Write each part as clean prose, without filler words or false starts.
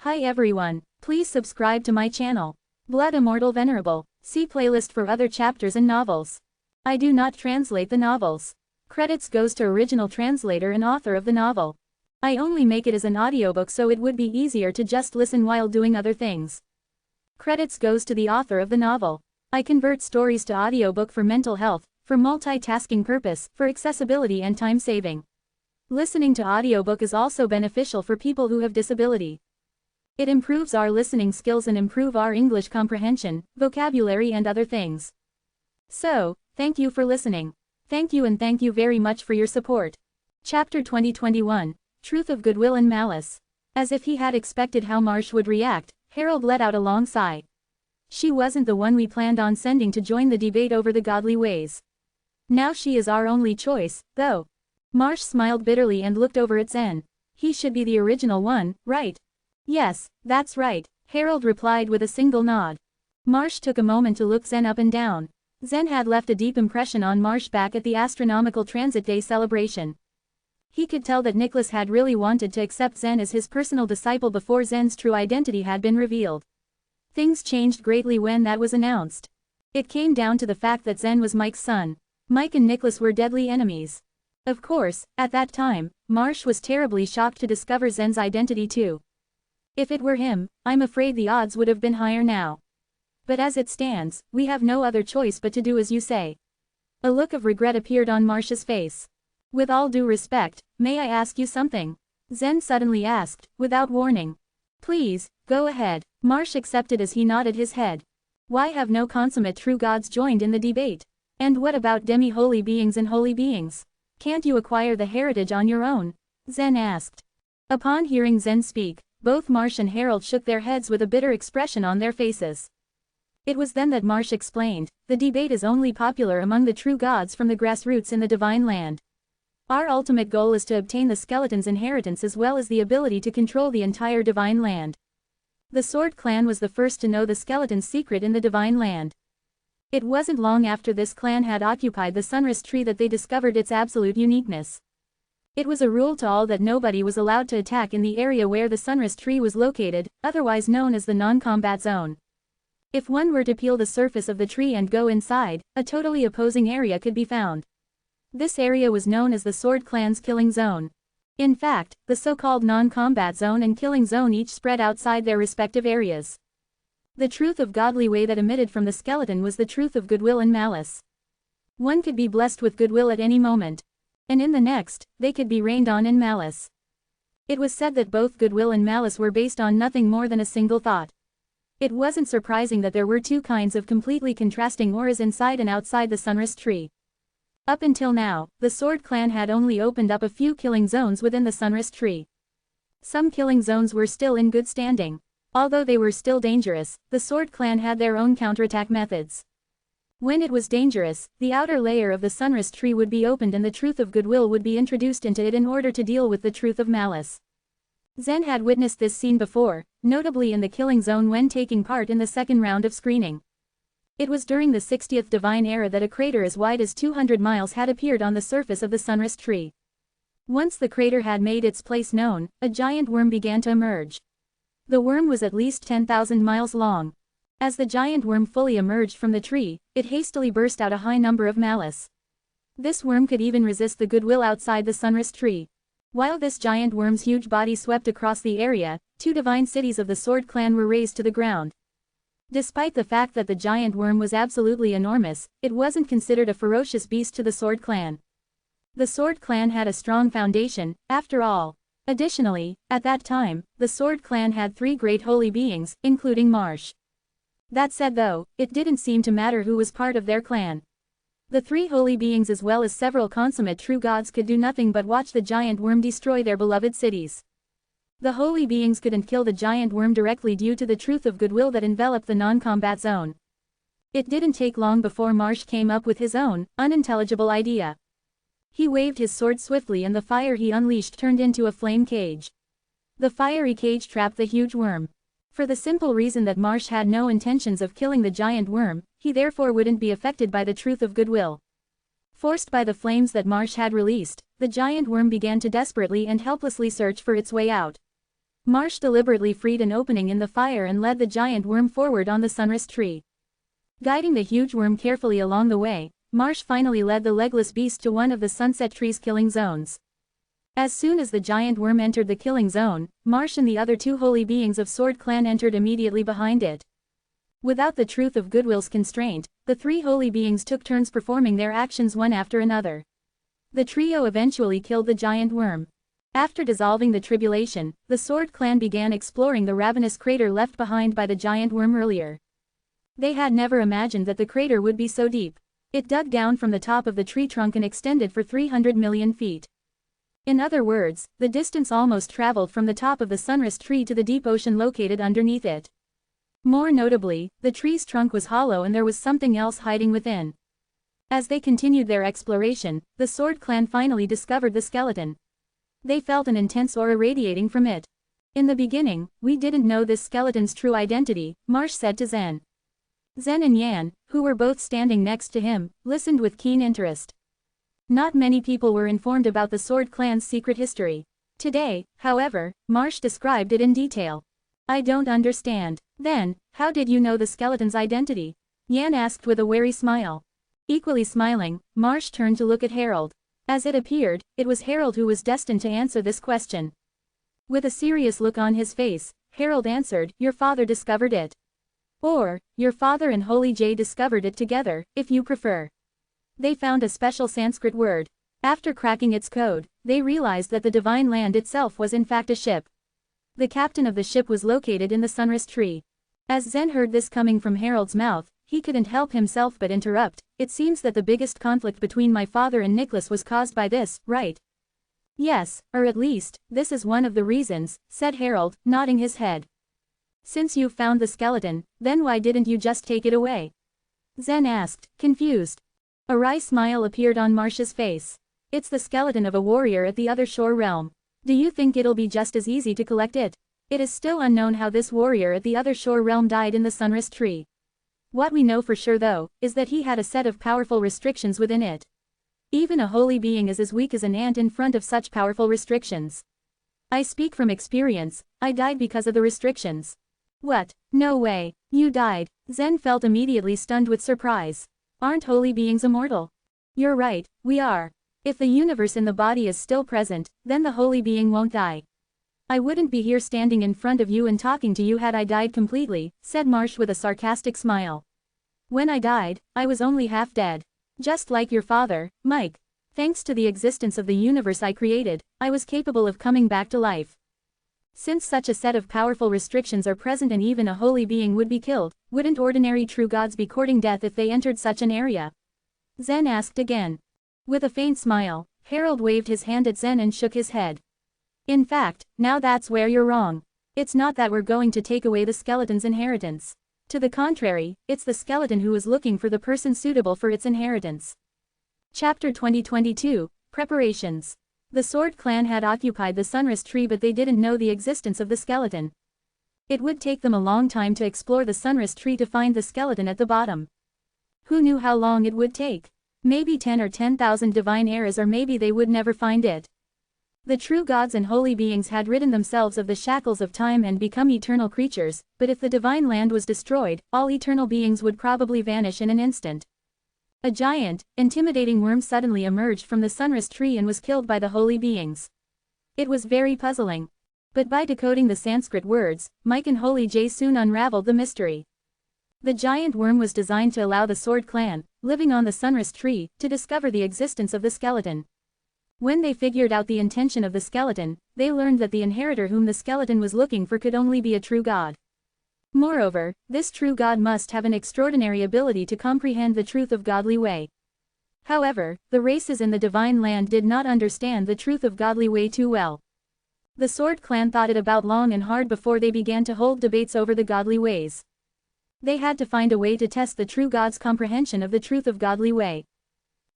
Hi everyone, please subscribe to my channel. Blood Immortal Venerable. See playlist for other chapters and novels. I do not translate the novels. Credits goes to original translator and author of the novel. I only make it as an audiobook so it would be easier to just listen while doing other things. Credits goes to the author of the novel. I convert stories to audiobook for mental health, for multitasking purpose, for accessibility and time saving. Listening to audiobook is also beneficial for people who have disability. It improves our listening skills and improve our English comprehension, vocabulary and other things. So, thank you for listening. Thank you and thank you very much for your support. Chapter 2021, Truth of Goodwill and Malice. As if he had expected how Marsh would react, Harold let out a long sigh. She wasn't the one we planned on sending to join the debate over the godly ways. Now she is our only choice, though. Marsh smiled bitterly and looked over at Zen. He should be the original one, right? Yes, that's right, Harold replied with a single nod. Marsh took a moment to look Zen up and down. Zen had left a deep impression on Marsh back at the Astronomical Transit Day celebration. He could tell that Nicholas had really wanted to accept Zen as his personal disciple before Zen's true identity had been revealed. Things changed greatly when that was announced. It came down to the fact that Zen was Mike's son. Mike and Nicholas were deadly enemies. Of course, at that time, Marsh was terribly shocked to discover Zen's identity too. If it were him, I'm afraid the odds would have been higher now. But as it stands, we have no other choice but to do as you say. A look of regret appeared on Marsh's face. With all due respect, may I ask you something? Zen suddenly asked, without warning. Please, go ahead, Marsh accepted as he nodded his head. Why have no consummate true gods joined in the debate? And what about demi-holy beings and holy beings? Can't you acquire the heritage on your own? Zen asked. Upon hearing Zen speak, both Marsh and Harold shook their heads with a bitter expression on their faces. It was then that Marsh explained, the debate is only popular among the true gods from the grassroots in the divine land. Our ultimate goal is to obtain the skeleton's inheritance as well as the ability to control the entire divine land. The Sword Clan was the first to know the skeleton's secret in the divine land. It wasn't long after this clan had occupied the sunrise tree that they discovered its absolute uniqueness. It was a rule to all that nobody was allowed to attack in the area where the sunrise tree was located, otherwise known as the non-combat zone. If one were to peel the surface of the tree and go inside, a totally opposing area could be found. This area was known as the Sword Clan's killing zone. In fact, the so-called non-combat zone and killing zone each spread outside their respective areas. The truth of godly way that emitted from the skeleton was the truth of goodwill and malice. One could be blessed with goodwill at any moment. And in the next, they could be rained on in malice. It was said that both goodwill and malice were based on nothing more than a single thought. It wasn't surprising that there were two kinds of completely contrasting auras inside and outside the sunrise tree. Up until now, the Sword Clan had only opened up a few killing zones within the sunrise tree. Some killing zones were still in good standing. Although they were still dangerous, the Sword Clan had their own counterattack methods. When it was dangerous, the outer layer of the sunrise tree would be opened and the truth of goodwill would be introduced into it in order to deal with the truth of malice. Zen had witnessed this scene before, notably in the killing zone when taking part in the second round of screening. It was during the 60th Divine Era that a crater as wide as 200 miles had appeared on the surface of the sunrise tree. Once the crater had made its place known, a giant worm began to emerge. The worm was at least 10,000 miles long. As the giant worm fully emerged from the tree, it hastily burst out a high number of malice. This worm could even resist the goodwill outside the sunrise tree. While this giant worm's huge body swept across the area, two divine cities of the Sword Clan were razed to the ground. Despite the fact that the giant worm was absolutely enormous, it wasn't considered a ferocious beast to the Sword Clan. The Sword Clan had a strong foundation, after all. Additionally, at that time, the Sword Clan had three great holy beings, including Marsh. That said though, it didn't seem to matter who was part of their clan. The three holy beings as well as several consummate true gods could do nothing but watch the giant worm destroy their beloved cities. The holy beings couldn't kill the giant worm directly due to the truth of goodwill that enveloped the non-combat zone. It didn't take long before Marsh came up with his own, unintelligible idea. He waved his sword swiftly and the fire he unleashed turned into a flame cage. The fiery cage trapped the huge worm. For the simple reason that Marsh had no intentions of killing the giant worm, he therefore wouldn't be affected by the truth of goodwill. Forced by the flames that Marsh had released, the giant worm began to desperately and helplessly search for its way out. Marsh deliberately freed an opening in the fire and led the giant worm forward on the sunrise tree. Guiding the huge worm carefully along the way, Marsh finally led the legless beast to one of the sunset tree's killing zones. As soon as the giant worm entered the killing zone, Marsh and the other two holy beings of Sword Clan entered immediately behind it. Without the truth of goodwill's constraint, the three holy beings took turns performing their actions one after another. The trio eventually killed the giant worm. After dissolving the tribulation, the Sword Clan began exploring the ravenous crater left behind by the giant worm earlier. They had never imagined that the crater would be so deep. It dug down from the top of the tree trunk and extended for 300 million feet. In other words, the distance almost traveled from the top of the sunrise tree to the deep ocean located underneath it. More notably, the tree's trunk was hollow and there was something else hiding within. As they continued their exploration, the Sword Clan finally discovered the skeleton. They felt an intense aura radiating from it. In the beginning, we didn't know this skeleton's true identity, Marsh said to Zen. Zen and Yan, who were both standing next to him, listened with keen interest. Not many people were informed about the Sword Clan's secret history. Today, however, Marsh described it in detail. I don't understand. Then, how did you know the skeleton's identity? Yan asked with a wary smile. Equally smiling, Marsh turned to look at Harold. As it appeared, it was Harold who was destined to answer this question. With a serious look on his face, Harold answered, "Your father discovered it. Or, your father and Holy J discovered it together, if you prefer. They found a special Sanskrit word. After cracking its code, they realized that the divine land itself was in fact a ship. The captain of the ship was located in the sunrise tree." As Zen heard this coming from Harold's mouth, he couldn't help himself but interrupt. "It seems that the biggest conflict between my father and Nicholas was caused by this, right?" "Yes, or at least, this is one of the reasons," said Harold, nodding his head. "Since you've found the skeleton, then why didn't you just take it away?" Zen asked, confused. A wry smile appeared on Marsh's face. "It's the skeleton of a warrior at the other shore realm. Do you think it'll be just as easy to collect it? It is still unknown how this warrior at the other shore realm died in the sunrise tree. What we know for sure though, is that he had a set of powerful restrictions within it. Even a holy being is as weak as an ant in front of such powerful restrictions. I speak from experience, I died because of the restrictions." "What? No way, you died." Zen felt immediately stunned with surprise. "Aren't holy beings immortal?" "You're right, we are. If the universe in the body is still present, then the holy being won't die. I wouldn't be here standing in front of you and talking to you had I died completely," said Marsh with a sarcastic smile. "When I died, I was only half dead. Just like your father, Mike. Thanks to the existence of the universe I created, I was capable of coming back to life. Since such a set of powerful restrictions are present and even a holy being would be killed, wouldn't ordinary true gods be courting death if they entered such an area?" Zen asked again. With a faint smile, Harold waved his hand at Zen and shook his head. "In fact, now that's where you're wrong. It's not that we're going to take away the skeleton's inheritance. To the contrary, it's the skeleton who is looking for the person suitable for its inheritance." Chapter 2022, Preparations. The Sword Clan had occupied the sunrise tree but they didn't know the existence of the skeleton. It would take them a long time to explore the sunrise tree to find the skeleton at the bottom. Who knew how long it would take? Maybe 10 or 10,000 divine eras, or maybe they would never find it. The true gods and holy beings had ridden themselves of the shackles of time and become eternal creatures, but if the divine land was destroyed, all eternal beings would probably vanish in an instant. A giant, intimidating worm suddenly emerged from the sunrise tree and was killed by the holy beings. It was very puzzling. But by decoding the Sanskrit words, Mike and Holy J soon unraveled the mystery. The giant worm was designed to allow the Sword Clan, living on the sunrise tree, to discover the existence of the skeleton. When they figured out the intention of the skeleton, they learned that the inheritor whom the skeleton was looking for could only be a true god. Moreover, this true god must have an extraordinary ability to comprehend the truth of godly way. However, the races in the divine land did not understand the truth of godly way too well. The Sword Clan thought it about long and hard before they began to hold debates over the godly ways. They had to find a way to test the true god's comprehension of the truth of godly way.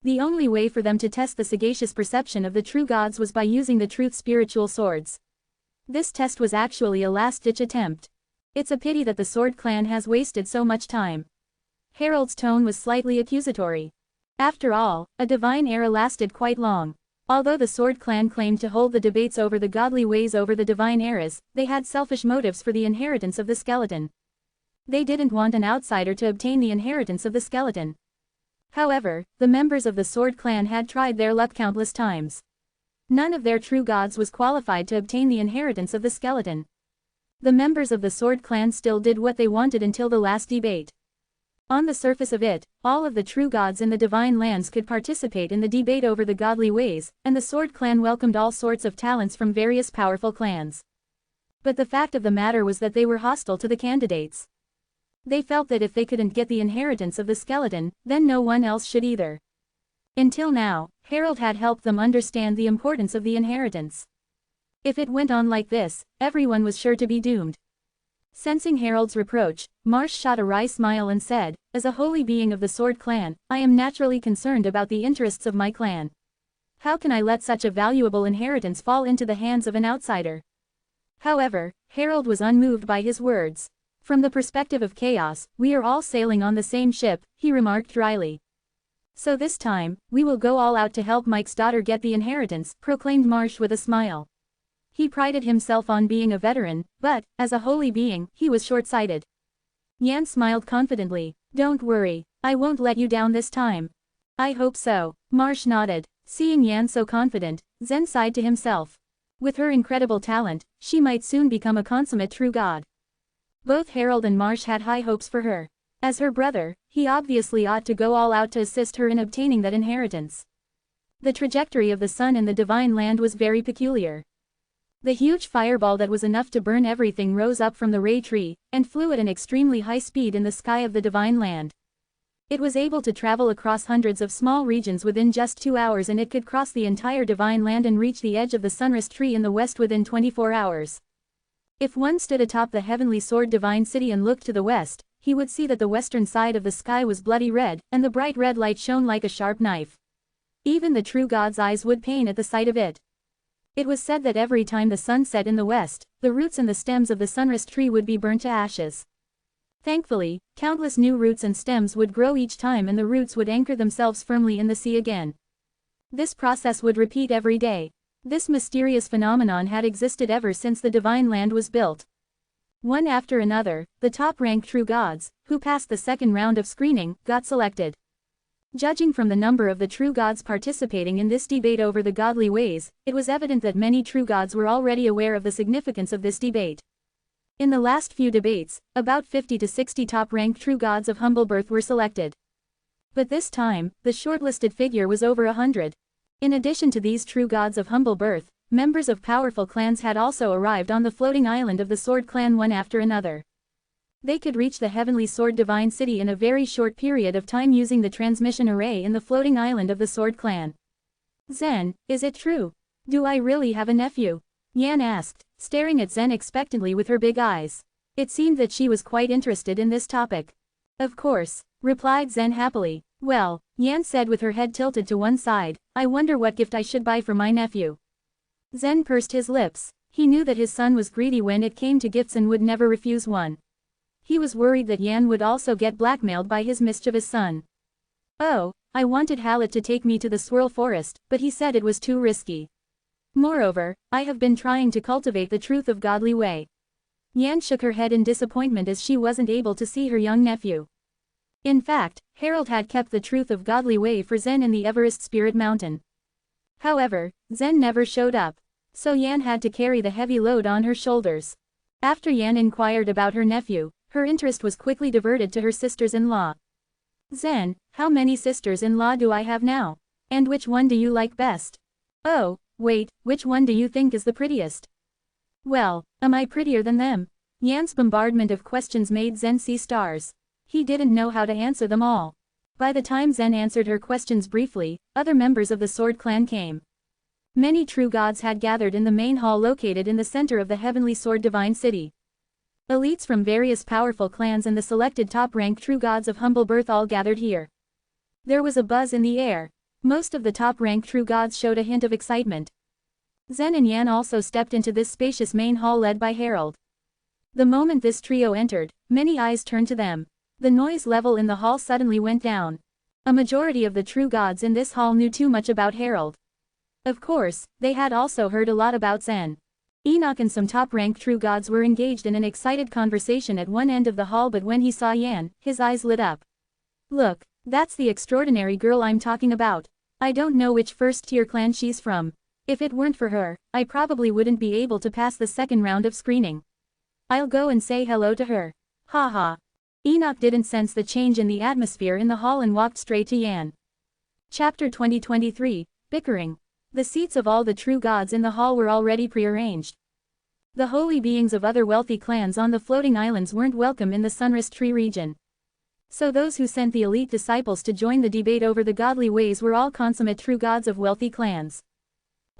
The only way for them to test the sagacious perception of the true gods was by using the truth spiritual swords. This test was actually a last-ditch attempt. "It's a pity that the Sword Clan has wasted so much time." Harold's tone was slightly accusatory. After all, a divine era lasted quite long. Although the Sword Clan claimed to hold the debates over the godly ways over the divine eras, they had selfish motives for the inheritance of the skeleton. They didn't want an outsider to obtain the inheritance of the skeleton. However, the members of the Sword Clan had tried their luck countless times. None of their true gods was qualified to obtain the inheritance of the skeleton. The members of the Sword Clan still did what they wanted until the last debate. On the surface of it, all of the true gods in the divine lands could participate in the debate over the godly ways, and the Sword Clan welcomed all sorts of talents from various powerful clans. But the fact of the matter was that they were hostile to the candidates. They felt that if they couldn't get the inheritance of the skeleton, then no one else should either. Until now, Harold had helped them understand the importance of the inheritance. If it went on like this, everyone was sure to be doomed. Sensing Harold's reproach, Marsh shot a wry smile and said, "As a holy being of the Sword Clan, I am naturally concerned about the interests of my clan. How can I let such a valuable inheritance fall into the hands of an outsider?" However, Harold was unmoved by his words. "From the perspective of chaos, we are all sailing on the same ship," he remarked dryly. "So this time, we will go all out to help Mike's daughter get the inheritance," proclaimed Marsh with a smile. He prided himself on being a veteran, but, as a holy being, he was short-sighted. Yan smiled confidently. "Don't worry, I won't let you down this time." "I hope so," Marsh nodded. Seeing Yan so confident, Zen sighed to himself. With her incredible talent, she might soon become a consummate true god. Both Harold and Marsh had high hopes for her. As her brother, he obviously ought to go all out to assist her in obtaining that inheritance. The trajectory of the sun in the divine land was very peculiar. The huge fireball that was enough to burn everything rose up from the ray tree, and flew at an extremely high speed in the sky of the divine land. It was able to travel across hundreds of small regions within just 2 hours, and it could cross the entire divine land and reach the edge of the sunrise tree in the west within 24 hours. If one stood atop the heavenly sword divine city and looked to the west, he would see that the western side of the sky was bloody red, and the bright red light shone like a sharp knife. Even the true god's eyes would pain at the sight of it. It was said that every time the sun set in the west, the roots and the stems of the sunrise tree would be burnt to ashes. Thankfully, countless new roots and stems would grow each time, and the roots would anchor themselves firmly in the sea again. This process would repeat every day. This mysterious phenomenon had existed ever since the divine land was built. One after another, the top-ranked true gods, who passed the second round of screening, got selected. Judging from the number of the true gods participating in this debate over the godly ways, it was evident that many true gods were already aware of the significance of this debate. In the last few debates, about 50 to 60 top-ranked true gods of humble birth were selected. But this time, the shortlisted figure was over 100. In addition to these true gods of humble birth, members of powerful clans had also arrived on the floating island of the Sword Clan one after another. They could reach the Heavenly Sword Divine City in a very short period of time using the transmission array in the floating island of the Sword Clan. "Zen, is it true? Do I really have a nephew?" Yan asked, staring at Zen expectantly with her big eyes. It seemed that she was quite interested in this topic. "Of course," replied Zen happily. "Well," Yan said with her head tilted to one side, "I wonder what gift I should buy for my nephew." Zen pursed his lips. He knew that his son was greedy when it came to gifts and would never refuse one. He was worried that Yan would also get blackmailed by his mischievous son. "Oh, I wanted Hallett to take me to the Swirl Forest, but he said it was too risky. Moreover, I have been trying to cultivate the truth of godly way." Yan shook her head in disappointment as she wasn't able to see her young nephew. In fact, Harold had kept the truth of godly way for Zen in the Everest Spirit Mountain. However, Zen never showed up. So Yan had to carry the heavy load on her shoulders. After Yan inquired about her nephew, her interest was quickly diverted to her sisters-in-law. "Zen, how many sisters-in-law do I have now? And which one do you like best? Oh, wait, which one do you think is the prettiest? Well, am I prettier than them?" Yan's bombardment of questions made Zen see stars. He didn't know how to answer them all. By the time Zen answered her questions briefly, other members of the Sword Clan came. Many true gods had gathered in the main hall located in the center of the Heavenly Sword Divine City. Elites from various powerful clans and the selected top-ranked true gods of humble birth all gathered here. There was a buzz in the air. Most of the top-ranked true gods showed a hint of excitement. Zen and Yan also stepped into this spacious main hall led by Harold. The moment this trio entered, many eyes turned to them. The noise level in the hall suddenly went down. A majority of the true gods in this hall knew too much about Harold. Of course, they had also heard a lot about Zen. Enoch and some top-ranked true gods were engaged in an excited conversation at one end of the hall, but when he saw Yan, his eyes lit up. Look, that's the extraordinary girl I'm talking about. I don't know which first-tier clan she's from. If it weren't for her, I probably wouldn't be able to pass the second round of screening. I'll go and say hello to her. Ha ha. Enoch didn't sense the change in the atmosphere in the hall and walked straight to Yan. Chapter 2023, Bickering. The seats of all the true gods in the hall were already prearranged. The holy beings of other wealthy clans on the floating islands weren't welcome in the Sunrise Tree region. So those who sent the elite disciples to join the debate over the godly ways were all consummate true gods of wealthy clans.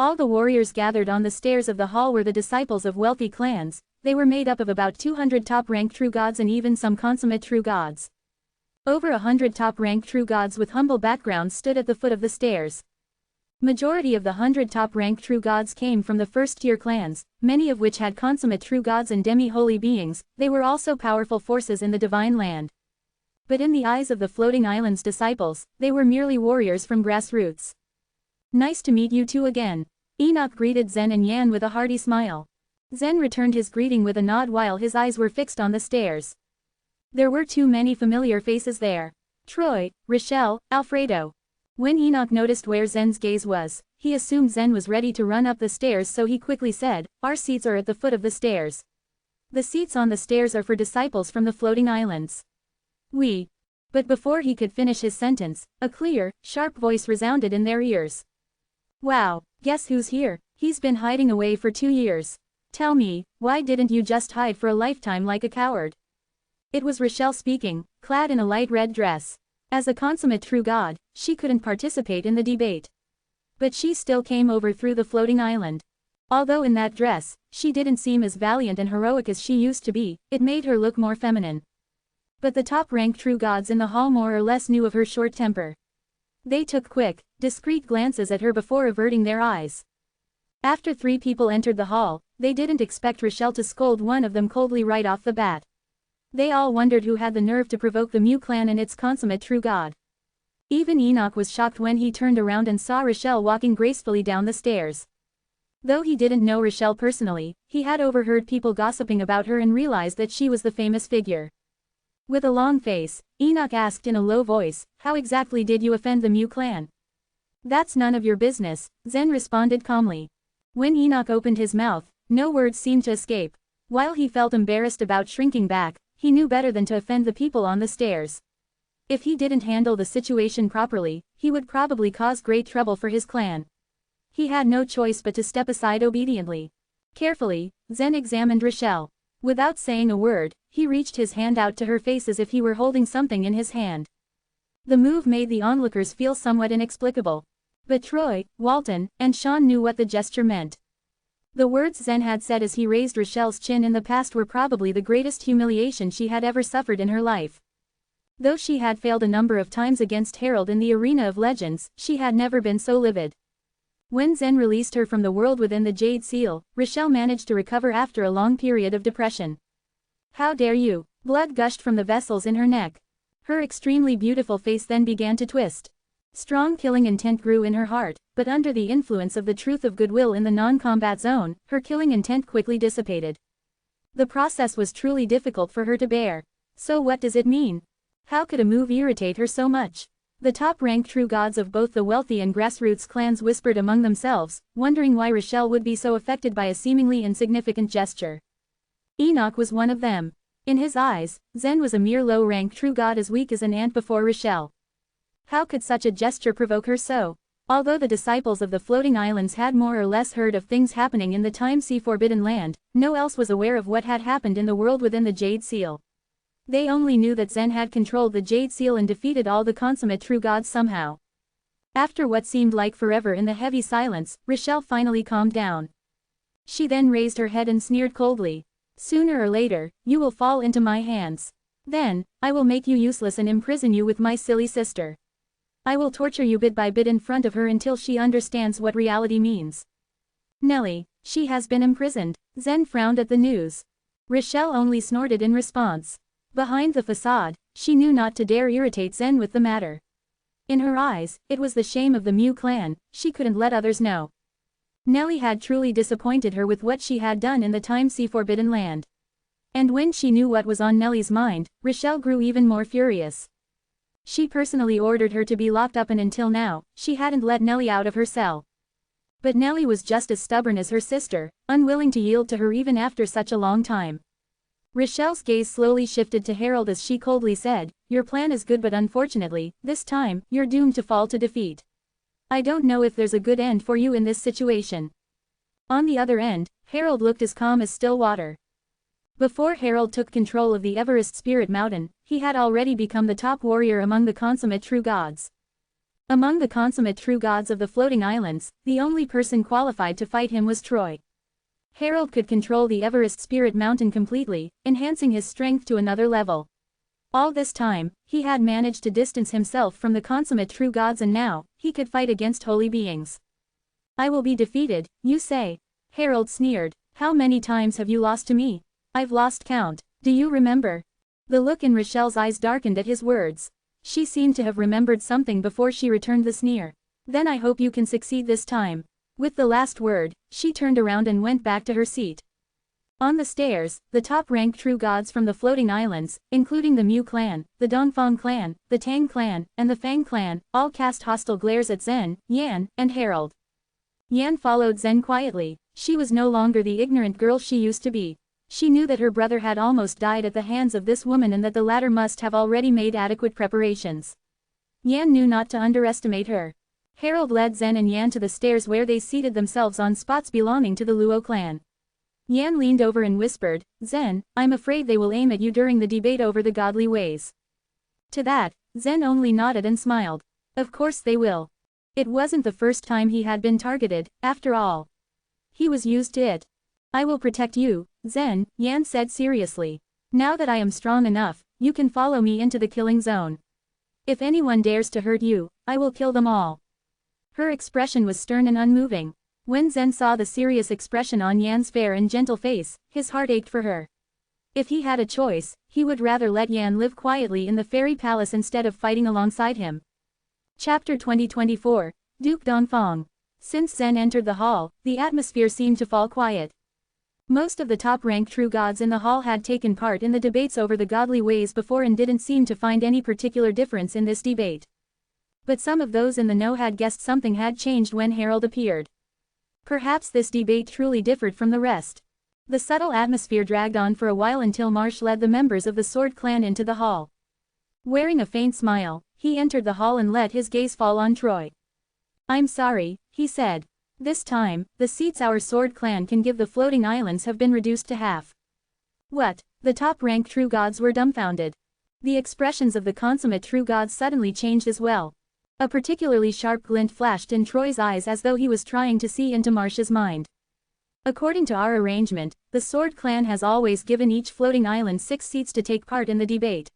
All the warriors gathered on the stairs of the hall were the disciples of wealthy clans. They were made up of about 200 top-ranked true gods and even some consummate true gods. Over 100 top-ranked true gods with humble backgrounds stood at the foot of the stairs. Majority of the 100 top-ranked true gods came from the first-tier clans, many of which had consummate true gods and demi-holy beings. They were also powerful forces in the divine land. But in the eyes of the floating islands disciples, they were merely warriors from grassroots. Nice to meet you two again. Enoch greeted Zen and Yan with a hearty smile. Zen returned his greeting with a nod while his eyes were fixed on the stairs. There were too many familiar faces there. Troy, Rochelle, Alfredo. When Enoch noticed where Zen's gaze was, he assumed Zen was ready to run up the stairs, so he quickly said, "Our seats are at the foot of the stairs. The seats on the stairs are for disciples from the floating islands." "We." But before he could finish his sentence, a clear, sharp voice resounded in their ears. "Wow, guess who's here? He's been hiding away for 2 years. Tell me, why didn't you just hide for a lifetime like a coward?" It was Rochelle speaking, clad in a light red dress. As a consummate true god, she couldn't participate in the debate. But she still came over through the floating island. Although in that dress, she didn't seem as valiant and heroic as she used to be, it made her look more feminine. But the top-ranked true gods in the hall more or less knew of her short temper. They took quick, discreet glances at her before averting their eyes. After 3 people entered the hall, they didn't expect Rochelle to scold one of them coldly right off the bat. They all wondered who had the nerve to provoke the Mu clan and its consummate true god. Even Enoch was shocked when he turned around and saw Rochelle walking gracefully down the stairs. Though he didn't know Rochelle personally, he had overheard people gossiping about her and realized that she was the famous figure. With a long face, Enoch asked in a low voice, "How exactly did you offend the Mu clan?" "That's none of your business," Zen responded calmly. When Enoch opened his mouth, no words seemed to escape. While he felt embarrassed about shrinking back, he knew better than to offend the people on the stairs. If he didn't handle the situation properly, he would probably cause great trouble for his clan. He had no choice but to step aside obediently. Carefully, Zen examined Rochelle. Without saying a word, he reached his hand out to her face as if he were holding something in his hand. The move made the onlookers feel somewhat inexplicable. But Troy, Walton, and Sean knew what the gesture meant. The words Zen had said as he raised Rochelle's chin in the past were probably the greatest humiliation she had ever suffered in her life. Though she had failed a number of times against Harold in the arena of legends, she had never been so livid. When Zen released her from the world within the Jade Seal, Rochelle managed to recover after a long period of depression. "How dare you!" Blood gushed from the vessels in her neck. Her extremely beautiful face then began to twist. Strong killing intent grew in her heart, but under the influence of the truth of goodwill in the non-combat zone, her killing intent quickly dissipated. The process was truly difficult for her to bear. So what does it mean? How could a move irritate her so much? The top-ranked true gods of both the wealthy and grassroots clans whispered among themselves, wondering why Rochelle would be so affected by a seemingly insignificant gesture. Enoch was one of them. In his eyes, Zen was a mere low-ranked true god as weak as an ant before Rochelle. How could such a gesture provoke her so? Although the disciples of the floating islands had more or less heard of things happening in the Time-Sea Forbidden Land, no one else was aware of what had happened in the world within the Jade Seal. They only knew that Zen had controlled the Jade Seal and defeated all the consummate true gods somehow. After what seemed like forever in the heavy silence, Rochelle finally calmed down. She then raised her head and sneered coldly. "Sooner or later, you will fall into my hands. Then, I will make you useless and imprison you with my silly sister. I will torture you bit by bit in front of her until she understands what reality means." "Nelly, she has been imprisoned." Zen frowned at the news. Rochelle only snorted in response. Behind the facade, she knew not to dare irritate Zen with the matter. In her eyes, it was the shame of the Mew clan, she couldn't let others know. Nellie had truly disappointed her with what she had done in the Time Sea Forbidden Land. And when she knew what was on Nellie's mind, Rochelle grew even more furious. She personally ordered her to be locked up, and until now, she hadn't let Nellie out of her cell. But Nellie was just as stubborn as her sister, unwilling to yield to her even after such a long time. Rochelle's gaze slowly shifted to Harold as she coldly said, "Your plan is good, but unfortunately, this time, you're doomed to fall to defeat. I don't know if there's a good end for you in this situation." On the other end, Harold looked as calm as still water. Before Harold took control of the Everest Spirit Mountain, he had already become the top warrior among the consummate true gods. Among the consummate true gods of the floating islands, the only person qualified to fight him was Troy. Harold could control the Everest Spirit Mountain completely, enhancing his strength to another level. All this time, he had managed to distance himself from the consummate true gods, and now, he could fight against holy beings. "I will be defeated, you say?" Harold sneered. "How many times have you lost to me? I've lost count. Do you remember?" The look in Rochelle's eyes darkened at his words. She seemed to have remembered something before she returned the sneer. "Then I hope you can succeed this time." With the last word, she turned around and went back to her seat. On the stairs, the top-ranked true gods from the floating islands, including the Mew clan, the Dongfang clan, the Tang clan, and the Fang clan, all cast hostile glares at Zen, Yan, and Harold. Yan followed Zen quietly. She was no longer the ignorant girl she used to be. She knew that her brother had almost died at the hands of this woman and that the latter must have already made adequate preparations. Yan knew not to underestimate her. Harold led Zen and Yan to the stairs, where they seated themselves on spots belonging to the Luo clan. Yan leaned over and whispered, "Zen, I'm afraid they will aim at you during the debate over the godly ways." To that, Zen only nodded and smiled. Of course they will. It wasn't the first time he had been targeted, after all. He was used to it. "I will protect you, Zen," Yan said seriously. "Now that I am strong enough, you can follow me into the killing zone. If anyone dares to hurt you, I will kill them all." Her expression was stern and unmoving. When Zen saw the serious expression on Yan's fair and gentle face, his heart ached for her. If he had a choice, he would rather let Yan live quietly in the fairy palace instead of fighting alongside him. Chapter 2024, Duke Dongfang. Since Zen entered the hall, the atmosphere seemed to fall quiet. Most of the top-ranked true gods in the hall had taken part in the debates over the godly ways before and didn't seem to find any particular difference in this debate. But some of those in the know had guessed something had changed when Harold appeared. Perhaps this debate truly differed from the rest. The subtle atmosphere dragged on for a while until Marsh led the members of the Sword Clan into the hall. Wearing a faint smile, he entered the hall and let his gaze fall on Troy. "I'm sorry," he said. "This time, the seats our Sword Clan can give the floating islands have been reduced to half." "What?" The top-ranked true gods were dumbfounded. The expressions of the consummate true gods suddenly changed as well. A particularly sharp glint flashed in Troy's eyes as though he was trying to see into Marsh's mind. "According to our arrangement, the Sword Clan has always given each floating island 6 seats to take part in the debate.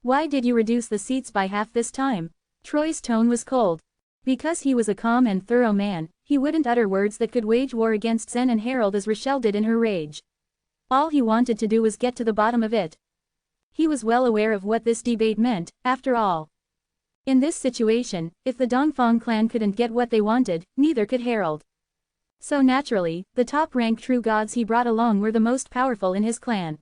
Why did you reduce the seats by half this time?" Troy's tone was cold. Because he was a calm and thorough man, he wouldn't utter words that could wage war against Zen and Harold as Rochelle did in her rage. All he wanted to do was get to the bottom of it. He was well aware of what this debate meant, after all. In this situation, if the Dongfang clan couldn't get what they wanted, neither could Harold. So naturally, the top-ranked true gods he brought along were the most powerful in his clan.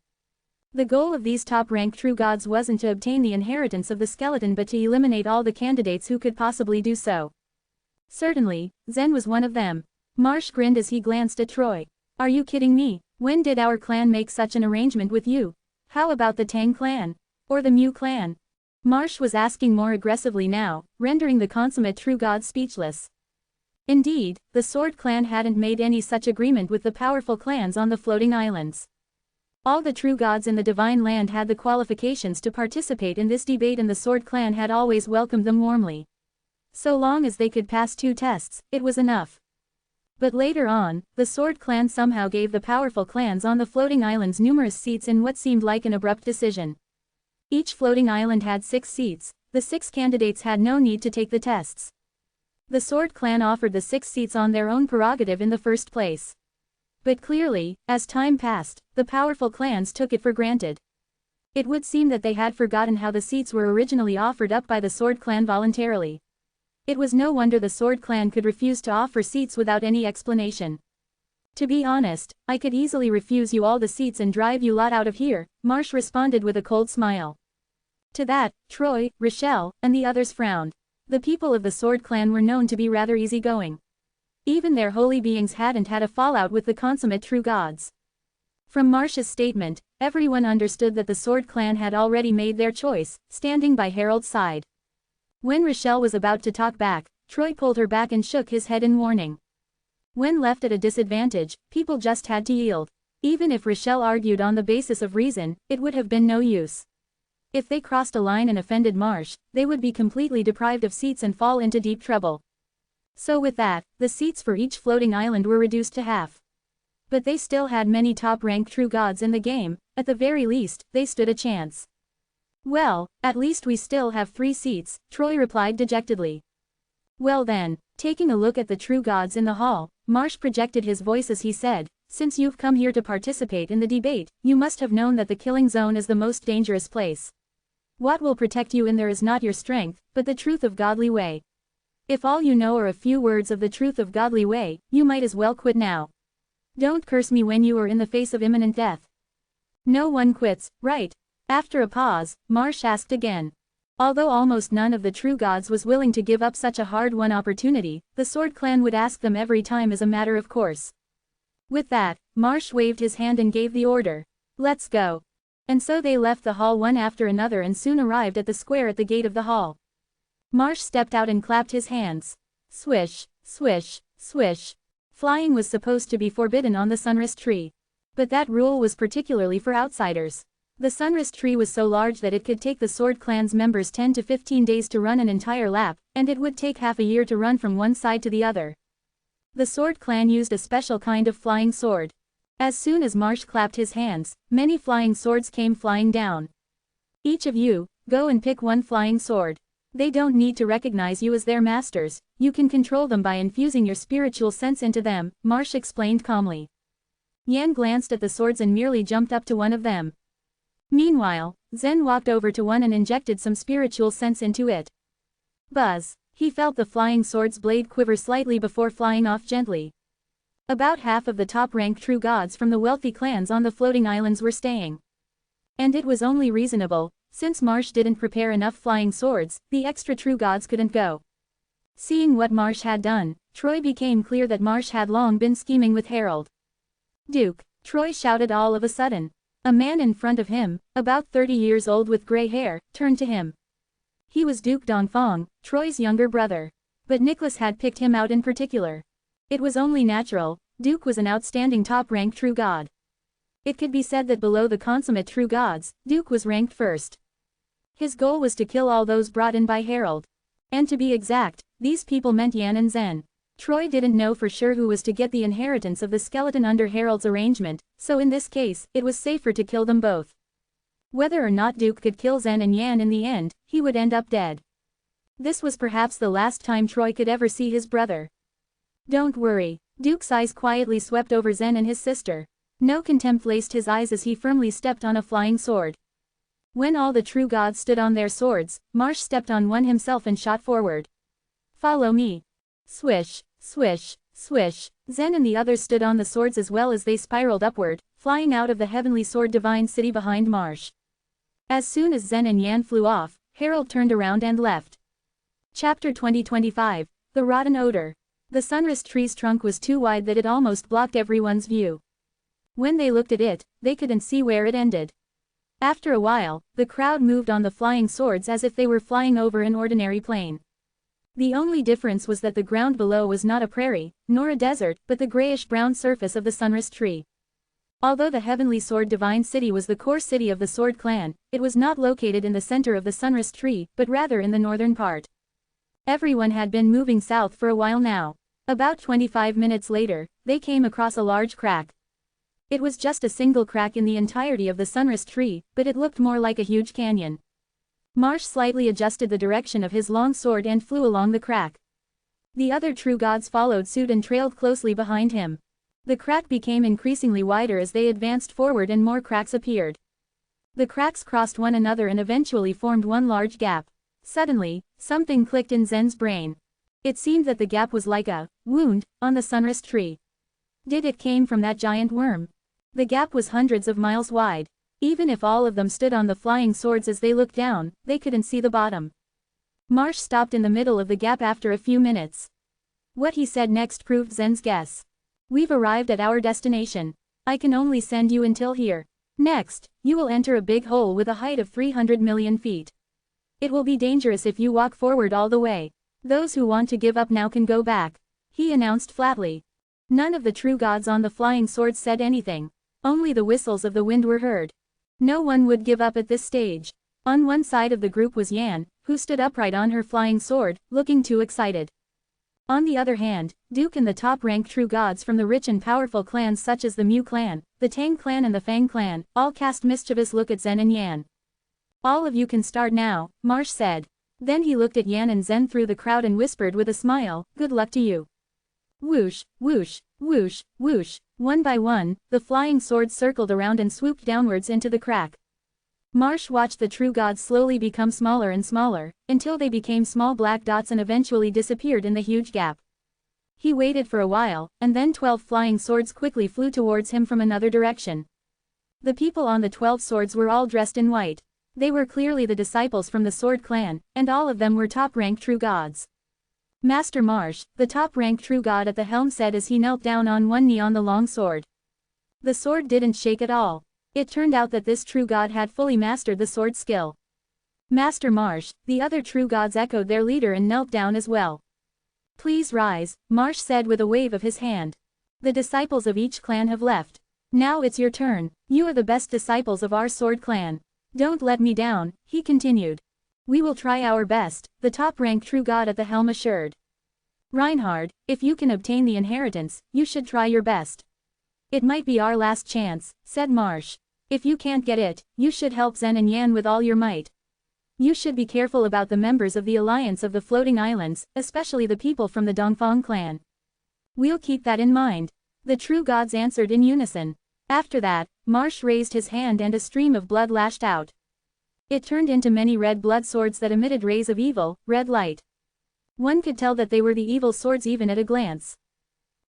The goal of these top-ranked true gods wasn't to obtain the inheritance of the skeleton but to eliminate all the candidates who could possibly do so. Certainly, Zen was one of them. Marsh grinned as he glanced at Troy. "Are you kidding me? When did our clan make such an arrangement with you? How about the Tang clan? Or the Mew clan?" Marsh was asking more aggressively now, rendering the consummate true gods speechless. Indeed, the Sword Clan hadn't made any such agreement with the powerful clans on the floating islands. All the true gods in the Divine Land had the qualifications to participate in this debate, and the Sword Clan had always welcomed them warmly. So long as they could pass 2 tests, it was enough. But later on, the Sword Clan somehow gave the powerful clans on the floating islands numerous seats in what seemed like an abrupt decision. Each floating island had 6 seats, the 6 candidates had no need to take the tests. The Sword Clan offered the 6 seats on their own prerogative in the first place. But clearly, as time passed, the powerful clans took it for granted. It would seem that they had forgotten how the seats were originally offered up by the Sword Clan voluntarily. It was no wonder the Sword Clan could refuse to offer seats without any explanation. To be honest, I could easily refuse you all the seats and drive you lot out of here, Marsh responded with a cold smile. To that, Troy, Rochelle, and the others frowned. The people of the Sword Clan were known to be rather easygoing. Even their holy beings hadn't had a fallout with the consummate true gods. From Marsh's statement, everyone understood that the Sword Clan had already made their choice, standing by Harold's side. When Rochelle was about to talk back, Troy pulled her back and shook his head in warning. When left at a disadvantage, people just had to yield. Even if Rochelle argued on the basis of reason, it would have been no use. If they crossed a line and offended Marsh, they would be completely deprived of seats and fall into deep trouble. So with that, the seats for each floating island were reduced to half. But they still had many top-ranked true gods in the game, at the very least, they stood a chance. Well, at least we still have 3 seats, Troy replied dejectedly. Well then, taking a look at the true gods in the hall, Marsh projected his voice as he said, since you've come here to participate in the debate, you must have known that the killing zone is the most dangerous place. What will protect you in there is not your strength, but the truth of godly way. If all you know are a few words of the truth of godly way, you might as well quit now. Don't curse me when you are in the face of imminent death. No one quits, right? After a pause, Marsh asked again. Although almost none of the true gods was willing to give up such a hard-won opportunity, the Sword Clan would ask them every time as a matter of course. With that, Marsh waved his hand and gave the order. Let's go. And so they left the hall one after another and soon arrived at the square at the gate of the hall. Marsh stepped out and clapped his hands. Swish, swish, swish. Flying was supposed to be forbidden on the sunrise tree. But that rule was particularly for outsiders. The sunrise tree was so large that it could take the Sword Clan's members 10 to 15 days to run an entire lap, and it would take half a year to run from one side to the other. The Sword Clan used a special kind of flying sword. As soon as Marsh clapped his hands, many flying swords came flying down. Each of you, go and pick one flying sword. They don't need to recognize you as their masters, you can control them by infusing your spiritual sense into them, Marsh explained calmly. Yan glanced at the swords and merely jumped up to one of them. Meanwhile, Zen walked over to one and injected some spiritual sense into it. Buzz. He felt the flying sword's blade quiver slightly before flying off gently. About half of the top-ranked true gods from the wealthy clans on the floating islands were staying. And it was only reasonable, since Marsh didn't prepare enough flying swords, the extra true gods couldn't go. Seeing what Marsh had done, Troy became clear that Marsh had long been scheming with Harold. Duke, Troy shouted all of a sudden. A man in front of him, about 30 years old with gray hair, turned to him. He was Duke Dongfang, Troy's younger brother. But Nicholas had picked him out in particular. It was only natural, Duke was an outstanding top-ranked true god. It could be said that below the consummate true gods, Duke was ranked first. His goal was to kill all those brought in by Harold. And to be exact, these people meant Yan and Zen. Troy didn't know for sure who was to get the inheritance of the skeleton under Harold's arrangement, so in this case, it was safer to kill them both. Whether or not Duke could kill Zen and Yan in the end, he would end up dead. This was perhaps the last time Troy could ever see his brother. Don't worry, Duke's eyes quietly swept over Zen and his sister. No contempt laced his eyes as he firmly stepped on a flying sword. When all the true gods stood on their swords, Marsh stepped on one himself and shot forward. Follow me. Swish, swish, swish. Zen and the others stood on the swords as well as they spiraled upward, flying out of the heavenly sword divine city behind Marsh. As soon as Zen and Yan flew off, Harold turned around and left. Chapter 2025, The Rotten Odor. The sunrise tree's trunk was too wide that it almost blocked everyone's view. When they looked at it, they couldn't see where it ended. After a while, the crowd moved on the flying swords as if they were flying over an ordinary plain. The only difference was that the ground below was not a prairie, nor a desert, but the grayish-brown surface of the sunrise tree. Although the Heavenly Sword Divine City was the core city of the Sword Clan, it was not located in the center of the sunrise tree, but rather in the northern part. Everyone had been moving south for a while now. About 25 minutes later, they came across a large crack. It was just a single crack in the entirety of the sunrise tree, but it looked more like a huge canyon. Marsh slightly adjusted the direction of his long sword and flew along the crack. The other true gods followed suit and trailed closely behind him. The crack became increasingly wider as they advanced forward and more cracks appeared. The cracks crossed one another and eventually formed one large gap. Suddenly, something clicked in Zen's brain. It seemed that the gap was like a wound on the sunrise tree. Did it came from that giant worm? The gap was hundreds of miles wide. Even if all of them stood on the flying swords as they looked down, they couldn't see the bottom. Marsh stopped in the middle of the gap after a few minutes. What he said next proved Zen's guess. We've arrived at our destination. I can only send you until here. Next, you will enter a big hole with a height of 300 million feet. It will be dangerous if you walk forward all the way. Those who want to give up now can go back, he announced flatly. None of the true gods on the flying swords said anything. Only the whistles of the wind were heard. No one would give up at this stage. On one side of the group was Yan, who stood upright on her flying sword, looking too excited. On the other hand, Duke and the top-ranked true gods from the rich and powerful clans such as the Mu clan, the Tang clan and the Fang clan, all cast mischievous look at Zen and Yan. All of you can start now, Marsh said. Then he looked at Yan and Zen through the crowd and whispered with a smile, good luck to you. Whoosh, whoosh, whoosh, whoosh, one by one, the flying swords circled around and swooped downwards into the crack. Marsh watched the true gods slowly become smaller and smaller, until they became small black dots and eventually disappeared in the huge gap. He waited for a while, and then 12 flying swords quickly flew towards him from another direction. The people on the 12 swords were all dressed in white. They were clearly the disciples from the Sword clan, and all of them were top-ranked true gods. Master Marsh, the top-ranked true god at the helm, said as he knelt down on one knee on the long sword. The sword didn't shake at all. It turned out that this true god had fully mastered the sword skill. Master Marsh, the other true gods echoed their leader and knelt down as well. Please rise, Marsh said with a wave of his hand. The disciples of each clan have left. Now it's your turn. You are the best disciples of our Sword clan. Don't let me down, he continued. We will try our best, the top-ranked true god at the helm assured. Reinhard, if you can obtain the inheritance, you should try your best. It might be our last chance, said Marsh. If you can't get it, you should help Zen and Yan with all your might. You should be careful about the members of the Alliance of the Floating Islands, especially the people from the Dongfang clan. We'll keep that in mind. The true gods answered in unison. After that, Marsh raised his hand and a stream of blood lashed out. It turned into many red blood swords that emitted rays of evil, red light. One could tell that they were the evil swords even at a glance.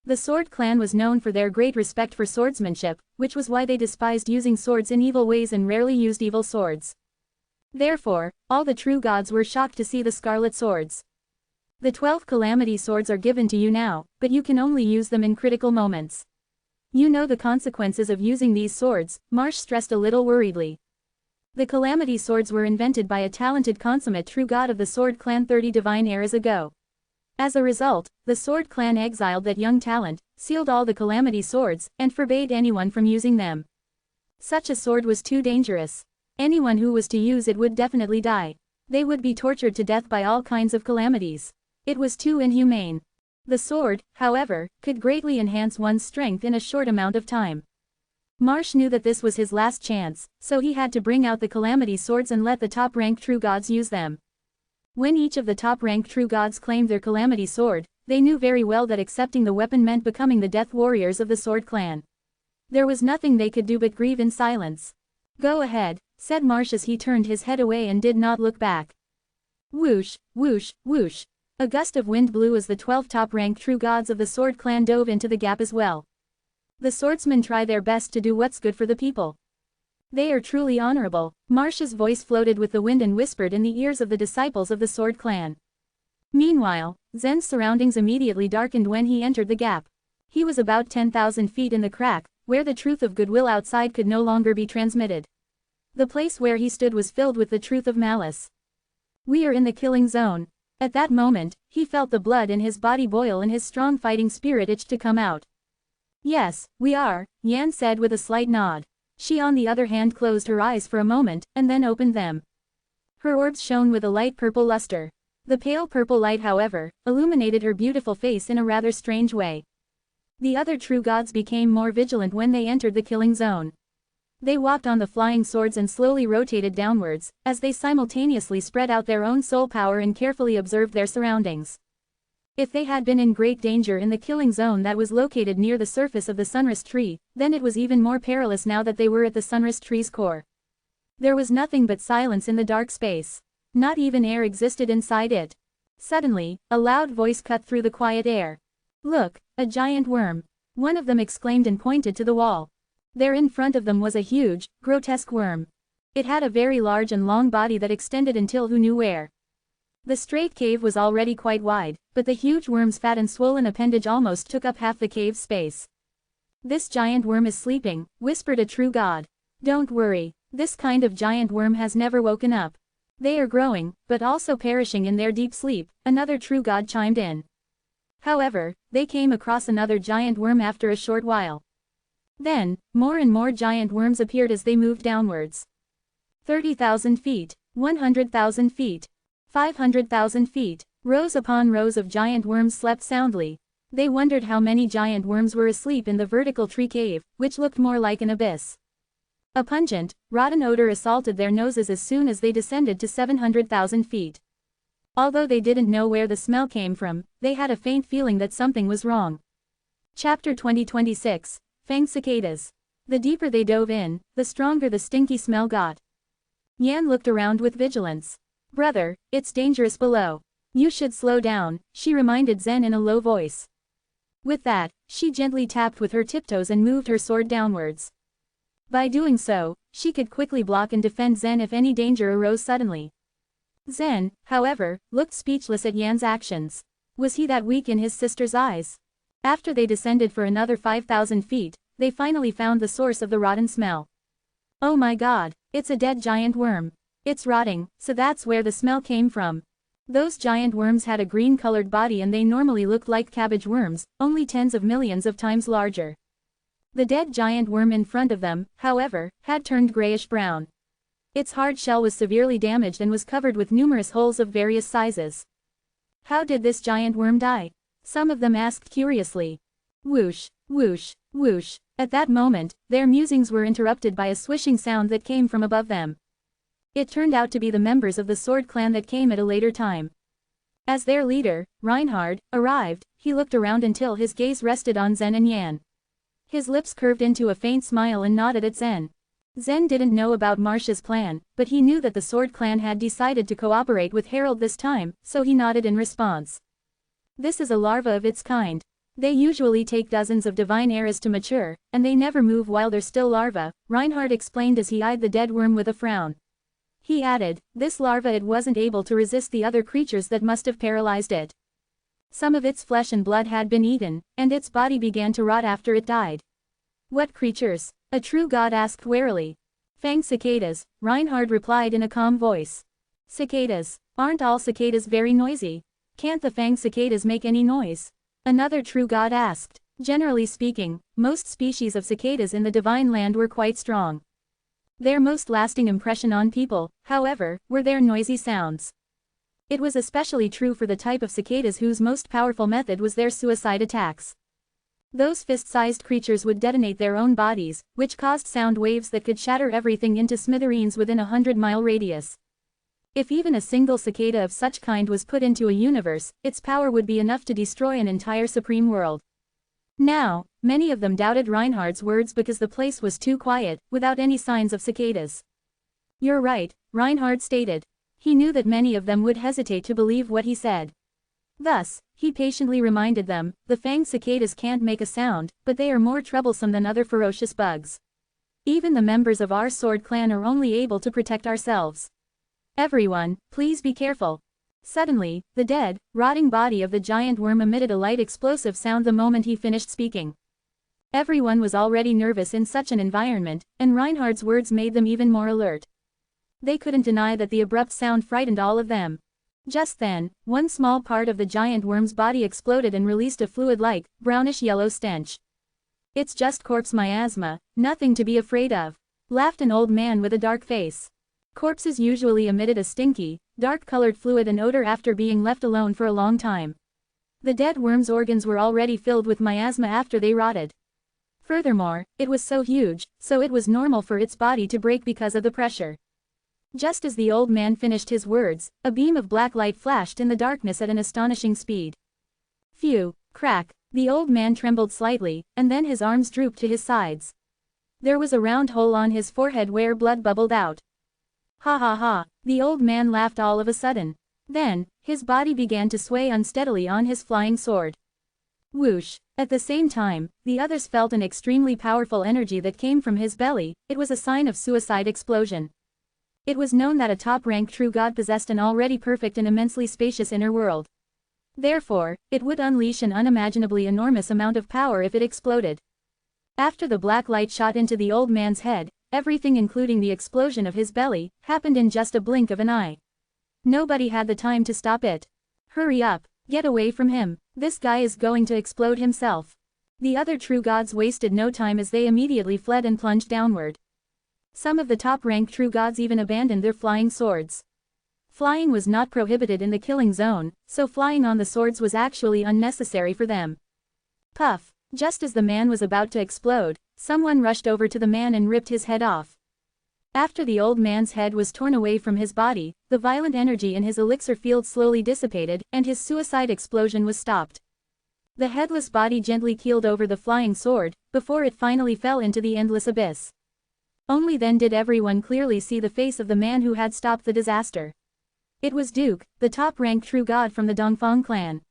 The Sword clan was known for their great respect for swordsmanship, which was why they despised using swords in evil ways and rarely used evil swords. Therefore, all the true gods were shocked to see the scarlet swords. The 12 calamity swords are given to you now, but you can only use them in critical moments. You know the consequences of using these swords, Marsh stressed a little worriedly. The calamity swords were invented by a talented consummate true god of the Sword clan 30 divine eras ago. As a result, the Sword clan exiled that young talent, sealed all the calamity swords, and forbade anyone from using them. Such a sword was too dangerous. Anyone who was to use it would definitely die. They would be tortured to death by all kinds of calamities. It was too inhumane. The sword, however, could greatly enhance one's strength in a short amount of time. Marsh knew that this was his last chance, so he had to bring out the calamity swords and let the top-ranked true gods use them. When each of the top-ranked true gods claimed their calamity sword, they knew very well that accepting the weapon meant becoming the death warriors of the Sword clan. There was nothing they could do but grieve in silence. Go ahead, said Marsh as he turned his head away and did not look back. Whoosh, whoosh, whoosh. A gust of wind blew as the 12 top-ranked true gods of the Sword clan dove into the gap as well. The swordsmen try their best to do what's good for the people. They are truly honorable. Marsh's voice floated with the wind and whispered in the ears of the disciples of the Sword clan. Meanwhile, Zen's surroundings immediately darkened when he entered the gap. He was about 10,000 feet in the crack, where the truth of goodwill outside could no longer be transmitted. The place where he stood was filled with the truth of malice. We are in the killing zone. At that moment, he felt the blood in his body boil and his strong fighting spirit itched to come out. Yes, we are, Yan said with a slight nod. She on the other hand closed her eyes for a moment, and then opened them. Her orbs shone with a light purple luster. The pale purple light, however, illuminated her beautiful face in a rather strange way. The other true gods became more vigilant when they entered the killing zone. They walked on the flying swords and slowly rotated downwards, as they simultaneously spread out their own soul power and carefully observed their surroundings. If they had been in great danger in the killing zone that was located near the surface of the sunrise tree, then it was even more perilous now that they were at the sunrise tree's core. There was nothing but silence in the dark space. Not even air existed inside it. Suddenly, a loud voice cut through the quiet air. "Look, a giant worm!" One of them exclaimed and pointed to the wall. There in front of them was a huge, grotesque worm. It had a very large and long body that extended until who knew where. The straight cave was already quite wide, but the huge worm's fat and swollen appendage almost took up half the cave's space. "This giant worm is sleeping," whispered a true god. "Don't worry, this kind of giant worm has never woken up. They are growing, but also perishing in their deep sleep," another true god chimed in. However, they came across another giant worm after a short while. Then, more and more giant worms appeared as they moved downwards. 30,000 feet, 100,000 feet, 500,000 feet, rows upon rows of giant worms slept soundly. They wondered how many giant worms were asleep in the vertical tree cave, which looked more like an abyss. A pungent, rotten odor assaulted their noses as soon as they descended to 700,000 feet. Although they didn't know where the smell came from, they had a faint feeling that something was wrong. Chapter 2026, Fang Cicadas. The deeper they dove in, the stronger the stinky smell got. Yan looked around with vigilance. "Brother, it's dangerous below. You should slow down," she reminded Zen in a low voice. With that, she gently tapped with her tiptoes and moved her sword downwards. By doing so, she could quickly block and defend Zen if any danger arose suddenly. Zen, however, looked speechless at Yan's actions. Was he that weak in his sister's eyes? After they descended for another 5,000 feet, they finally found the source of the rotten smell. "Oh my god, it's a dead giant worm. It's rotting, so that's where the smell came from." Those giant worms had a green-colored body and they normally looked like cabbage worms, only tens of millions of times larger. The dead giant worm in front of them, however, had turned grayish-brown. Its hard shell was severely damaged and was covered with numerous holes of various sizes. "How did this giant worm die?" some of them asked curiously. Whoosh, whoosh, whoosh. At that moment, their musings were interrupted by a swishing sound that came from above them. It turned out to be the members of the sword clan that came at a later time. As their leader, Reinhard, arrived, he looked around until his gaze rested on Zen and Yan. His lips curved into a faint smile and nodded at Zen. Zen didn't know about Marsh's plan, but he knew that the sword clan had decided to cooperate with Harold this time, so he nodded in response. "This is a larva of its kind. They usually take dozens of divine eras to mature, and they never move while they're still larvae," Reinhard explained as he eyed the dead worm with a frown. He added, "This larva it wasn't able to resist the other creatures that must have paralyzed it. Some of its flesh and blood had been eaten, and its body began to rot after it died." "What creatures?" a true god asked warily. "Fang cicadas," Reinhard replied in a calm voice. "Cicadas? Aren't all cicadas very noisy? Can't the fang cicadas make any noise?" another true god asked. Generally speaking, most species of cicadas in the Divine Land were quite strong. Their most lasting impression on people, however, were their noisy sounds. It was especially true for the type of cicadas whose most powerful method was their suicide attacks. Those fist-sized creatures would detonate their own bodies, which caused sound waves that could shatter everything into smithereens within a 100-mile radius. If even a single cicada of such kind was put into a universe, its power would be enough to destroy an entire supreme world. Now, many of them doubted Reinhard's words because the place was too quiet, without any signs of cicadas. "You're right," Reinhard stated. He knew that many of them would hesitate to believe what he said. Thus, he patiently reminded them, "The fanged cicadas can't make a sound, but they are more troublesome than other ferocious bugs. Even the members of our sword clan are only able to protect ourselves. Everyone, please be careful." Suddenly, the dead, rotting body of the giant worm emitted a light explosive sound the moment he finished speaking. Everyone was already nervous in such an environment, and Reinhard's words made them even more alert. They couldn't deny that the abrupt sound frightened all of them. Just then, one small part of the giant worm's body exploded and released a fluid-like, brownish-yellow stench. "It's just corpse miasma, nothing to be afraid of," laughed an old man with a dark face. Corpses usually emitted a stinky, dark-colored fluid and odor after being left alone for a long time. The dead worm's organs were already filled with miasma after they rotted. Furthermore, it was so huge, so it was normal for its body to break because of the pressure. Just as the old man finished his words, a beam of black light flashed in the darkness at an astonishing speed. Phew, crack, the old man trembled slightly, and then his arms drooped to his sides. There was a round hole on his forehead where blood bubbled out. Ha ha ha, the old man laughed all of a sudden. Then, his body began to sway unsteadily on his flying sword. Whoosh! At the same time, the others felt an extremely powerful energy that came from his belly. It was a sign of suicide explosion. It was known that a top-ranked true god possessed an already perfect and immensely spacious inner world. Therefore, it would unleash an unimaginably enormous amount of power if it exploded. After the black light shot into the old man's head, everything including the explosion of his belly, happened in just a blink of an eye. Nobody had the time to stop it. Hurry up, get away from him, this guy is going to explode himself. The other true gods wasted no time as they immediately fled and plunged downward. Some of the top-ranked true gods even abandoned their flying swords. Flying was not prohibited in the killing zone, so flying on the swords was actually unnecessary for them. Puff! Just as the man was about to explode, someone rushed over to the man and ripped his head off. After the old man's head was torn away from his body, the violent energy in his elixir field slowly dissipated, and his suicide explosion was stopped. The headless body gently keeled over the flying sword, before it finally fell into the endless abyss. Only then did everyone clearly see the face of the man who had stopped the disaster. It was Duke, the top-ranked true god from the Dongfang clan.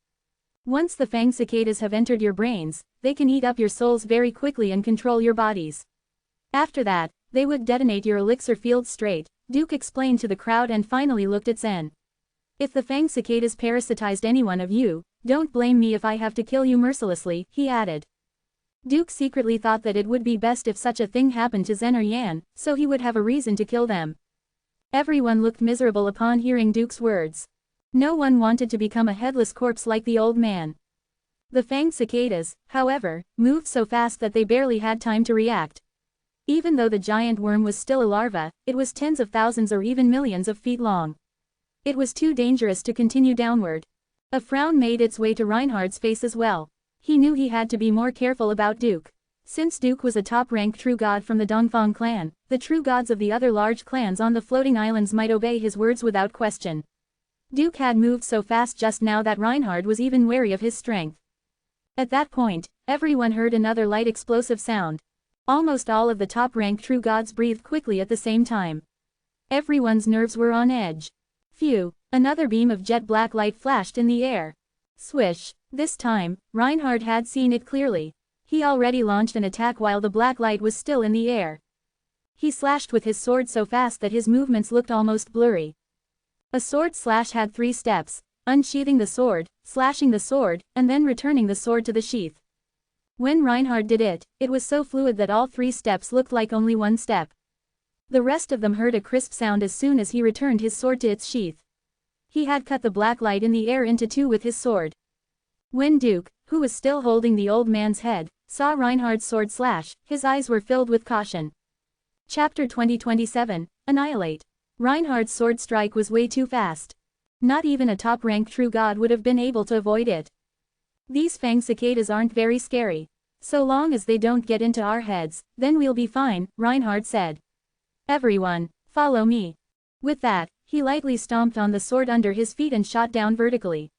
Once the Fang cicadas have entered your brains, they can eat up your souls very quickly and control your bodies. After that, they would detonate your elixir field straight, Duke explained to the crowd and finally looked at Zen. If the Fang cicadas parasitized any one of you, don't blame me if I have to kill you mercilessly, he added. Duke secretly thought that it would be best if such a thing happened to Zen or Yan, so he would have a reason to kill them. Everyone looked miserable upon hearing Duke's words. No one wanted to become a headless corpse like the old man. The Fang cicadas, however, moved so fast that they barely had time to react. Even though the giant worm was still a larva, it was tens of thousands or even millions of feet long. It was too dangerous to continue downward. A frown made its way to Reinhardt's face as well. He knew he had to be more careful about Duke. Since Duke was a top-ranked true god from the Dongfang clan, the true gods of the other large clans on the floating islands might obey his words without question. Duke had moved so fast just now that Reinhardt was even wary of his strength. At that point, everyone heard another light explosive sound. Almost all of the top-ranked true gods breathed quickly at the same time. Everyone's nerves were on edge. Phew, another beam of jet black light flashed in the air. Swish! This time, Reinhardt had seen it clearly. He already launched an attack while the black light was still in the air. He slashed with his sword so fast that his movements looked almost blurry. A sword slash had 3 steps, unsheathing the sword, slashing the sword, and then returning the sword to the sheath. When Reinhardt did it, it was so fluid that all 3 steps looked like only 1 step. The rest of them heard a crisp sound as soon as he returned his sword to its sheath. He had cut the black light in the air into 2 with his sword. When Duke, who was still holding the old man's head, saw Reinhardt's sword slash, his eyes were filled with caution. Chapter 2027, Annihilate. Reinhardt's sword strike was way too fast. Not even a top-ranked true god would have been able to avoid it. These Fang cicadas aren't very scary. So long as they don't get into our heads, then we'll be fine, Reinhardt said. Everyone, follow me. With that, he lightly stomped on the sword under his feet and shot down vertically.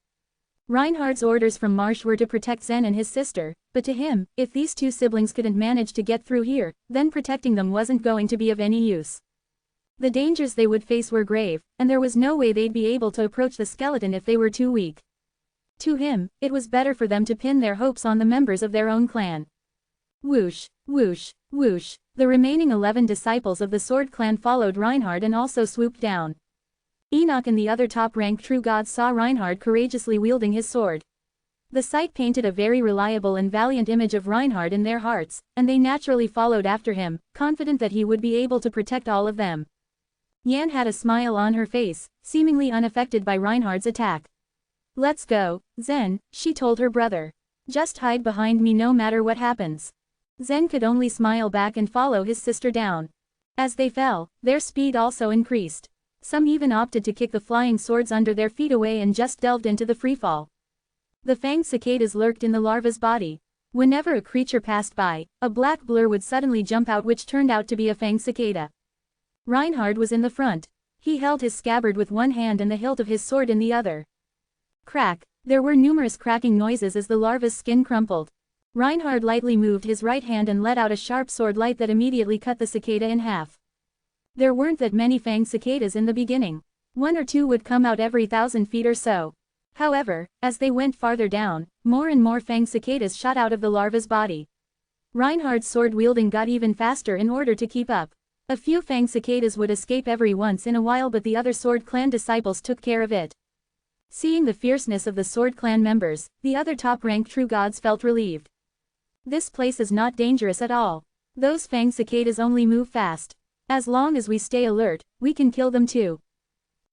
Reinhardt's orders from Marsh were to protect Zen and his sister, but to him, if these 2 siblings couldn't manage to get through here, then protecting them wasn't going to be of any use. The dangers they would face were grave, and there was no way they'd be able to approach the skeleton if they were too weak. To him, it was better for them to pin their hopes on the members of their own clan. Whoosh, whoosh, whoosh, the remaining 11 disciples of the Sword clan followed Reinhardt and also swooped down. Enoch and the other top-ranked true gods saw Reinhardt courageously wielding his sword. The sight painted a very reliable and valiant image of Reinhardt in their hearts, and they naturally followed after him, confident that he would be able to protect all of them. Yan had a smile on her face, seemingly unaffected by Reinhardt's attack. Let's go, Zen, she told her brother. Just hide behind me no matter what happens. Zen could only smile back and follow his sister down. As they fell, their speed also increased. Some even opted to kick the flying swords under their feet away and just delved into the freefall. The Fang cicadas lurked in the larva's body. Whenever a creature passed by, a black blur would suddenly jump out which turned out to be a Fang cicada. Reinhardt was in the front. He held his scabbard with one hand and the hilt of his sword in the other. Crack! There were numerous cracking noises as the larva's skin crumpled. Reinhardt lightly moved his right hand and let out a sharp sword light that immediately cut the cicada in half. There weren't that many fang cicadas in the beginning. 1 or 2 would come out every 1,000 feet or so. However, as they went farther down, more and more fang cicadas shot out of the larva's body. Reinhard's sword-wielding got even faster in order to keep up. A few fang cicadas would escape every once in a while, but the other Sword Clan disciples took care of it. Seeing the fierceness of the Sword Clan members, the other top-ranked true gods felt relieved. This place is not dangerous at all. Those fang cicadas only move fast. As long as we stay alert, we can kill them too.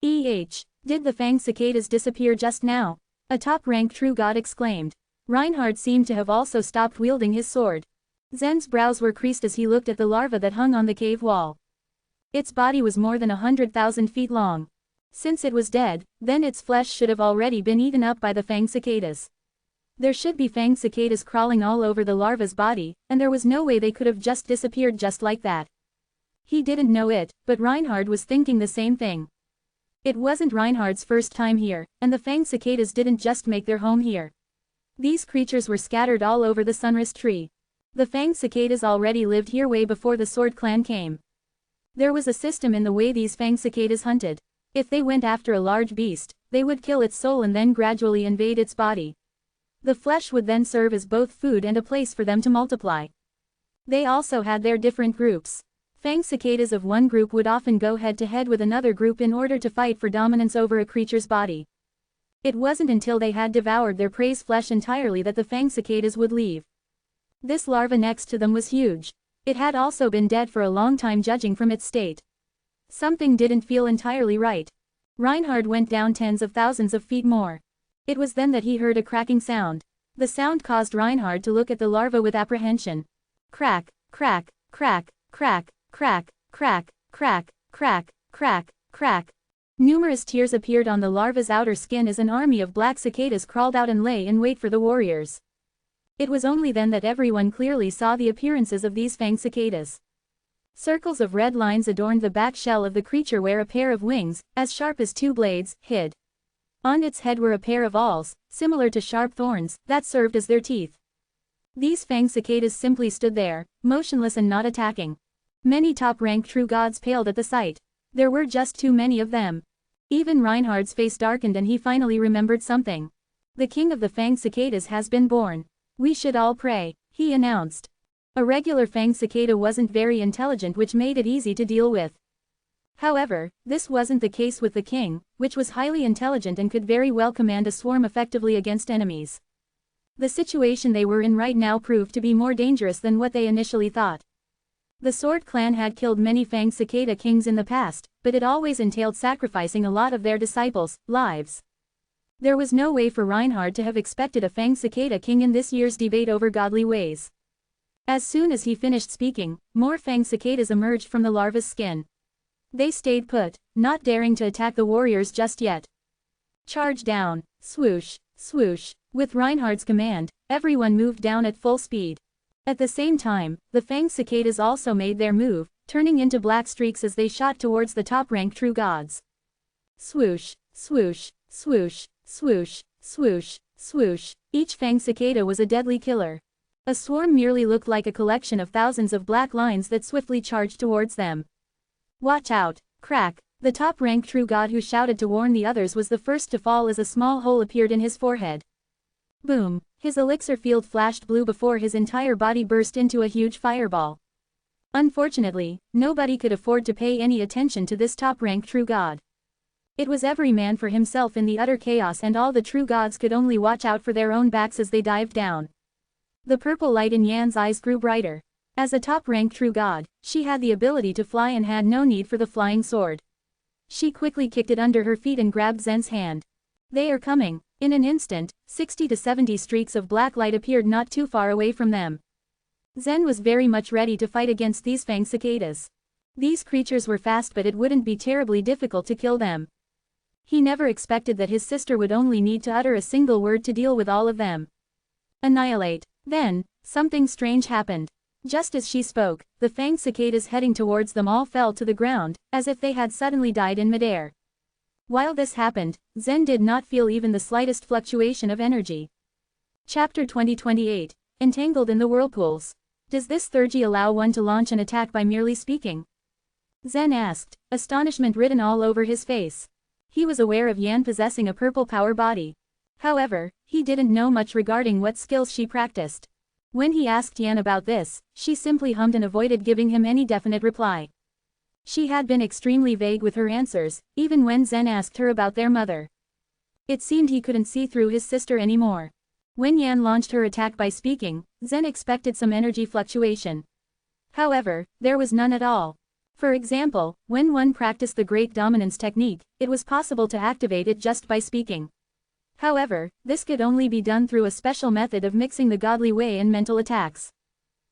Did the fang cicadas disappear just now? A top-ranked true god exclaimed. Reinhard seemed to have also stopped wielding his sword. Zen's brows were creased as he looked at the larva that hung on the cave wall. Its body was more than 100,000 feet long. Since it was dead, then its flesh should have already been eaten up by the fang cicadas. There should be fang cicadas crawling all over the larva's body, and there was no way they could have just disappeared just like that. He didn't know it, but Reinhard was thinking the same thing. It wasn't Reinhard's first time here, and the fang cicadas didn't just make their home here. These creatures were scattered all over the sunris tree. The fang cicadas already lived here way before the Sword Clan came. There was a system in the way these fang cicadas hunted. If they went after a large beast, they would kill its soul and then gradually invade its body. The flesh would then serve as both food and a place for them to multiply. They also had their different groups. Fang cicadas of one group would often go head-to-head with another group in order to fight for dominance over a creature's body. It wasn't until they had devoured their prey's flesh entirely that the fang cicadas would leave. This larva next to them was huge. It had also been dead for a long time, judging from its state. Something didn't feel entirely right. Reinhard went down tens of thousands of feet more. It was then that he heard a cracking sound. The sound caused Reinhard to look at the larva with apprehension. Crack, crack, crack, crack, crack, crack, crack, crack, crack, crack. Numerous tears appeared on the larva's outer skin as an army of black cicadas crawled out and lay in wait for the warriors. It was only then that everyone clearly saw the appearances of these fang cicadas. Circles of red lines adorned the back shell of the creature where a pair of wings, as sharp as 2 blades, hid. On its head were a pair of awls, similar to sharp thorns, that served as their teeth. These fang cicadas simply stood there, motionless and not attacking. Many top-ranked true gods paled at the sight. There were just too many of them. Even Reinhard's face darkened and he finally remembered something. The king of the fang cicadas has been born. We should all pray, he announced. A regular fang cicada wasn't very intelligent, which made it easy to deal with. However, this wasn't the case with the king, which was highly intelligent and could very well command a swarm effectively against enemies. The situation they were in right now proved to be more dangerous than what they initially thought. The Sword Clan had killed many fang cicada kings in the past, but it always entailed sacrificing a lot of their disciples' lives. There was no way for Reinhard to have expected a fang cicada king in this year's debate over godly ways. As soon as he finished speaking, more fang cicadas emerged from the larva's skin. They stayed put, not daring to attack the warriors just yet. Charge down, swoosh, swoosh. With Reinhard's command, everyone moved down at full speed. At the same time, the fang cicadas also made their move, turning into black streaks as they shot towards the top-ranked true gods. Swoosh, swoosh, swoosh, swoosh, swoosh, swoosh. Each fang cicada was a deadly killer. A swarm merely looked like a collection of thousands of black lines that swiftly charged towards them. Watch out, crack. The top-ranked true god who shouted to warn the others was the first to fall as a small hole appeared in his forehead. Boom. His elixir field flashed blue before his entire body burst into a huge fireball. Unfortunately, nobody could afford to pay any attention to this top-ranked true god. It was every man for himself in the utter chaos, and all the true gods could only watch out for their own backs as they dived down. The purple light in Yan's eyes grew brighter. As a top-ranked true god, she had the ability to fly and had no need for the flying sword. She quickly kicked it under her feet and grabbed Zen's hand. They are coming. In an instant, 60 to 70 streaks of black light appeared not too far away from them. Zen was very much ready to fight against these fang cicadas. These creatures were fast, but it wouldn't be terribly difficult to kill them. He never expected that his sister would only need to utter a single word to deal with all of them. Annihilate. Then, something strange happened. Just as she spoke, the fang cicadas heading towards them all fell to the ground, as if they had suddenly died in midair. While this happened, Zen did not feel even the slightest fluctuation of energy. Chapter 2028. Entangled in the Whirlpools. Does this theurgy allow one to launch an attack by merely speaking? Zen asked, astonishment written all over his face. He was aware of Yan possessing a purple power body. However, he didn't know much regarding what skills she practiced. When he asked Yan about this, she simply hummed and avoided giving him any definite reply. She had been extremely vague with her answers, even when Zen asked her about their mother. It seemed he couldn't see through his sister anymore. When Yan launched her attack by speaking, Zen expected some energy fluctuation. However, there was none at all. For example, when one practiced the Great Dominance technique, it was possible to activate it just by speaking. However, this could only be done through a special method of mixing the godly way and mental attacks.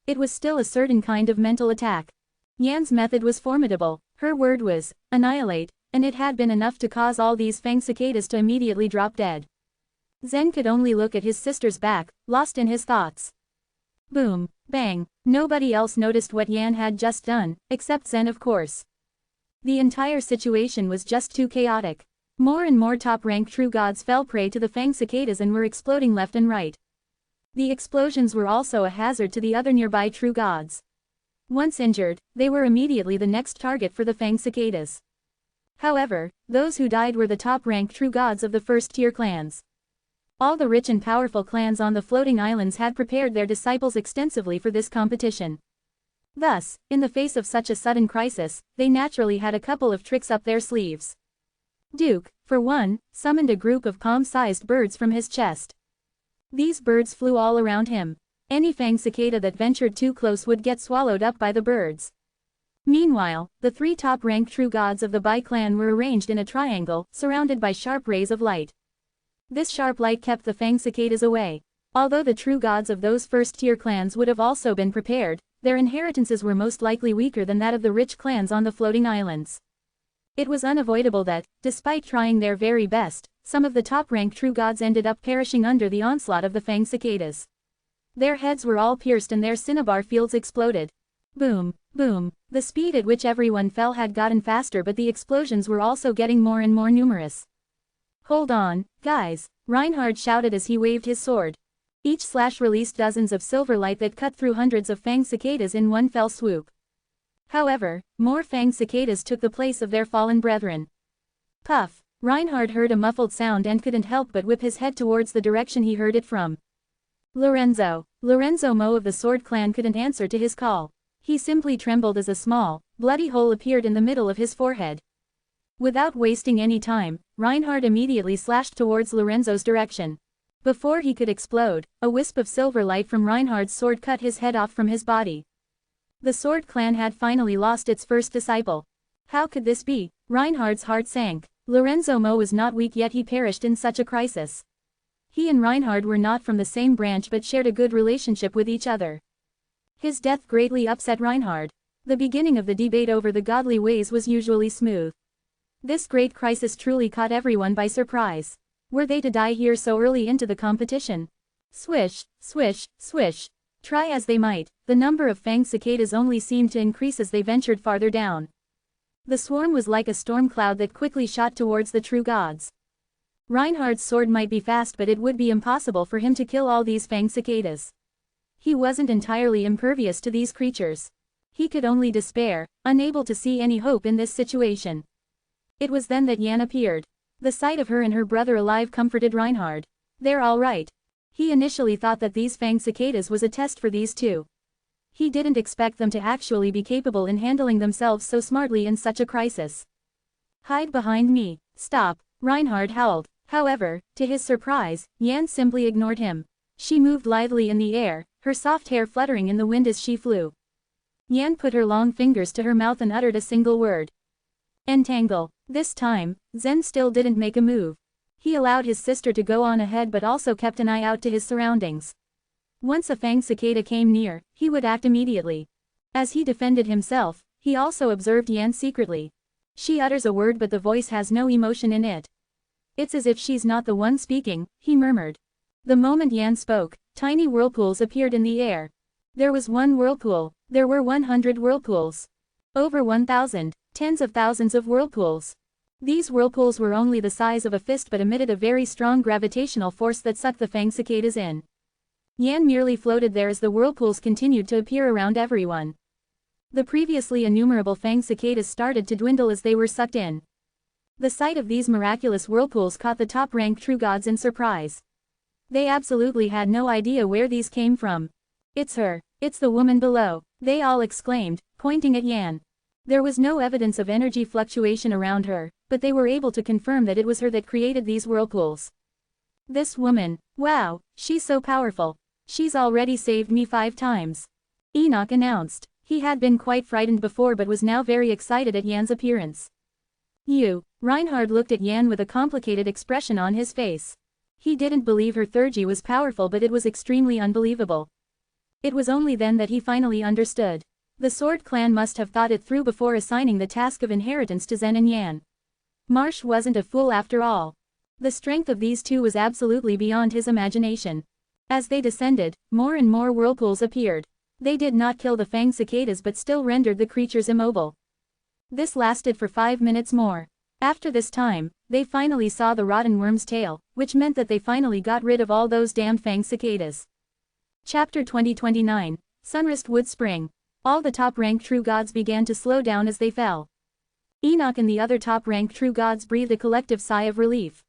It was still a certain kind of mental attack. Yan's method was formidable, her word was, annihilate, and it had been enough to cause all these fang cicadas to immediately drop dead. Zen could only look at his sister's back, lost in his thoughts. Boom, bang, nobody else noticed what Yan had just done, except Zen of course. The entire situation was just too chaotic. More and more top-rank true gods fell prey to the fang cicadas and were exploding left and right. The explosions were also a hazard to the other nearby true gods. Once injured, they were immediately the next target for the fang cicadas. However, those who died were the top-rank true gods of the first-tier clans. All the rich and powerful clans on the floating islands had prepared their disciples extensively for this competition. Thus, in the face of such a sudden crisis, they naturally had a couple of tricks up their sleeves. Duke, for one, summoned a group of palm-sized birds from his chest. These birds flew all around him. Any fang cicada that ventured too close would get swallowed up by the birds. Meanwhile, the three top-ranked true gods of the Bai clan were arranged in a triangle, surrounded by sharp rays of light. This sharp light kept the fang cicadas away. Although the true gods of those first-tier clans would have also been prepared, their inheritances were most likely weaker than that of the rich clans on the floating islands. It was unavoidable that, despite trying their very best, some of the top-ranked true gods ended up perishing under the onslaught of the fang cicadas. Their heads were all pierced and their cinnabar fields exploded. Boom, boom, the speed at which everyone fell had gotten faster, but the explosions were also getting more and more numerous. Hold on, guys, Reinhard shouted as he waved his sword. Each slash released dozens of silver light that cut through hundreds of fang cicadas in one fell swoop. However, more fang cicadas took the place of their fallen brethren. Puff, Reinhard heard a muffled sound and couldn't help but whip his head towards the direction he heard it from. Lorenzo Mo of the Sword Clan couldn't answer to his call. He simply trembled as a small, bloody hole appeared in the middle of his forehead. Without wasting any time, Reinhard immediately slashed towards Lorenzo's direction. Before he could explode, a wisp of silver light from Reinhard's sword cut his head off from his body. The Sword Clan had finally lost its first disciple. How could this be? Reinhard's heart sank. Lorenzo Mo was not weak, yet he perished in such a crisis. He and Reinhard were not from the same branch but shared a good relationship with each other. His death greatly upset Reinhard. The beginning of the debate over the godly ways was usually smooth. This great crisis truly caught everyone by surprise. Were they to die here so early into the competition? Swish, swish, swish. Try as they might, the number of fang cicadas only seemed to increase as they ventured farther down. The swarm was like a storm cloud that quickly shot towards the true gods. Reinhard's sword might be fast, but it would be impossible for him to kill all these fang cicadas. He wasn't entirely impervious to these creatures. He could only despair, unable to see any hope in this situation. It was then that Yan appeared. The sight of her and her brother alive comforted Reinhard. They're all right. He initially thought that these fang cicadas was a test for these two. He didn't expect them to actually be capable in handling themselves so smartly in such a crisis. Hide behind me. Stop, Reinhard howled. However, to his surprise, Yan simply ignored him. She moved lithely in the air, her soft hair fluttering in the wind as she flew. Yan put her long fingers to her mouth and uttered a single word. Entangle. This time, Zen still didn't make a move. He allowed his sister to go on ahead but also kept an eye out to his surroundings. Once a fang cicada came near, he would act immediately. As he defended himself, he also observed Yan secretly. She utters a word but the voice has no emotion in it. It's as if she's not the one speaking, he murmured. The moment Yan spoke, tiny whirlpools appeared in the air. There was one whirlpool, there were 100 whirlpools. Over 1,000, tens of thousands of whirlpools. These whirlpools were only the size of a fist but emitted a very strong gravitational force that sucked the fang cicadas in. Yan merely floated there as the whirlpools continued to appear around everyone. The previously innumerable fang cicadas started to dwindle as they were sucked in. The sight of these miraculous whirlpools caught the top-ranked true gods in surprise. They absolutely had no idea where these came from. "It's her. It's the woman below," they all exclaimed, pointing at Yan. There was no evidence of energy fluctuation around her, but they were able to confirm that it was her that created these whirlpools. "This woman, wow, she's so powerful. She's already saved me 5 times. Enoch announced. He had been quite frightened before but was now very excited at Yan's appearance. Reinhard looked at Yan with a complicated expression on his face. He didn't believe her Thurgy was powerful, but it was extremely unbelievable. It was only then that he finally understood. The Sword Clan must have thought it through before assigning the task of inheritance to Zen and Yan. Marsh wasn't a fool after all. The strength of these two was absolutely beyond his imagination. As they descended, more and more whirlpools appeared. They did not kill the fang cicadas but still rendered the creatures immobile. This lasted for 5 minutes more. After this time, they finally saw the rotten worm's tail, which meant that they finally got rid of all those damned fang cicadas. Chapter 2029, Sunrest Wood Spring. All the top-ranked true gods began to slow down as they fell. Enoch and the other top-ranked true gods breathed a collective sigh of relief.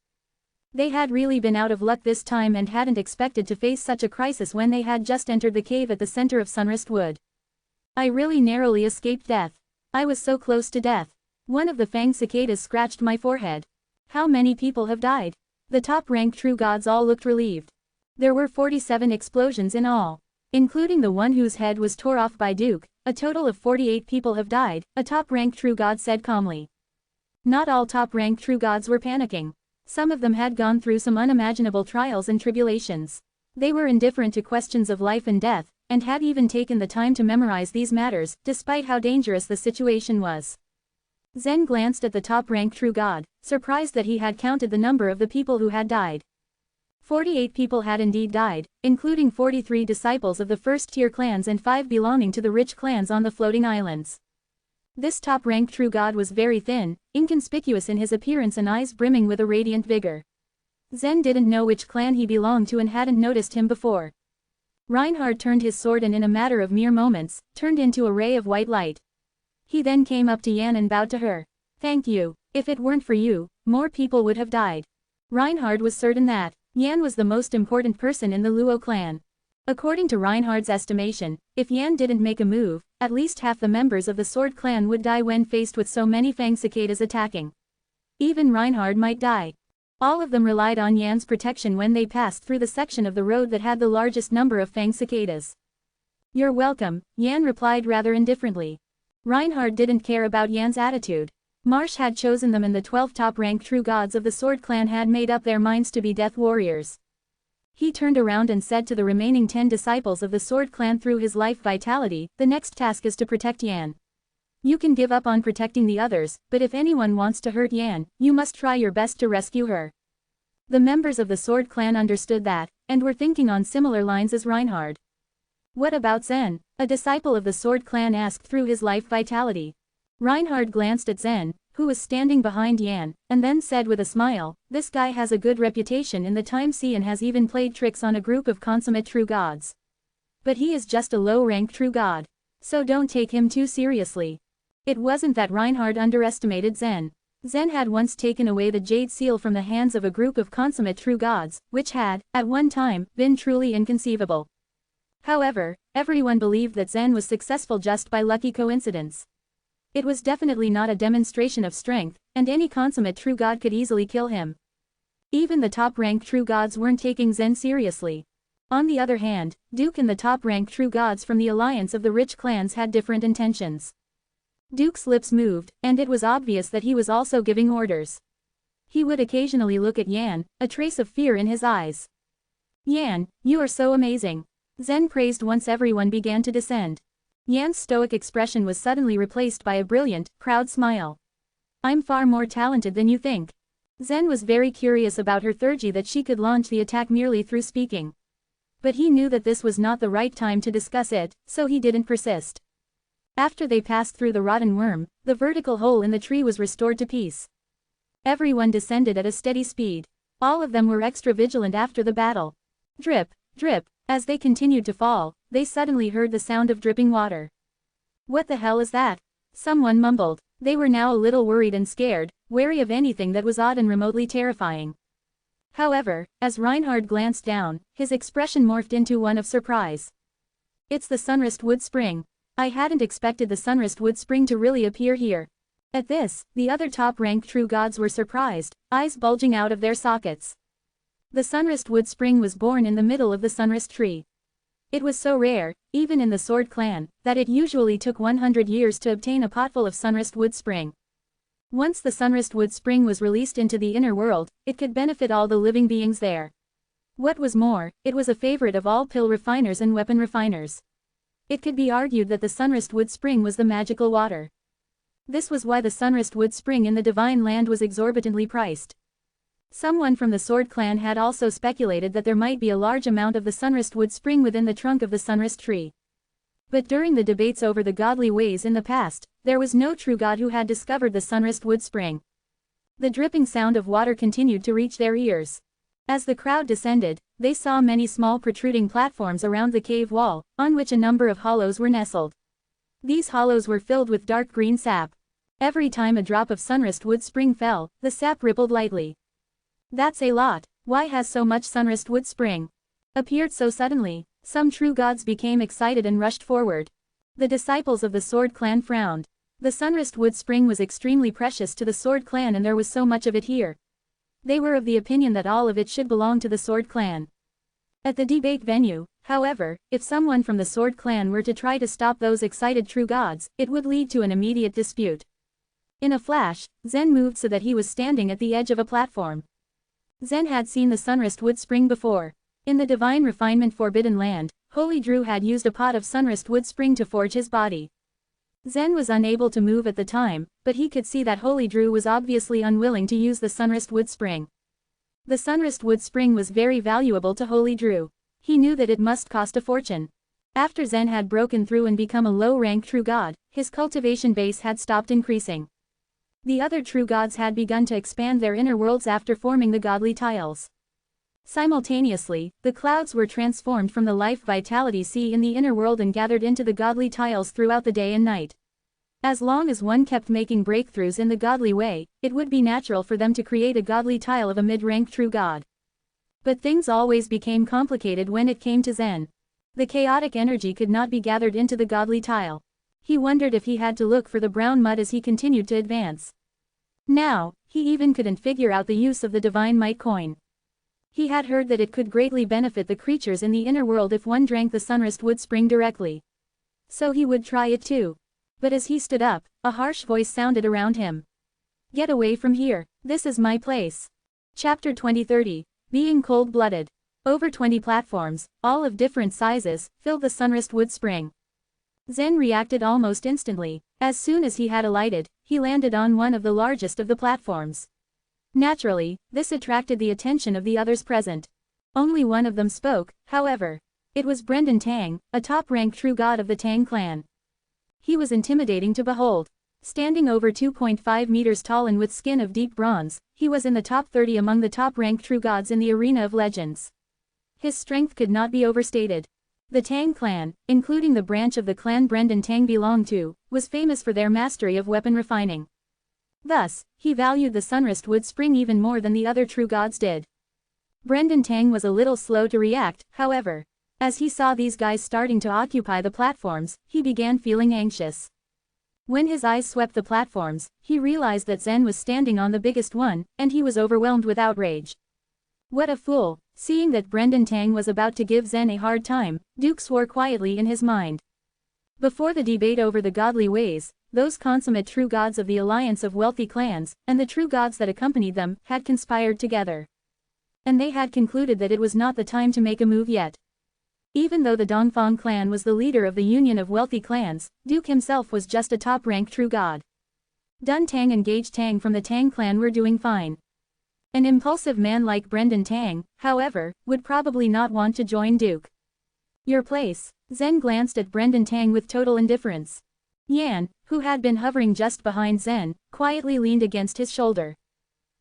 They had really been out of luck this time and hadn't expected to face such a crisis when they had just entered the cave at the center of Sunrest Wood. "I really narrowly escaped death. I was so close to death. One of the fang cicadas scratched my forehead. How many people have died?" The top-ranked true gods all looked relieved. There were 47 explosions in all. Including the one whose head was tore off by Duke, a total of 48 people have died, a top-ranked true god said calmly. Not all top-ranked true gods were panicking. Some of them had gone through some unimaginable trials and tribulations. They were indifferent to questions of life and death, and had even taken the time to memorize these matters, despite how dangerous the situation was. Zen glanced at the top-ranked true god, surprised that he had counted the number of the people who had died. 48 people had indeed died, including 43 disciples of the first-tier clans and 5 belonging to the rich clans on the floating islands. This top-ranked true god was very thin, inconspicuous in his appearance and eyes brimming with a radiant vigor. Zen didn't know which clan he belonged to and hadn't noticed him before. Reinhard turned his sword and in a matter of mere moments, turned into a ray of white light. He then came up to Yan and bowed to her. "Thank you. If it weren't for you, more people would have died." Reinhard was certain that Yan was the most important person in the Luo clan. According to Reinhard's estimation, if Yan didn't make a move, at least half the members of the Sword Clan would die when faced with so many fang cicadas attacking. Even Reinhard might die. All of them relied on Yan's protection when they passed through the section of the road that had the largest number of fang cicadas. "You're welcome," Yan replied rather indifferently. Reinhard didn't care about Yan's attitude. Marsh had chosen them and the 12 top-ranked true gods of the Sword Clan had made up their minds to be death warriors. He turned around and said to the remaining 10 disciples of the Sword Clan through his life vitality, "The next task is to protect Yan. You can give up on protecting the others, but if anyone wants to hurt Yan, you must try your best to rescue her." The members of the Sword Clan understood that, and were thinking on similar lines as Reinhard. "What about Zen?" a disciple of the Sword Clan asked through his life vitality. Reinhard glanced at Zen, who was standing behind Yan, and then said with a smile, "This guy has a good reputation in the Time Sea and has even played tricks on a group of consummate true gods. But he is just a low-ranked true god. So don't take him too seriously." It wasn't that Reinhard underestimated Zen. Zen had once taken away the Jade Seal from the hands of a group of consummate true gods, which had, at one time, been truly inconceivable. However, everyone believed that Zen was successful just by lucky coincidence. It was definitely not a demonstration of strength, and any consummate true god could easily kill him. Even the top-ranked true gods weren't taking Zen seriously. On the other hand, Duke and the top-ranked true gods from the alliance of the rich clans had different intentions. Duke's lips moved, and it was obvious that he was also giving orders. He would occasionally look at Yan, a trace of fear in his eyes. "Yan, you are so amazing," Zen praised once everyone began to descend. Yan's stoic expression was suddenly replaced by a brilliant, proud smile. "I'm far more talented than you think." Zen was very curious about her Thurgy that she could launch the attack merely through speaking. But he knew that this was not the right time to discuss it, so he didn't persist. After they passed through the rotten worm, the vertical hole in the tree was restored to peace. Everyone descended at a steady speed. All of them were extra vigilant after the battle. Drip, drip, as they continued to fall, they suddenly heard the sound of dripping water. What the hell is that? Someone mumbled. They were now a little worried and scared, wary of anything that was odd and remotely terrifying. However, as Reinhard glanced down, his expression morphed into one of surprise. It's the Sunrest Wood Spring. I hadn't expected the Sunrest Wood Spring to really appear here. At this, the other top-ranked true gods were surprised, eyes bulging out of their sockets. The Sunrest Wood Spring was born in the middle of the Sunrest tree. It was so rare, even in the Sword Clan, that it usually took 100 years to obtain a potful of Sunrest Wood Spring. Once the Sunrest Wood Spring was released into the inner world, it could benefit all the living beings there. What was more, it was a favorite of all pill refiners and weapon refiners. It could be argued that the Sunrest Wood Spring was the magical water. This was why the Sunrest Wood Spring in the Divine Land was exorbitantly priced. Someone from the Sword Clan had also speculated that there might be a large amount of the Sunrest Wood Spring within the trunk of the Sunrest tree. But during the debates over the godly ways in the past, there was no true god who had discovered the Sunrest Wood Spring. The dripping sound of water continued to reach their ears. As the crowd descended, they saw many small protruding platforms around the cave wall, on which a number of hollows were nestled. These hollows were filled with dark green sap. Every time a drop of Sunrest Wood Spring fell, the sap rippled lightly. That's a lot. Why has so much Sunrest Wood Spring appeared so suddenly? Some true gods became excited and rushed forward. The disciples of the Sword Clan frowned. The Sunrest Wood Spring was extremely precious to the Sword Clan and there was so much of it here. They were of the opinion that all of it should belong to the Sword Clan. At the debate venue, however, if someone from the Sword Clan were to try to stop those excited true gods, it would lead to an immediate dispute. In a flash, Zen moved so that he was standing at the edge of a platform. Zen had seen the Sunrest Wood Spring before. In the Divine Refinement Forbidden Land, Holy Drew had used a pot of Sunrest Wood Spring to forge his body. Zen was unable to move at the time, but he could see that Holy Drew was obviously unwilling to use the Sunrest Wood Spring. The Sunrest Wood Spring was very valuable to Holy Drew. He knew that it must cost a fortune. After Zen had broken through and become a low-rank true god, his cultivation base had stopped increasing. The other true gods had begun to expand their inner worlds after forming the godly tiles. Simultaneously, the clouds were transformed from the life vitality sea in the inner world and gathered into the godly tiles throughout the day and night. As long as one kept making breakthroughs in the godly way, it would be natural for them to create a godly tile of a mid-rank true god. But things always became complicated when it came to Zen. The chaotic energy could not be gathered into the godly tile. He wondered if he had to look for the brown mud as he continued to advance. Now, he even couldn't figure out the use of the Divine Might coin. He had heard that it could greatly benefit the creatures in the inner world if one drank the Sunrest Wood Spring directly. So he would try it too. But as he stood up, a harsh voice sounded around him. Get away from here, this is my place. Chapter 2030, Being Cold-Blooded. Over 20 platforms, all of different sizes, filled the Sunrest Wood Spring. Zen reacted almost instantly. As soon as he had alighted, he landed on one of the largest of the platforms. Naturally, this attracted the attention of the others present. Only one of them spoke, however. It was Brendan Tang, a top-ranked true god of the Tang clan. He was intimidating to behold. Standing over 2.5 meters tall and with skin of deep bronze, he was in the top 30 among the top-ranked true gods in the arena of legends. His strength could not be overstated. The Tang clan, including the branch of the clan Brendan Tang belonged to, was famous for their mastery of weapon refining. Thus, he valued the Sunrest Wood Spring even more than the other true gods did. Brendan Tang was a little slow to react, however. As he saw these guys starting to occupy the platforms, he began feeling anxious. When his eyes swept the platforms, he realized that Zen was standing on the biggest one, and he was overwhelmed with outrage. What a fool! Seeing that Brendan Tang was about to give Zen a hard time, Duke swore quietly in his mind. Before the debate over the godly ways, those consummate true gods of the alliance of wealthy clans, and the true gods that accompanied them, had conspired together. And they had concluded that it was not the time to make a move yet. Even though the Dongfang clan was the leader of the union of wealthy clans, Duke himself was just a top-ranked true god. Dun Tang and Gage Tang from the Tang clan were doing fine. An impulsive man like Brendan Tang, however, would probably not want to join Duke. Your place. Zen glanced at Brendan Tang with total indifference. Yan, who had been hovering just behind Zen, quietly leaned against his shoulder.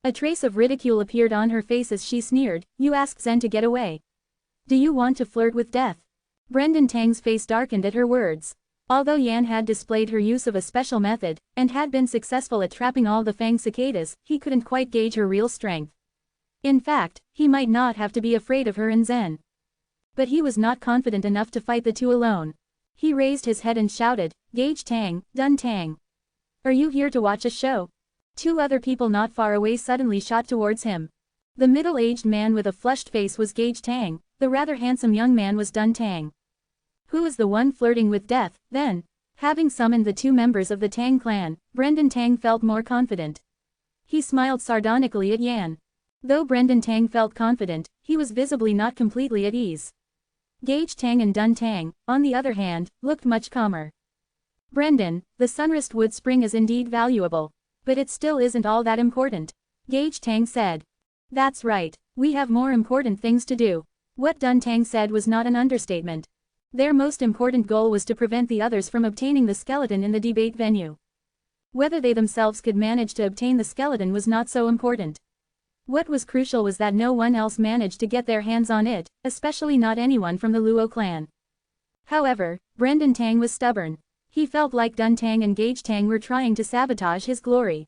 A trace of ridicule appeared on her face as she sneered, "You asked Zen to get away. Do you want to flirt with death?" Brendan Tang's face darkened at her words. Although Yan had displayed her use of a special method, and had been successful at trapping all the fang cicadas, he couldn't quite gauge her real strength. In fact, he might not have to be afraid of her and Zen. But he was not confident enough to fight the two alone. He raised his head and shouted, "Gage Tang, Dun Tang. Are you here to watch a show?" Two other people not far away suddenly shot towards him. The middle-aged man with a flushed face was Gage Tang, the rather handsome young man was Dun Tang. Who was the one flirting with death, then? Having summoned the two members of the Tang clan, Brendan Tang felt more confident. He smiled sardonically at Yan. Though Brendan Tang felt confident, he was visibly not completely at ease. Gage Tang and Dun Tang, on the other hand, looked much calmer. "Brendan, the Sunrest Wood Spring is indeed valuable. But it still isn't all that important," Gage Tang said. "That's right, we have more important things to do." What Dun Tang said was not an understatement. Their most important goal was to prevent the others from obtaining the skeleton in the debate venue. Whether they themselves could manage to obtain the skeleton was not so important. What was crucial was that no one else managed to get their hands on it, especially not anyone from the Luo clan. However, Brendan Tang was stubborn. He felt like Dun Tang and Gage Tang were trying to sabotage his glory.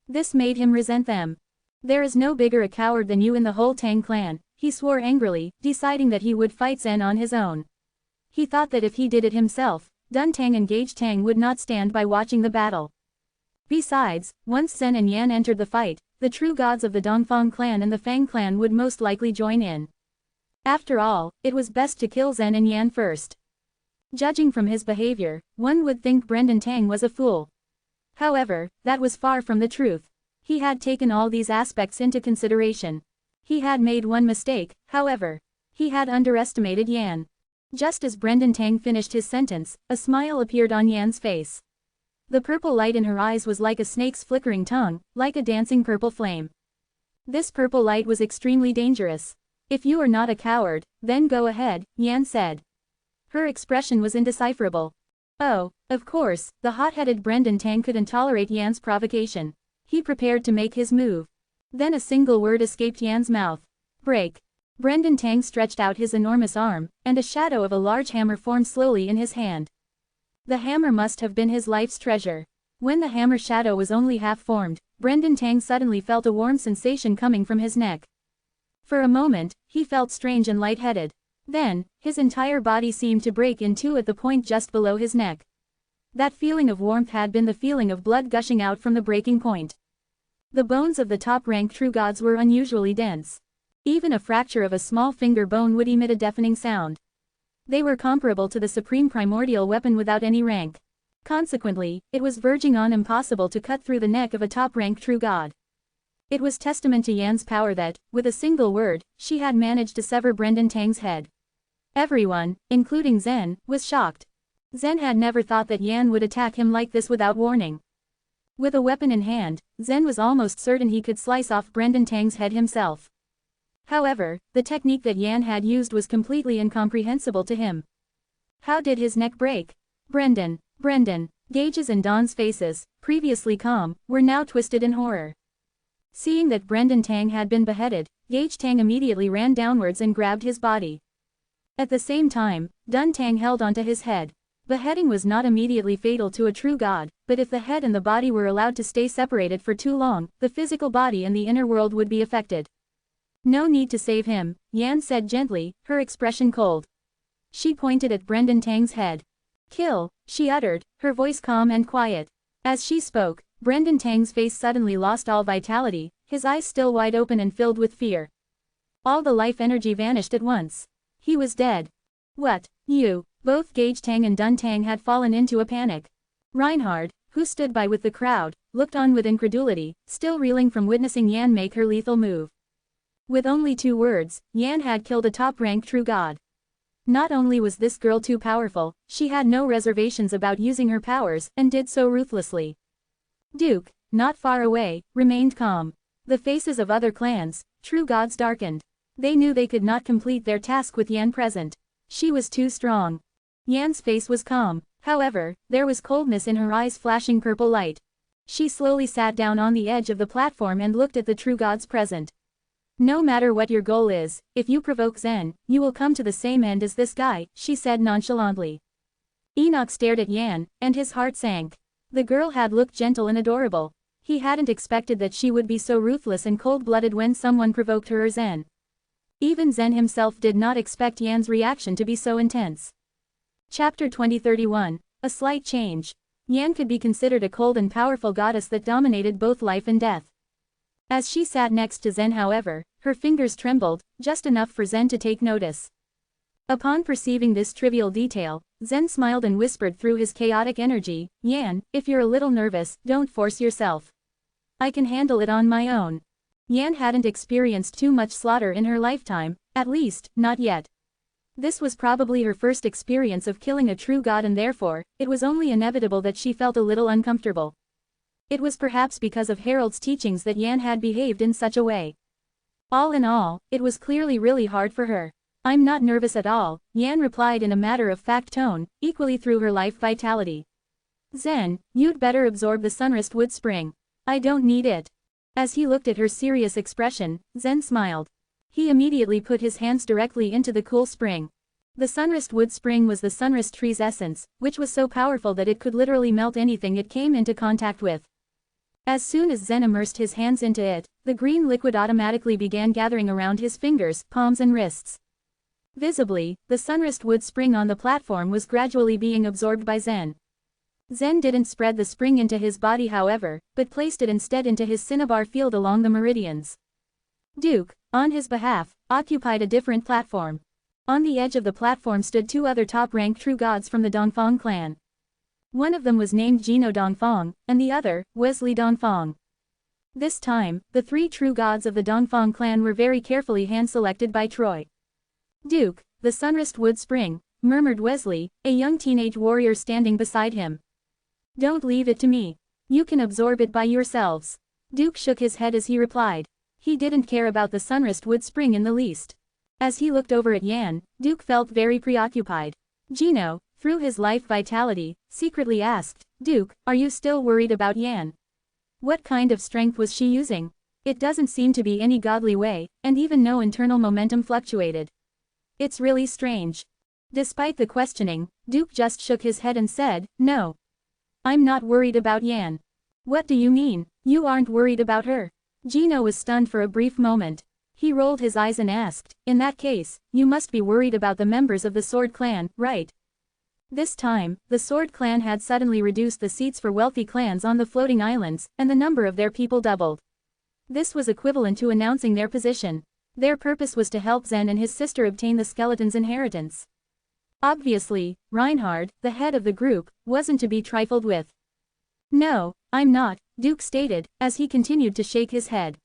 This made him resent them. "There is no bigger a coward than you in the whole Tang clan," he swore angrily, deciding that he would fight Zen on his own. He thought that if he did it himself, Dun Tang and Gage Tang would not stand by watching the battle. Besides, once Zen and Yan entered the fight, the true gods of the Dongfang clan and the Fang clan would most likely join in. After all, it was best to kill Zen and Yan first. Judging from his behavior, one would think Brendan Tang was a fool. However, that was far from the truth. He had taken all these aspects into consideration. He had made one mistake, however. He had underestimated Yan. Just as Brendan Tang finished his sentence, a smile appeared on Yan's face. The purple light in her eyes was like a snake's flickering tongue, like a dancing purple flame. This purple light was extremely dangerous. "If you are not a coward, then go ahead," Yan said. Her expression was indecipherable. Oh, of course, the hot-headed Brendan Tang couldn't tolerate Yan's provocation. He prepared to make his move. Then a single word escaped Yan's mouth. "Break." Brendan Tang stretched out his enormous arm, and a shadow of a large hammer formed slowly in his hand. The hammer must have been his life's treasure. When the hammer shadow was only half formed, Brendan Tang suddenly felt a warm sensation coming from his neck. For a moment, he felt strange and lightheaded. Then, his entire body seemed to break in two at the point just below his neck. That feeling of warmth had been the feeling of blood gushing out from the breaking point. The bones of the top-rank true gods were unusually dense. Even a fracture of a small finger bone would emit a deafening sound. They were comparable to the supreme primordial weapon without any rank. Consequently, it was verging on impossible to cut through the neck of a top-rank true god. It was testament to Yan's power that, with a single word, she had managed to sever Brendan Tang's head. Everyone, including Zen, was shocked. Zen had never thought that Yan would attack him like this without warning. With a weapon in hand, Zen was almost certain he could slice off Brendan Tang's head himself. However, the technique that Yan had used was completely incomprehensible to him. How did his neck break? Brendan, Gage's and Don's faces, previously calm, were now twisted in horror. Seeing that Brendan Tang had been beheaded, Gage Tang immediately ran downwards and grabbed his body. At the same time, Dun Tang held onto his head. Beheading was not immediately fatal to a true god, but if the head and the body were allowed to stay separated for too long, the physical body and the inner world would be affected. "No need to save him," Yan said gently, her expression cold. She pointed at Brendan Tang's head. "Kill," she uttered, her voice calm and quiet. As she spoke, Brendan Tang's face suddenly lost all vitality, his eyes still wide open and filled with fear. All the life energy vanished at once. He was dead. "What, you?" Both Gage Tang and Dun Tang had fallen into a panic. Reinhard, who stood by with the crowd, looked on with incredulity, still reeling from witnessing Yan make her lethal move. With only 2 words, Yan had killed a top-rank true god. Not only was this girl too powerful, she had no reservations about using her powers, and did so ruthlessly. Duke, not far away, remained calm. The faces of other clans, true gods, darkened. They knew they could not complete their task with Yan present. She was too strong. Yan's face was calm, however, there was coldness in her eyes flashing purple light. She slowly sat down on the edge of the platform and looked at the true gods present. "No matter what your goal is, if you provoke Zen, you will come to the same end as this guy," she said nonchalantly. Enoch stared at Yan, and his heart sank. The girl had looked gentle and adorable. He hadn't expected that she would be so ruthless and cold-blooded when someone provoked her or Zen. Even Zen himself did not expect Yan's reaction to be so intense. Chapter 2031, A Slight Change. Yan could be considered a cold and powerful goddess that dominated both life and death. As she sat next to Zen, however, her fingers trembled, just enough for Zen to take notice. Upon perceiving this trivial detail, Zen smiled and whispered through his chaotic energy, "Yan, if you're a little nervous, don't force yourself. I can handle it on my own." Yan hadn't experienced too much slaughter in her lifetime, at least, not yet. This was probably her first experience of killing a true god, and therefore, it was only inevitable that she felt a little uncomfortable. It was perhaps because of Harold's teachings that Yan had behaved in such a way. All in all, it was clearly really hard for her. "I'm not nervous at all," Yan replied in a matter-of-fact tone, equally through her life vitality. "Zen, you'd better absorb the sunrest wood spring. I don't need it." As he looked at her serious expression, Zen smiled. He immediately put his hands directly into the cool spring. The sunrest wood spring was the sunrest tree's essence, which was so powerful that it could literally melt anything it came into contact with. As soon as Zen immersed his hands into it, the green liquid automatically began gathering around his fingers, palms and wrists. Visibly, the sunrest wood spring on the platform was gradually being absorbed by Zen. Zen didn't spread the spring into his body, however, but placed it instead into his cinnabar field along the meridians. Duke, on his behalf, occupied a different platform. On the edge of the platform stood two other top-ranked true gods from the Dongfang clan. One of them was named Gino Dongfang, and the other, Wesley Dongfang. This time, the three true gods of the Dongfang clan were very carefully hand-selected by Troy. "Duke, the sunrest wood spring," murmured Wesley, a young teenage warrior standing beside him. "Don't leave it to me. You can absorb it by yourselves." Duke shook his head as he replied. He didn't care about the sunrest wood spring in the least. As he looked over at Yan, Duke felt very preoccupied. Gino, through his life vitality, secretly asked, "Duke, are you still worried about Yan? What kind of strength was she using? It doesn't seem to be any godly way, and even no internal momentum fluctuated. It's really strange." Despite the questioning, Duke just shook his head and said, "No. I'm not worried about Yan." "What do you mean, you aren't worried about her?" Gino was stunned for a brief moment. He rolled his eyes and asked, "In that case, you must be worried about the members of the Sword Clan, right?" This time, the Sword Clan had suddenly reduced the seats for wealthy clans on the floating islands, and the number of their people doubled. This was equivalent to announcing their position. Their purpose was to help Zen and his sister obtain the skeleton's inheritance. Obviously, Reinhard, the head of the group, wasn't to be trifled with. "No, I'm not," Duke stated, as he continued to shake his head.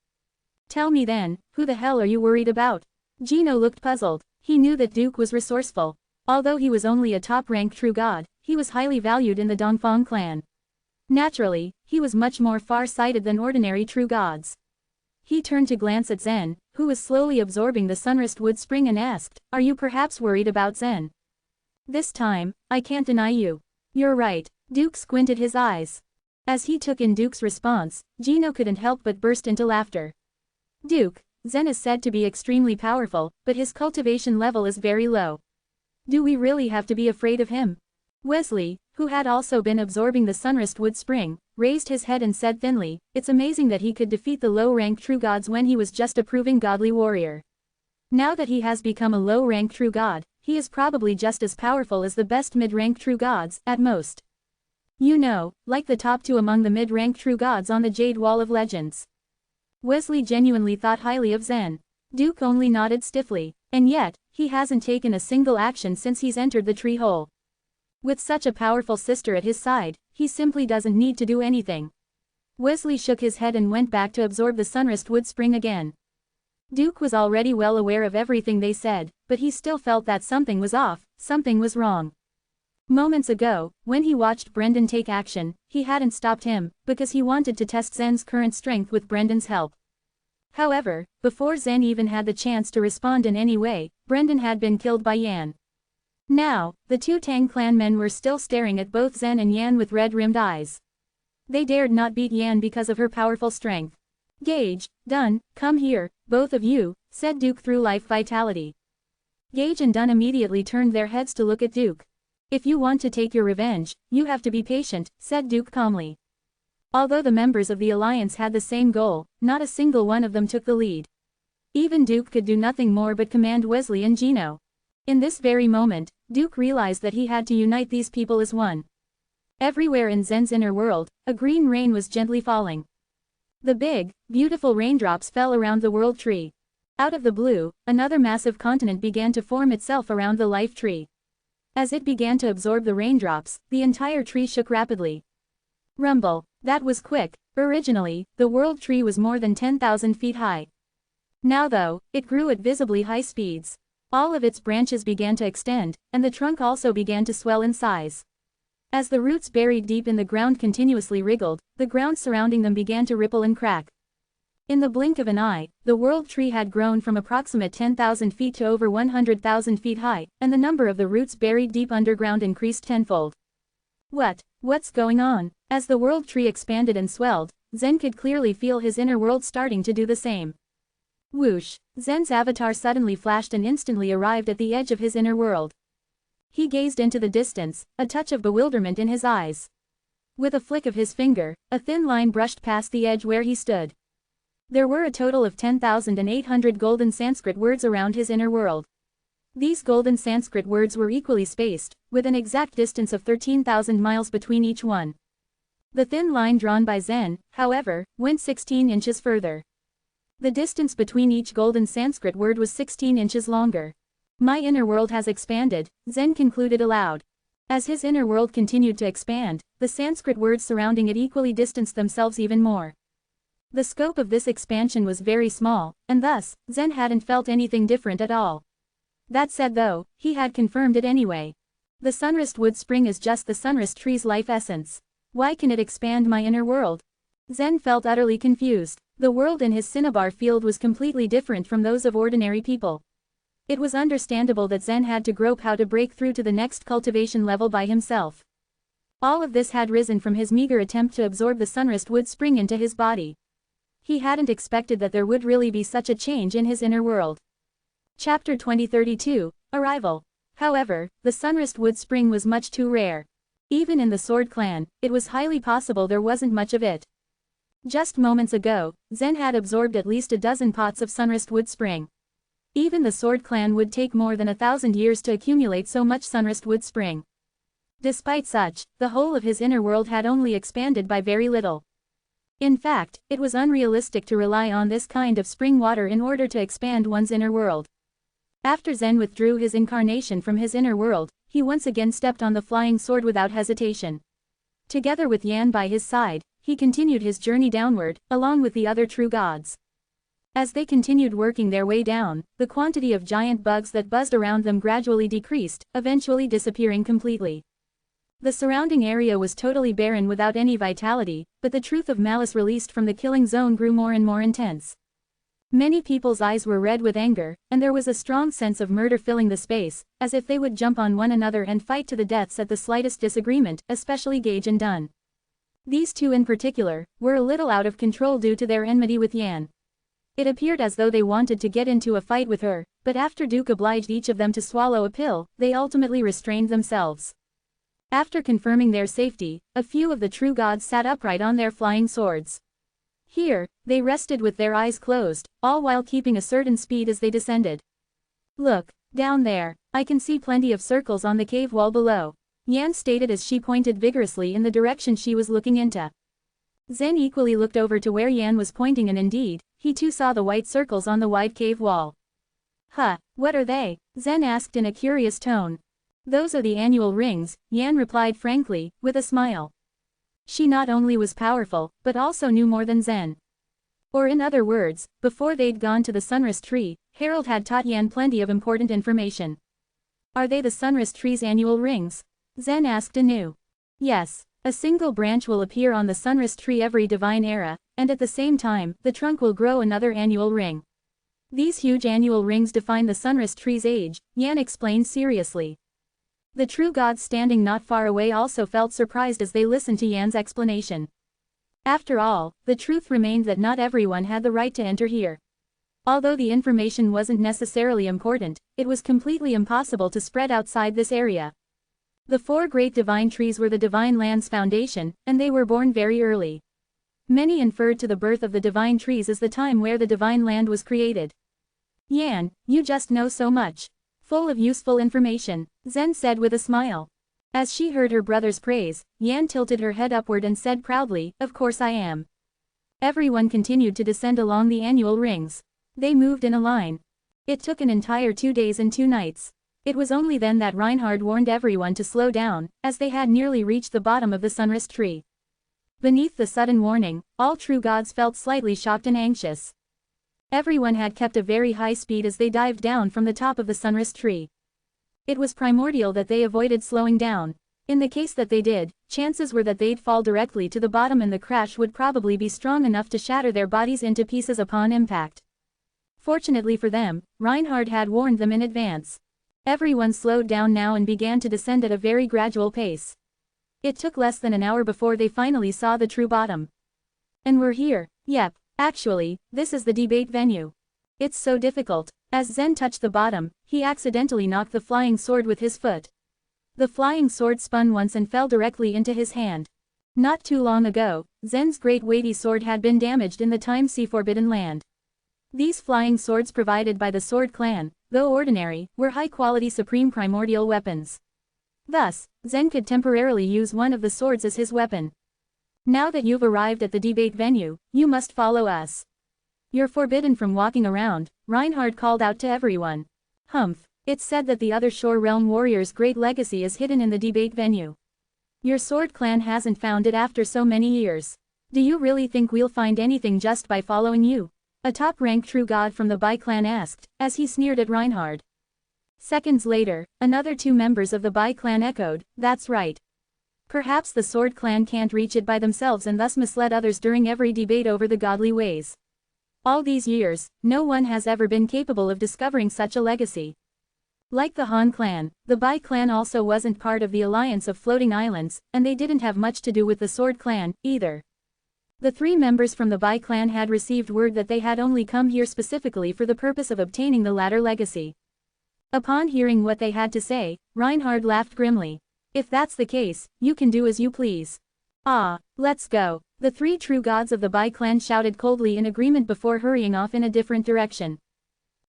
"Tell me then, who the hell are you worried about?" Gino looked puzzled. He knew that Duke was resourceful. Although he was only a top-ranked true god, he was highly valued in the Dongfang clan. Naturally, he was much more far-sighted than ordinary true gods. He turned to glance at Zen, who was slowly absorbing the sunrest wood spring, and asked, "Are you perhaps worried about Zen?" "This time, I can't deny you. You're right." Duke squinted his eyes. As he took in Duke's response, Gino couldn't help but burst into laughter. "Duke, Zen is said to be extremely powerful, but his cultivation level is very low. Do we really have to be afraid of him?" Wesley, who had also been absorbing the sunrest wood spring, raised his head and said thinly, "It's amazing that he could defeat the low-ranked true gods when he was just a proving godly warrior. Now that he has become a low-ranked true god, he is probably just as powerful as the best mid-ranked true gods, at most. You know, like the top two among the mid-ranked true gods on the Jade Wall of Legends." Wesley genuinely thought highly of Zen. Duke only nodded stiffly. And yet, he hasn't taken a single action since he's entered the tree hole. With such a powerful sister at his side, he simply doesn't need to do anything. Wesley shook his head and went back to absorb the sunrest wood spring again. Duke was already well aware of everything they said, but he still felt that something was off, something was wrong. Moments ago, when he watched Brendan take action, he hadn't stopped him, because he wanted to test Zen's current strength with Brendan's help. However, before Zen even had the chance to respond in any way, Brendan had been killed by Yan. Now, the two Tang clan men were still staring at both Zen and Yan with red-rimmed eyes. They dared not beat Yan because of her powerful strength. "Gage, Dunn, come here, both of you," said Duke through life vitality. Gage and Dunn immediately turned their heads to look at Duke. If you want to take your revenge, you have to be patient, said Duke calmly. Although the members of the alliance had the same goal, not a single one of them took the lead. Even Duke could do nothing more but command Wesley and Gino. In this very moment, Duke realized that he had to unite these people as one. Everywhere in Zen's inner world, a green rain was gently falling. The big, beautiful raindrops fell around the world tree. Out of the blue, another massive continent began to form itself around the life tree. As it began to absorb the raindrops, the entire tree shook rapidly. Rumble. That was quick. Originally, the world tree was more than 10,000 feet high. Now though, it grew at visibly high speeds. All of its branches began to extend, and the trunk also began to swell in size. As the roots buried deep in the ground continuously wriggled, the ground surrounding them began to ripple and crack. In the blink of an eye, the world tree had grown from approximate 10,000 feet to over 100,000 feet high, and the number of the roots buried deep underground increased tenfold. What's going on? As the world tree expanded and swelled, Zen could clearly feel his inner world starting to do the same. Whoosh! Zen's avatar suddenly flashed and instantly arrived at the edge of his inner world. He gazed into the distance, a touch of bewilderment in his eyes. With a flick of his finger, a thin line brushed past the edge where he stood. There were a total of 10,800 golden Sanskrit words around his inner world. These golden Sanskrit words were equally spaced, with an exact distance of 13,000 miles between each one. The thin line drawn by Zen, however, went 16 inches further. The distance between each golden Sanskrit word was 16 inches longer. My inner world has expanded, Zen concluded aloud. As his inner world continued to expand, the Sanskrit words surrounding it equally distanced themselves even more. The scope of this expansion was very small, and thus, Zen hadn't felt anything different at all. That said though, he had confirmed it anyway. The sunrest wood spring is just the sunrest tree's life essence. Why can it expand my inner world? Zen felt utterly confused. The world in his cinnabar field was completely different from those of ordinary people. It was understandable that Zen had to grope how to break through to the next cultivation level by himself. All of this had risen from his meager attempt to absorb the sunrest wood spring into his body. He hadn't expected that there would really be such a change in his inner world. Chapter 2032, Arrival. However, the sunrest wood spring was much too rare. Even in the Sword Clan, it was highly possible there wasn't much of it. Just moments ago, Zen had absorbed at least a dozen pots of sunrest wood spring. Even the Sword Clan would take more than 1,000 years to accumulate so much sunrest wood spring. Despite such, the whole of his inner world had only expanded by very little. In fact, it was unrealistic to rely on this kind of spring water in order to expand one's inner world. After Zen withdrew his incarnation from his inner world, he once again stepped on the flying sword without hesitation. Together with Yan by his side, he continued his journey downward, along with the other true gods. As they continued working their way down, the quantity of giant bugs that buzzed around them gradually decreased, eventually disappearing completely. The surrounding area was totally barren without any vitality, but the truth of malice released from the killing zone grew more and more intense. Many people's eyes were red with anger, and there was a strong sense of murder filling the space, as if they would jump on one another and fight to the deaths at the slightest disagreement, especially Gage and Dunn. These two in particular, were a little out of control due to their enmity with Yan. It appeared as though they wanted to get into a fight with her, but after Duke obliged each of them to swallow a pill, they ultimately restrained themselves. After confirming their safety, a few of the true gods sat upright on their flying swords. Here, they rested with their eyes closed, all while keeping a certain speed as they descended. Look, down there, I can see plenty of circles on the cave wall below, Yan stated as she pointed vigorously in the direction she was looking into. Zen equally looked over to where Yan was pointing and indeed, he too saw the white circles on the wide cave wall. Huh, what are they? Zen asked in a curious tone. Those are the annual rings, Yan replied frankly, with a smile. She not only was powerful, but also knew more than Zen. Or in other words, before they'd gone to the sunrest tree, Harold had taught Yan plenty of important information. Are they the sunrest tree's annual rings? Zen asked anew. Yes, a single branch will appear on the sunrest tree every divine era, and at the same time, the trunk will grow another annual ring. These huge annual rings define the sunrest tree's age, Yan explained seriously. The true gods standing not far away also felt surprised as they listened to Yan's explanation. After all, the truth remained that not everyone had the right to enter here. Although the information wasn't necessarily important, it was completely impossible to spread outside this area. The 4 great divine trees were the divine land's foundation, and they were born very early. Many inferred to the birth of the divine trees as the time where the divine land was created. Yan, you just know so much. Full of useful information, Zen said with a smile. As she heard her brother's praise, Yan tilted her head upward and said proudly, "Of course I am." Everyone continued to descend along the annual rings. They moved in a line. It took an entire 2 days and 2 nights. It was only then that Reinhard warned everyone to slow down, as they had nearly reached the bottom of the sunrise tree. Beneath the sudden warning, all true gods felt slightly shocked and anxious. Everyone had kept a very high speed as they dived down from the top of the sunrise tree. It was primordial that they avoided slowing down. In the case that they did, chances were that they'd fall directly to the bottom and the crash would probably be strong enough to shatter their bodies into pieces upon impact. Fortunately for them, Reinhard had warned them in advance. Everyone slowed down now and began to descend at a very gradual pace. It took less than an hour before they finally saw the true bottom. And we're here. Yep, actually, this is the debate venue. It's so difficult. As Zen touched the bottom, he accidentally knocked the flying sword with his foot. The flying sword spun once and fell directly into his hand. Not too long ago, Zen's great weighty sword had been damaged in the Time Sea Forbidden Land. These flying swords provided by the Sword Clan, though ordinary, were high-quality supreme primordial weapons. Thus, Zen could temporarily use one of the swords as his weapon. Now that you've arrived at the debate venue, you must follow us. You're forbidden from walking around, Reinhard called out to everyone. Humph, it's said that the other Shore Realm warrior's great legacy is hidden in the debate venue. Your Sword Clan hasn't found it after so many years. Do you really think we'll find anything just by following you? A top-ranked true god from the Bai clan asked, as he sneered at Reinhard. Seconds later, another 2 members of the Bai clan echoed, "That's right. Perhaps the Sword Clan can't reach it by themselves and thus misled others during every debate over the godly ways. All these years, no one has ever been capable of discovering such a legacy." Like the Han clan, the Bai clan also wasn't part of the Alliance of Floating Islands, and they didn't have much to do with the Sword Clan, either. The 3 members from the Bai clan had received word that they had only come here specifically for the purpose of obtaining the latter legacy. Upon hearing what they had to say, Reinhard laughed grimly. "If that's the case, you can do as you please." "Ah, let's go," the 3 true gods of the Bai clan shouted coldly in agreement before hurrying off in a different direction.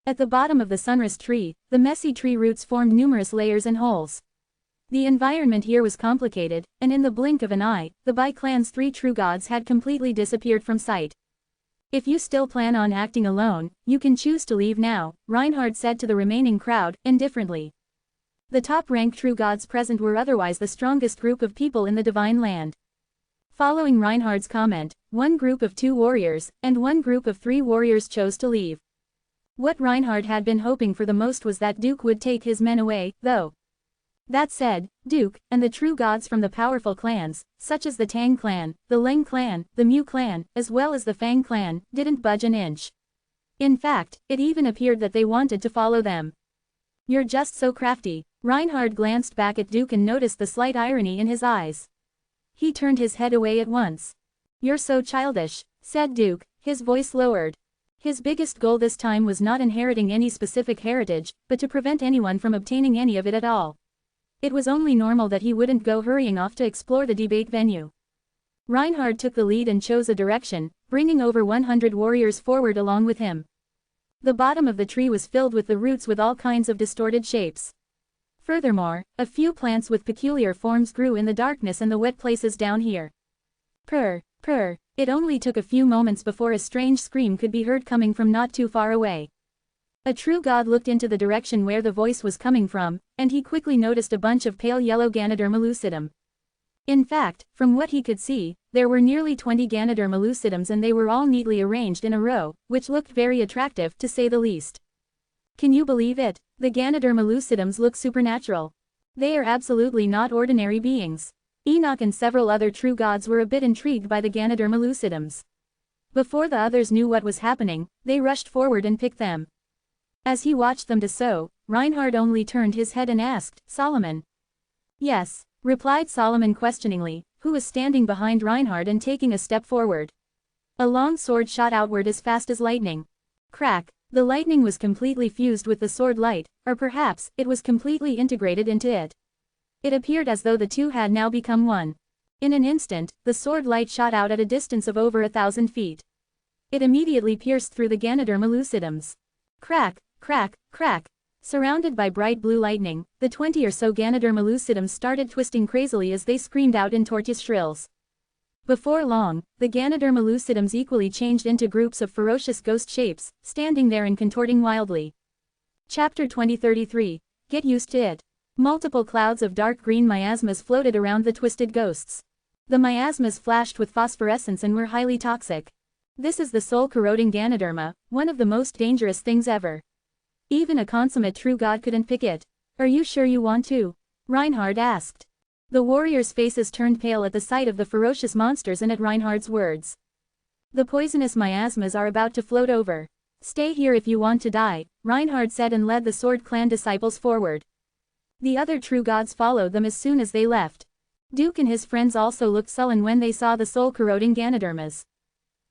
At the bottom of the sunrise tree, the messy tree roots formed numerous layers and holes. The environment here was complicated, and in the blink of an eye, the Bai clan's 3 true gods had completely disappeared from sight. "If you still plan on acting alone, you can choose to leave now," Reinhard said to the remaining crowd, indifferently. The top-ranked true gods present were otherwise the strongest group of people in the Divine Land. Following Reinhard's comment, one group of 2 warriors, and one group of 3 warriors chose to leave. What Reinhard had been hoping for the most was that Duke would take his men away, though. That said, Duke, and the true gods from the powerful clans, such as the Tang clan, the Leng clan, the Mu clan, as well as the Fang clan, didn't budge an inch. In fact, it even appeared that they wanted to follow them. "You're just so crafty." Reinhard glanced back at Duke and noticed the slight irony in his eyes. He turned his head away at once. "You're so childish," said Duke, his voice lowered. His biggest goal this time was not inheriting any specific heritage, but to prevent anyone from obtaining any of it at all. It was only normal that he wouldn't go hurrying off to explore the debate venue. Reinhard took the lead and chose a direction, bringing over 100 warriors forward along with him. The bottom of the tree was filled with the roots with all kinds of distorted shapes. Furthermore, a few plants with peculiar forms grew in the darkness and the wet places down here. Purr, purr. It only took a few moments before a strange scream could be heard coming from not too far away. A true god looked into the direction where the voice was coming from, and he quickly noticed a bunch of pale yellow Ganoderma lucidum. In fact, from what he could see, there were nearly 20 Ganoderma lucidums and they were all neatly arranged in a row, which looked very attractive, to say the least. Can you believe it? The Ganoderma lucidums look supernatural. They are absolutely not ordinary beings. Enoch and several other true gods were a bit intrigued by the Ganoderma lucidums. Before the others knew what was happening, they rushed forward and picked them. As he watched them do so, Reinhard only turned his head and asked, "Solomon?" "Yes," replied Solomon questioningly, who was standing behind Reinhard and taking a step forward. A long sword shot outward as fast as lightning. Crack! The lightning was completely fused with the sword light, or perhaps, it was completely integrated into it. It appeared as though the two had now become one. In an instant, the sword light shot out at a distance of over 1,000 feet. It immediately pierced through the Ganoderma lucidums. Crack, crack, crack. Surrounded by bright blue lightning, the 20 or so Ganoderma lucidums started twisting crazily as they screamed out in tortoise shrills. Before long, the Ganoderma lucidums equally changed into groups of ferocious ghost shapes, standing there and contorting wildly. Chapter 2033. Get used to it. Multiple clouds of dark green miasmas floated around the twisted ghosts. The miasmas flashed with phosphorescence and were highly toxic. This is the soul-corroding Ganoderma, one of the most dangerous things ever. Even a consummate true god couldn't pick it. Are you sure you want to? Reinhard asked. The warriors' faces turned pale at the sight of the ferocious monsters and at Reinhard's words. The poisonous miasmas are about to float over. Stay here if you want to die, Reinhard said and led the Sword Clan disciples forward. The other true gods followed them as soon as they left. Duke and his friends also looked sullen when they saw the soul-corroding Ganodermas.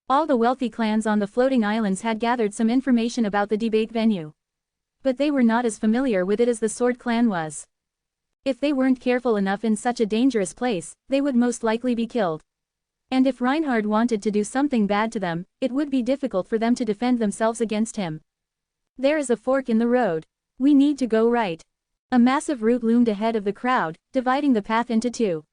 All the wealthy clans on the floating islands had gathered some information about the debate venue. But they were not as familiar with it as the Sword Clan was. If they weren't careful enough in such a dangerous place, they would most likely be killed. And if Reinhard wanted to do something bad to them, it would be difficult for them to defend themselves against him. There is a fork in the road. We need to go right. A massive root loomed ahead of the crowd, dividing the path into two.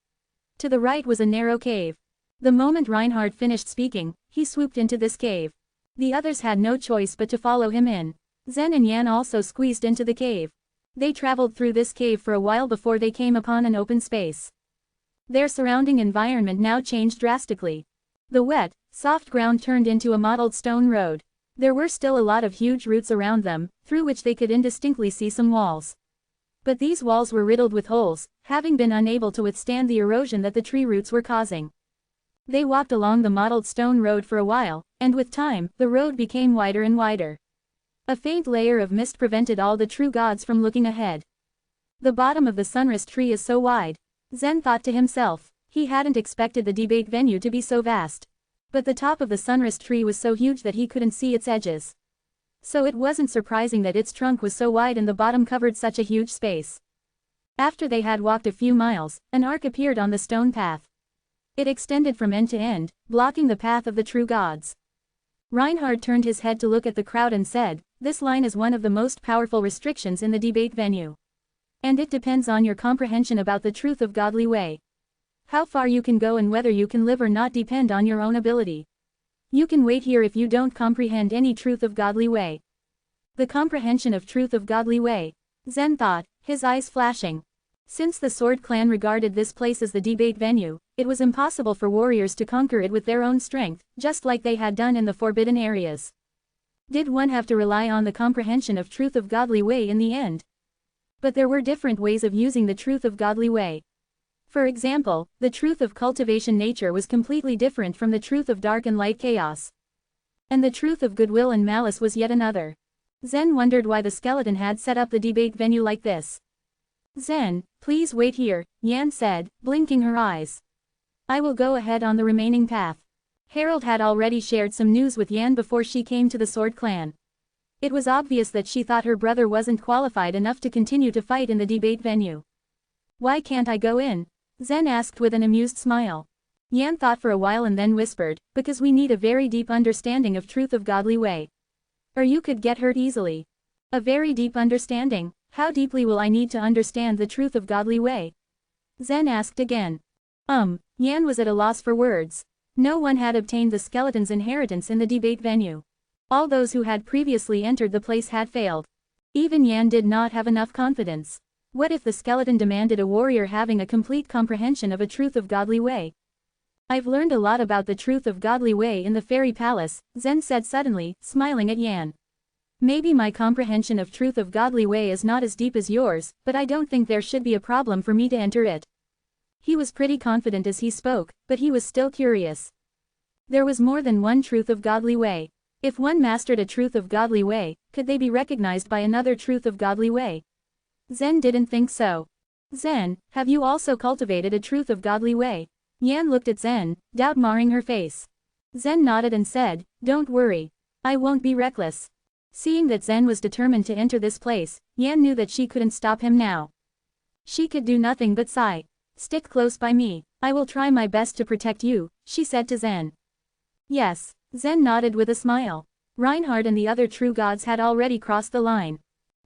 To the right was a narrow cave. The moment Reinhard finished speaking, he swooped into this cave. The others had no choice but to follow him in. Zen and Yan also squeezed into the cave. They traveled through this cave for a while before they came upon an open space. Their surrounding environment now changed drastically. The wet, soft ground turned into a mottled stone road. There were still a lot of huge roots around them, through which they could indistinctly see some walls. But these walls were riddled with holes, having been unable to withstand the erosion that the tree roots were causing. They walked along the mottled stone road for a while, and with time, the road became wider and wider. A faint layer of mist prevented all the true gods from looking ahead. The bottom of the sunrise tree is so wide. Zen thought to himself. He hadn't expected the debate venue to be so vast. But the top of the sunrise tree was so huge that he couldn't see its edges. So it wasn't surprising that its trunk was so wide and the bottom covered such a huge space. After they had walked a few miles, an arc appeared on the stone path. It extended from end to end, blocking the path of the true gods. Reinhard turned his head to look at the crowd and said, "This line is one of the most powerful restrictions in the debate venue. And it depends on your comprehension about the truth of godly way. How far you can go and whether you can live or not depend on your own ability. You can wait here if you don't comprehend any truth of godly way." The comprehension of truth of godly way, Zen thought, his eyes flashing. Since the Sword Clan regarded this place as the debate venue, it was impossible for warriors to conquer it with their own strength, just like they had done in the forbidden areas. Did one have to rely on the comprehension of truth of godly way in the end? But there were different ways of using the truth of godly way. For example, the truth of cultivation nature was completely different from the truth of dark and light chaos. And the truth of goodwill and malice was yet another. Zen wondered why the skeleton had set up the debate venue like this. "Zen, please wait here," Yan said, blinking her eyes. "I will go ahead on the remaining path." Harold had already shared some news with Yan before she came to the Sword Clan. It was obvious that she thought her brother wasn't qualified enough to continue to fight in the debate venue. "Why can't I go in?" Zen asked with an amused smile. Yan thought for a while and then whispered, "Because we need a very deep understanding of truth of godly way. Or you could get hurt easily." "A very deep understanding? How deeply will I need to understand the truth of godly way?" Zen asked again. Yan was at a loss for words. No one had obtained the skeleton's inheritance in the debate venue. All those who had previously entered the place had failed. Even Yan did not have enough confidence. What if the skeleton demanded a warrior having a complete comprehension of a truth of godly way? "I've learned a lot about the truth of godly way in the fairy palace," Zen said suddenly, smiling at Yan. "Maybe my comprehension of truth of godly way is not as deep as yours, but I don't think there should be a problem for me to enter it." He was pretty confident as he spoke, but he was still curious. There was more than one truth of godly way. If one mastered a truth of godly way, could they be recognized by another truth of godly way? Zen didn't think so. "Zen, have you also cultivated a truth of godly way?" Yan looked at Zen, doubt marring her face. Zen nodded and said, "Don't worry. I won't be reckless." Seeing that Zen was determined to enter this place, Yan knew that she couldn't stop him now. She could do nothing but sigh. Stick close by me. I will try my best to protect you, she said to Zen. Yes. Zen nodded with a smile. Reinhard and the other true gods had already crossed the line.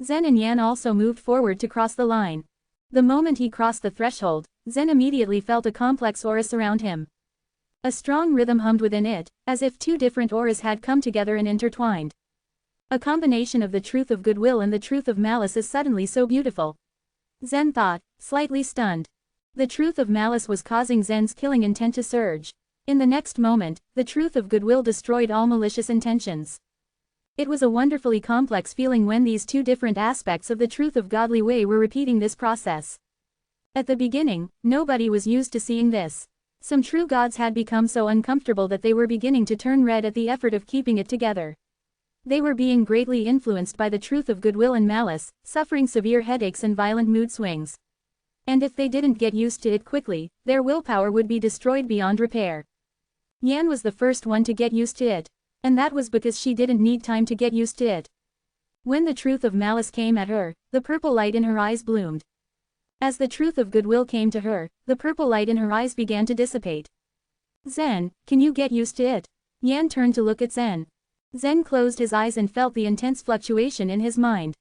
Zen and Yan also moved forward to cross the line. The moment he crossed the threshold, Zen immediately felt a complex aura surround him. A strong rhythm hummed within it, as if two different auras had come together and intertwined. A combination of the truth of goodwill and the truth of malice is suddenly so beautiful. Zen thought, slightly stunned. The truth of malice was causing Zen's killing intent to surge. In the next moment, the truth of goodwill destroyed all malicious intentions. It was a wonderfully complex feeling when these two different aspects of the truth of godly way were repeating this process. At the beginning, nobody was used to seeing this. Some true gods had become so uncomfortable that they were beginning to turn red at the effort of keeping it together. They were being greatly influenced by the truth of goodwill and malice, suffering severe headaches and violent mood swings. And if they didn't get used to it quickly, their willpower would be destroyed beyond repair. Yan was the first one to get used to it. And that was because she didn't need time to get used to it. When the truth of malice came at her, the purple light in her eyes bloomed. As the truth of goodwill came to her, the purple light in her eyes began to dissipate. Zen, can you get used to it? Yan turned to look at Zen. Zen closed his eyes and felt the intense fluctuation in his mind.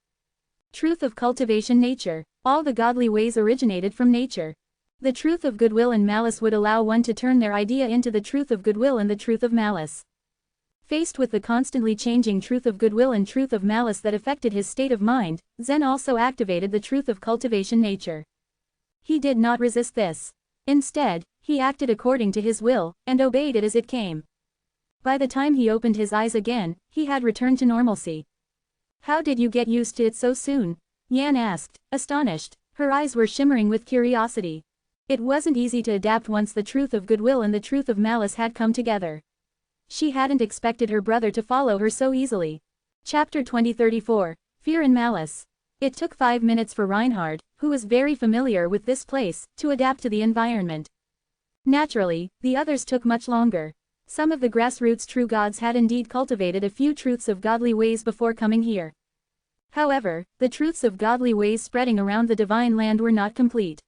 Truth of cultivation nature. All the godly ways originated from nature. The truth of goodwill and malice would allow one to turn their idea into the truth of goodwill and the truth of malice. Faced with the constantly changing truth of goodwill and truth of malice that affected his state of mind, Zen also activated the truth of cultivation nature. He did not resist this. Instead, he acted according to his will, and obeyed it as it came. By the time he opened his eyes again, he had returned to normalcy. How did you get used to it so soon? Yan asked, astonished. Her eyes were shimmering with curiosity. It wasn't easy to adapt once the truth of goodwill and the truth of malice had come together. She hadn't expected her brother to follow her so easily. Chapter 2034, Fear and Malice. It took 5 minutes for Reinhard, who was very familiar with this place, to adapt to the environment. Naturally, the others took much longer. Some of the grassroots true gods had indeed cultivated a few truths of godly ways before coming here. However, the truths of godly ways spreading around the divine land were not complete.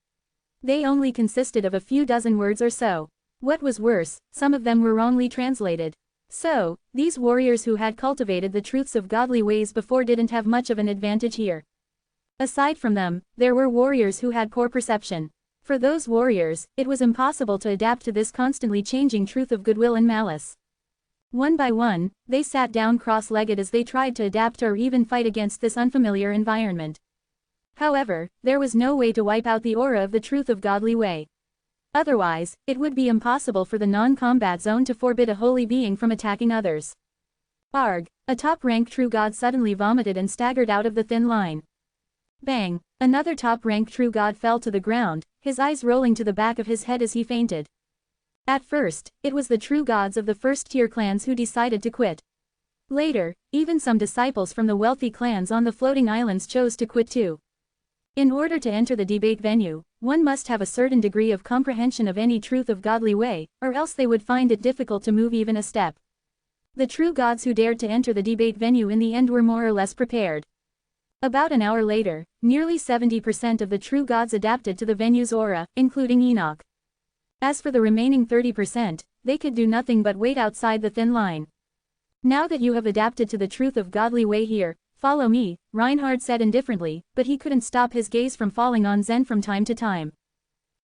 They only consisted of a few dozen words or so. What was worse, some of them were wrongly translated. So, these warriors who had cultivated the truths of godly ways before didn't have much of an advantage here. Aside from them, there were warriors who had poor perception. For those warriors, it was impossible to adapt to this constantly changing truth of goodwill and malice. One by one, they sat down cross-legged as they tried to adapt or even fight against this unfamiliar environment. However, there was no way to wipe out the aura of the truth of godly way. Otherwise, it would be impossible for the non-combat zone to forbid a holy being from attacking others. Arg! A top-rank true god suddenly vomited and staggered out of the thin line. Bang! Another top-rank true god fell to the ground, his eyes rolling to the back of his head as he fainted. At first, it was the true gods of the first-tier clans who decided to quit. Later, even some disciples from the wealthy clans on the floating islands chose to quit too. In order to enter the debate venue, one must have a certain degree of comprehension of any truth of godly way, or else they would find it difficult to move even a step. The true gods who dared to enter the debate venue in the end were more or less prepared. About an hour later, nearly 70% of the true gods adapted to the venue's aura, including Enoch. As for the remaining 30%, they could do nothing but wait outside the thin line. Now that you have adapted to the truth of godly way here, follow me, Reinhard said indifferently, but he couldn't stop his gaze from falling on Zen from time to time.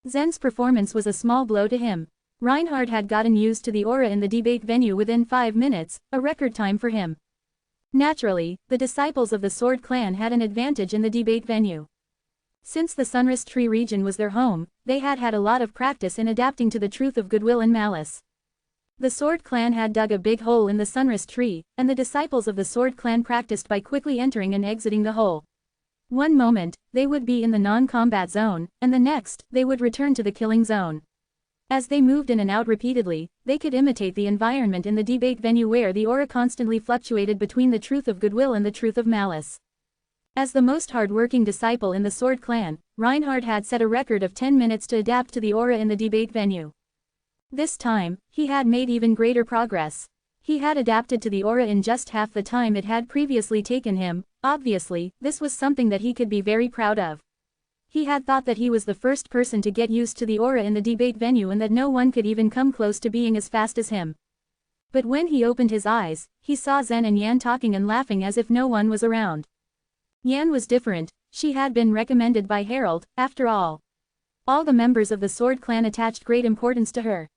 Zen's performance was a small blow to him. Reinhard had gotten used to the aura in the debate venue within 5 minutes, a record time for him. Naturally, the disciples of the Sword Clan had an advantage in the debate venue. Since the Sunrise Tree region was their home, they had had a lot of practice in adapting to the truth of goodwill and malice. The Sword Clan had dug a big hole in the Sunrise Tree, and the disciples of the Sword Clan practiced by quickly entering and exiting the hole. One moment, they would be in the non-combat zone, and the next, they would return to the killing zone. As they moved in and out repeatedly, they could imitate the environment in the debate venue where the aura constantly fluctuated between the truth of goodwill and the truth of malice. As the most hard-working disciple in the Sword Clan, Reinhard had set a record of 10 minutes to adapt to the aura in the debate venue. This time, he had made even greater progress. He had adapted to the aura in just half the time it had previously taken him. Obviously, this was something that he could be very proud of. He had thought that he was the first person to get used to the aura in the debate venue and that no one could even come close to being as fast as him. But when he opened his eyes, he saw Zen and Yan talking and laughing as if no one was around. Yan was different, she had been recommended by Harold, after all. All the members of the Sword Clan attached great importance to her.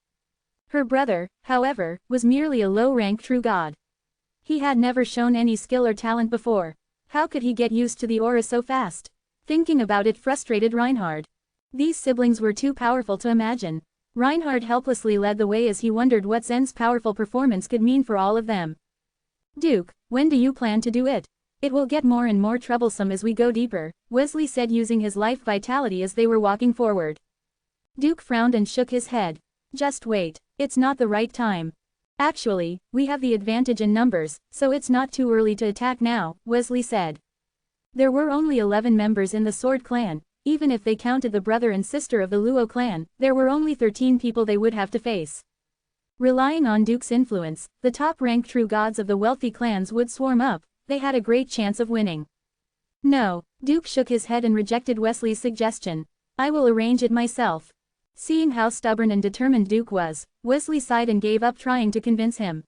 Her brother, however, was merely a low-rank true god. He had never shown any skill or talent before. How could he get used to the aura so fast? Thinking about it frustrated Reinhard. These siblings were too powerful to imagine. Reinhard helplessly led the way as he wondered what Zen's powerful performance could mean for all of them. Duke, when do you plan to do it? It will get more and more troublesome as we go deeper, Wesley said using his life vitality as they were walking forward. Duke frowned and shook his head. Just wait, it's not the right time. Actually, we have the advantage in numbers, so it's not too early to attack now, Wesley said. There were only 11 members in the Sword Clan. Even if they counted the brother and sister of the Luo clan, there were only 13 people they would have to face. Relying on Duke's influence, the top-ranked true gods of the wealthy clans would swarm up. They had a great chance of winning. No, Duke shook his head and rejected Wesley's suggestion. I will arrange it myself. Seeing how stubborn and determined Duke was, Wesley sighed and gave up trying to convince him.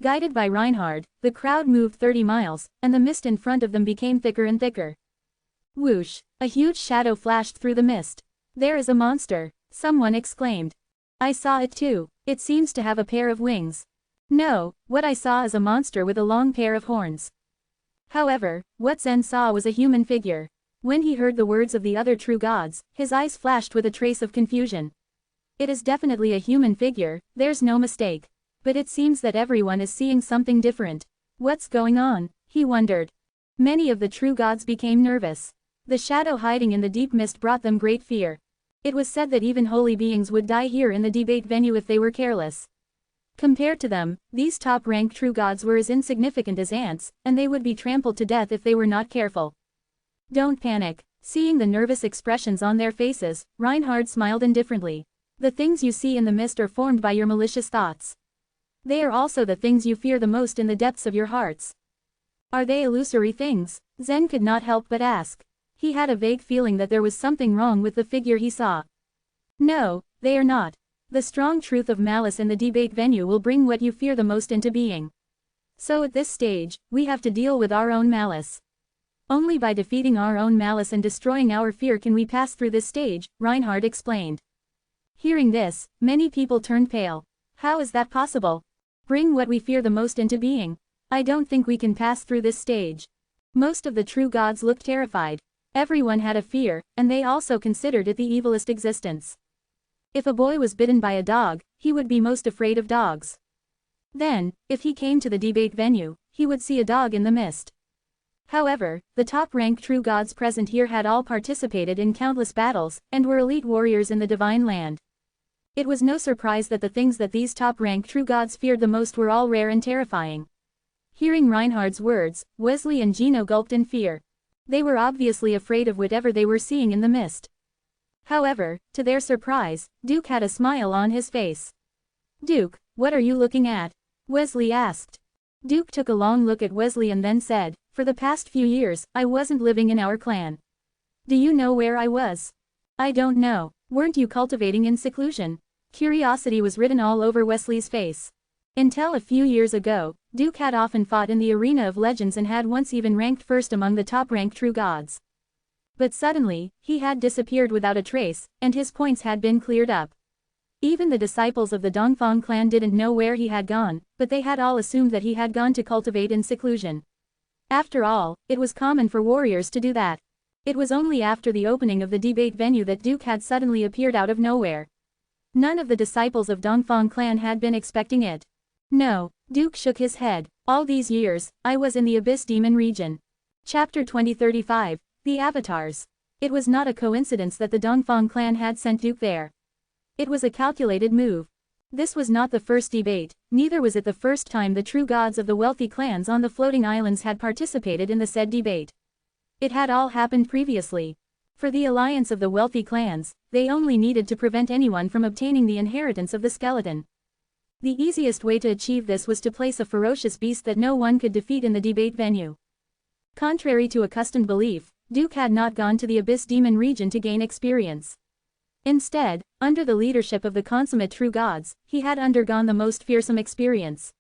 Guided by Reinhard, the crowd moved 30 miles, and the mist in front of them became thicker and thicker. Whoosh! A huge shadow flashed through the mist. There is a monster, someone exclaimed. I saw it too. It seems to have a pair of wings. No, what I saw is a monster with a long pair of horns. However, what Zen saw was a human figure. When he heard the words of the other true gods, his eyes flashed with a trace of confusion. It is definitely a human figure, there's no mistake. But it seems that everyone is seeing something different. What's going on? He wondered. Many of the true gods became nervous. The shadow hiding in the deep mist brought them great fear. It was said that even holy beings would die here in the debate venue if they were careless. Compared to them, these top-ranked true gods were as insignificant as ants, and they would be trampled to death if they were not careful. Don't panic. Seeing the nervous expressions on their faces, Reinhard smiled indifferently. The things you see in the mist are formed by your malicious thoughts. They are also the things you fear the most in the depths of your hearts. Are they illusory things? Zen could not help but ask. He had a vague feeling that there was something wrong with the figure he saw. No, they are not. The strong truth of malice in the debate venue will bring what you fear the most into being. So at this stage, we have to deal with our own malice. Only by defeating our own malice and destroying our fear can we pass through this stage, Reinhard explained. Hearing this, many people turned pale. How is that possible? Bring what we fear the most into being. I don't think we can pass through this stage. Most of the true gods looked terrified. Everyone had a fear, and they also considered it the evilest existence. If a boy was bitten by a dog, he would be most afraid of dogs. Then, if he came to the debate venue, he would see a dog in the mist. However, the top-ranked true gods present here had all participated in countless battles, and were elite warriors in the divine land. It was no surprise that the things that these top-ranked true gods feared the most were all rare and terrifying. Hearing Reinhard's words, Wesley and Gino gulped in fear. They were obviously afraid of whatever they were seeing in the mist. However, to their surprise, Duke had a smile on his face. Duke, what are you looking at? Wesley asked. Duke took a long look at Wesley and then said, for the past few years, I wasn't living in our clan. Do you know where I was? I don't know. Weren't you cultivating in seclusion? Curiosity was written all over Wesley's face. Until a few years ago, Duke had often fought in the arena of legends and had once even ranked first among the top-ranked true gods. But suddenly, he had disappeared without a trace, and his points had been cleared up. Even the disciples of the Dongfang clan didn't know where he had gone, but they had all assumed that he had gone to cultivate in seclusion. After all, it was common for warriors to do that. It was only after the opening of the debate venue that Duke had suddenly appeared out of nowhere. None of the disciples of Dongfang clan had been expecting it. No, Duke shook his head. All these years, I was in the Abyss Demon region. Chapter 2035, The Avatars. It was not a coincidence that the Dongfang clan had sent Duke there. It was a calculated move. This was not the first debate, neither was it the first time the true gods of the wealthy clans on the floating islands had participated in the said debate. It had all happened previously. For the alliance of the wealthy clans, they only needed to prevent anyone from obtaining the inheritance of the skeleton. The easiest way to achieve this was to place a ferocious beast that no one could defeat in the debate venue. Contrary to accustomed belief, Duke had not gone to the Abyss Demon region to gain experience. Instead, under the leadership of the consummate true gods, he had undergone the most fearsome experience.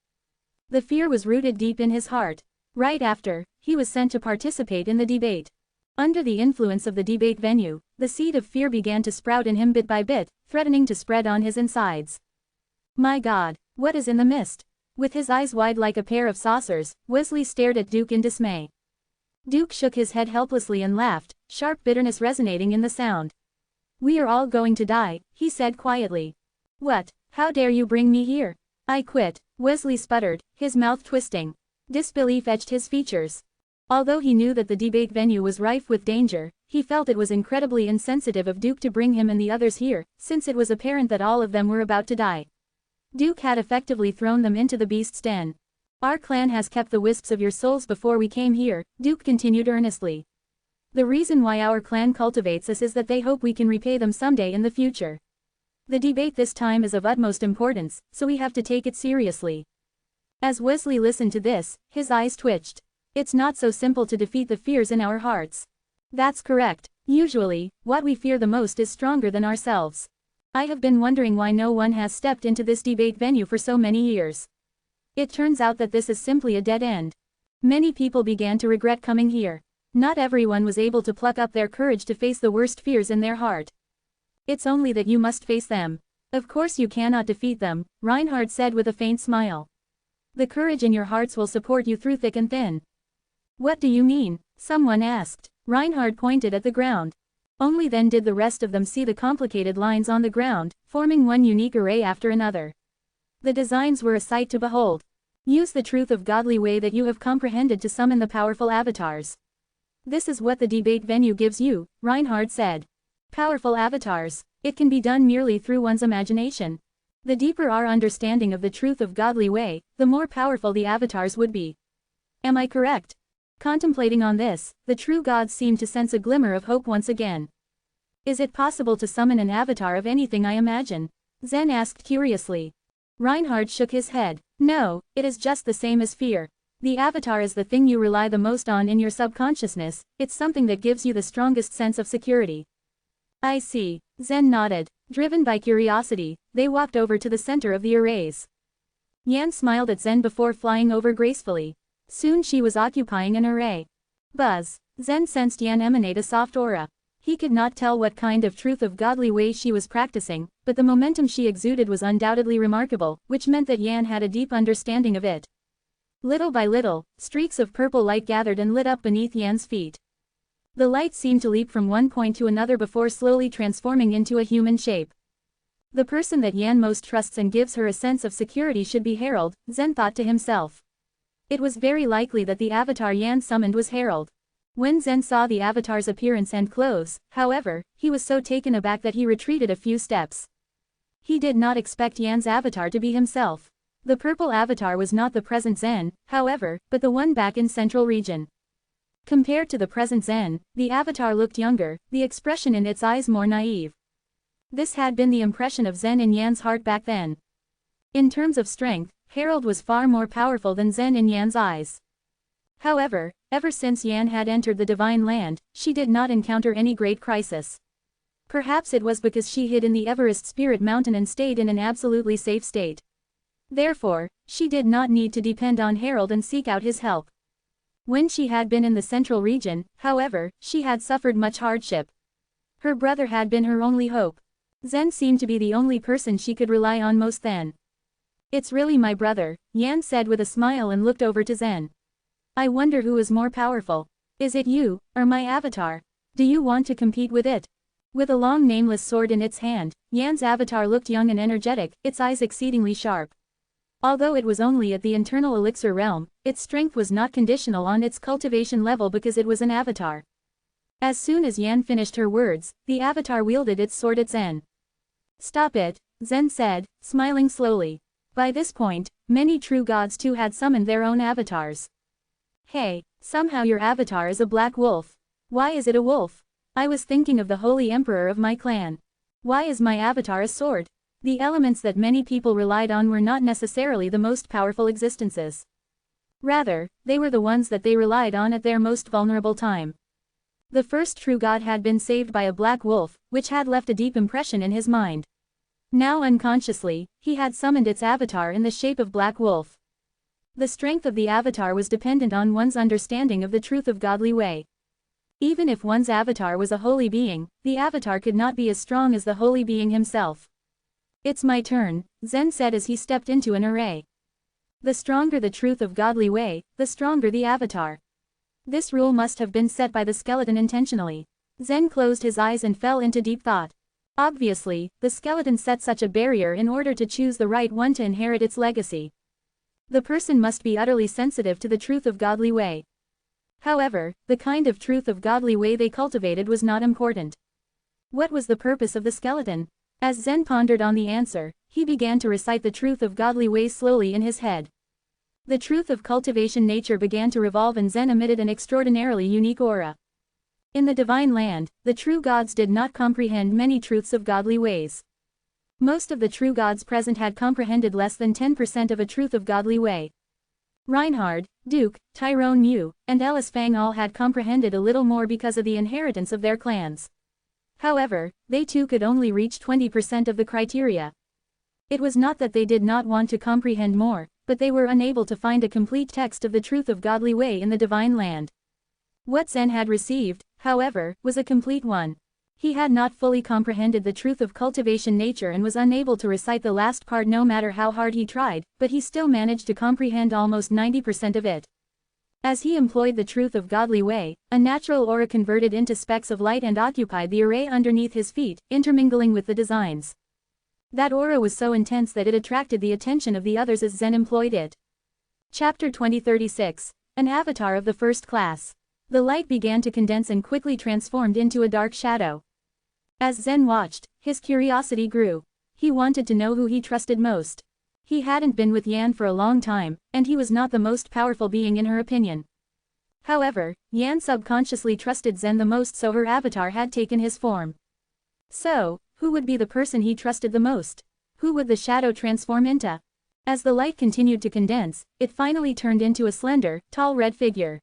The fear was rooted deep in his heart. Right after, he was sent to participate in the debate. Under the influence of the debate venue, the seed of fear began to sprout in him bit by bit, threatening to spread on his insides. My God, what is in the mist? With his eyes wide like a pair of saucers, Wesley stared at Duke in dismay. Duke shook his head helplessly and laughed, sharp bitterness resonating in the sound. We are all going to die, he said quietly. What? How dare you bring me here? I quit, Wesley sputtered, his mouth twisting. Disbelief etched his features. Although he knew that the debate venue was rife with danger, he felt it was incredibly insensitive of Duke to bring him and the others here, since it was apparent that all of them were about to die. Duke had effectively thrown them into the beast's den. Our clan has kept the wisps of your souls before we came here, Duke continued earnestly. The reason why our clan cultivates us is that they hope we can repay them someday in the future. The debate this time is of utmost importance, so we have to take it seriously. As Wesley listened to this, his eyes twitched. It's not so simple to defeat the fears in our hearts. That's correct. Usually, what we fear the most is stronger than ourselves. I have been wondering why no one has stepped into this debate venue for so many years. It turns out that this is simply a dead end. Many people began to regret coming here. Not everyone was able to pluck up their courage to face the worst fears in their heart. It's only that you must face them. Of course you cannot defeat them, Reinhard said with a faint smile. The courage in your hearts will support you through thick and thin. What do you mean? Someone asked. Reinhard pointed at the ground. Only then did the rest of them see the complicated lines on the ground, forming one unique array after another. The designs were a sight to behold. Use the truth of godly way that you have comprehended to summon the powerful avatars. This is what the debate venue gives you, Reinhard said. Powerful avatars. It can be done merely through one's imagination. The deeper our understanding of the truth of godly way, the more powerful the avatars would be. Am I correct? Contemplating on this, the true gods seemed to sense a glimmer of hope once again. Is it possible to summon an avatar of anything I imagine? Zen asked curiously. Reinhard shook his head. No, it is just the same as fear. The avatar is the thing you rely the most on in your subconsciousness, it's something that gives you the strongest sense of security. I see, Zen nodded. Driven by curiosity, they walked over to the center of the arrays. Yan smiled at Zen before flying over gracefully. Soon she was occupying an array. Buzz. Zen sensed Yan emanate a soft aura. He could not tell what kind of truth of godly way she was practicing, but the momentum she exuded was undoubtedly remarkable, which meant that Yan had a deep understanding of it. Little by little, streaks of purple light gathered and lit up beneath Yan's feet. The light seemed to leap from one point to another before slowly transforming into a human shape. The person that Yan most trusts and gives her a sense of security should be Harold, Zen thought to himself. It was very likely that the avatar Yan summoned was Harold. When Zen saw the avatar's appearance and clothes, however, he was so taken aback that he retreated a few steps. He did not expect Yan's avatar to be himself. The purple avatar was not the present Zen, however, but the one back in Central Region. Compared to the present Zen, the avatar looked younger, the expression in its eyes more naive. This had been the impression of Zen in Yan's heart back then. In terms of strength, Harold was far more powerful than Zen in Yan's eyes. However, ever since Yan had entered the Divine Land, she did not encounter any great crisis. Perhaps it was because she hid in the Everest Spirit Mountain and stayed in an absolutely safe state. Therefore, she did not need to depend on Harold and seek out his help. When she had been in the Central Region, however, she had suffered much hardship. Her brother had been her only hope. Zen seemed to be the only person she could rely on most then. It's really my brother, Yan said with a smile and looked over to Zen. I wonder who is more powerful. Is it you, or my avatar? Do you want to compete with it? With a long nameless sword in its hand, Yan's avatar looked young and energetic, its eyes exceedingly sharp. Although it was only at the internal elixir realm, its strength was not conditional on its cultivation level because it was an avatar. As soon as Yan finished her words, the avatar wielded its sword at Zen. Stop it, Zen said, smiling slowly. By this point, many true gods too had summoned their own avatars. Hey, somehow your avatar is a black wolf. Why is it a wolf? I was thinking of the holy emperor of my clan. Why is my avatar a sword? The elements that many people relied on were not necessarily the most powerful existences. Rather, they were the ones that they relied on at their most vulnerable time. The first true god had been saved by a black wolf, which had left a deep impression in his mind. Now unconsciously, he had summoned its avatar in the shape of Black Wolf. The strength of the avatar was dependent on one's understanding of the truth of godly way. Even if one's avatar was a holy being, the avatar could not be as strong as the holy being himself. "It's my turn," Zen said as he stepped into an array. The stronger the truth of godly way, the stronger the avatar. This rule must have been set by the skeleton intentionally. Zen closed his eyes and fell into deep thought. Obviously, the skeleton set such a barrier in order to choose the right one to inherit its legacy. The person must be utterly sensitive to the truth of godly way. However, the kind of truth of godly way they cultivated was not important. What was the purpose of the skeleton? As Zen pondered on the answer, he began to recite the truth of godly ways slowly in his head. The truth of cultivation nature began to revolve and Zen emitted an extraordinarily unique aura. In the divine land, the true gods did not comprehend many truths of godly ways. Most of the true gods present had comprehended less than 10% of a truth of godly way. Reinhard, Duke, Tyrone Mew, and Ellis Fang all had comprehended a little more because of the inheritance of their clans. However, they too could only reach 20% of the criteria. It was not that they did not want to comprehend more, but they were unable to find a complete text of the truth of godly way in the divine land. What Zen had received, however, was a complete one. He had not fully comprehended the truth of cultivation nature and was unable to recite the last part no matter how hard he tried, but he still managed to comprehend almost 90% of it. As he employed the truth of godly way, a natural aura converted into specks of light and occupied the array underneath his feet, intermingling with the designs. That aura was so intense that it attracted the attention of the others as Zen employed it. Chapter 2036. An Avatar of the First Class. The light began to condense and quickly transformed into a dark shadow. As Zen watched, his curiosity grew. He wanted to know who he trusted most. He hadn't been with Yan for a long time, and he was not the most powerful being in her opinion. However, Yan subconsciously trusted Zen the most, so her avatar had taken his form. So, who would be the person he trusted the most? Who would the shadow transform into? As the light continued to condense, it finally turned into a slender, tall red figure.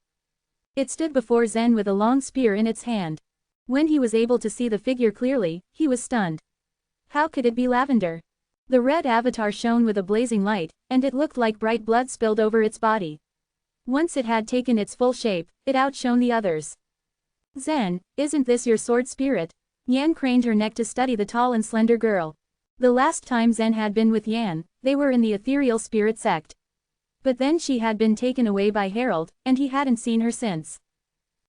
It stood before Zen with a long spear in its hand. When he was able to see the figure clearly, he was stunned. How could it be Lavender? The red avatar shone with a blazing light, and it looked like bright blood spilled over its body. Once it had taken its full shape, it outshone the others. "Zen, isn't this your sword spirit?" Yan craned her neck to study the tall and slender girl. The last time Zen had been with Yan, they were in the ethereal spirit sect. But then she had been taken away by Harold, and he hadn't seen her since.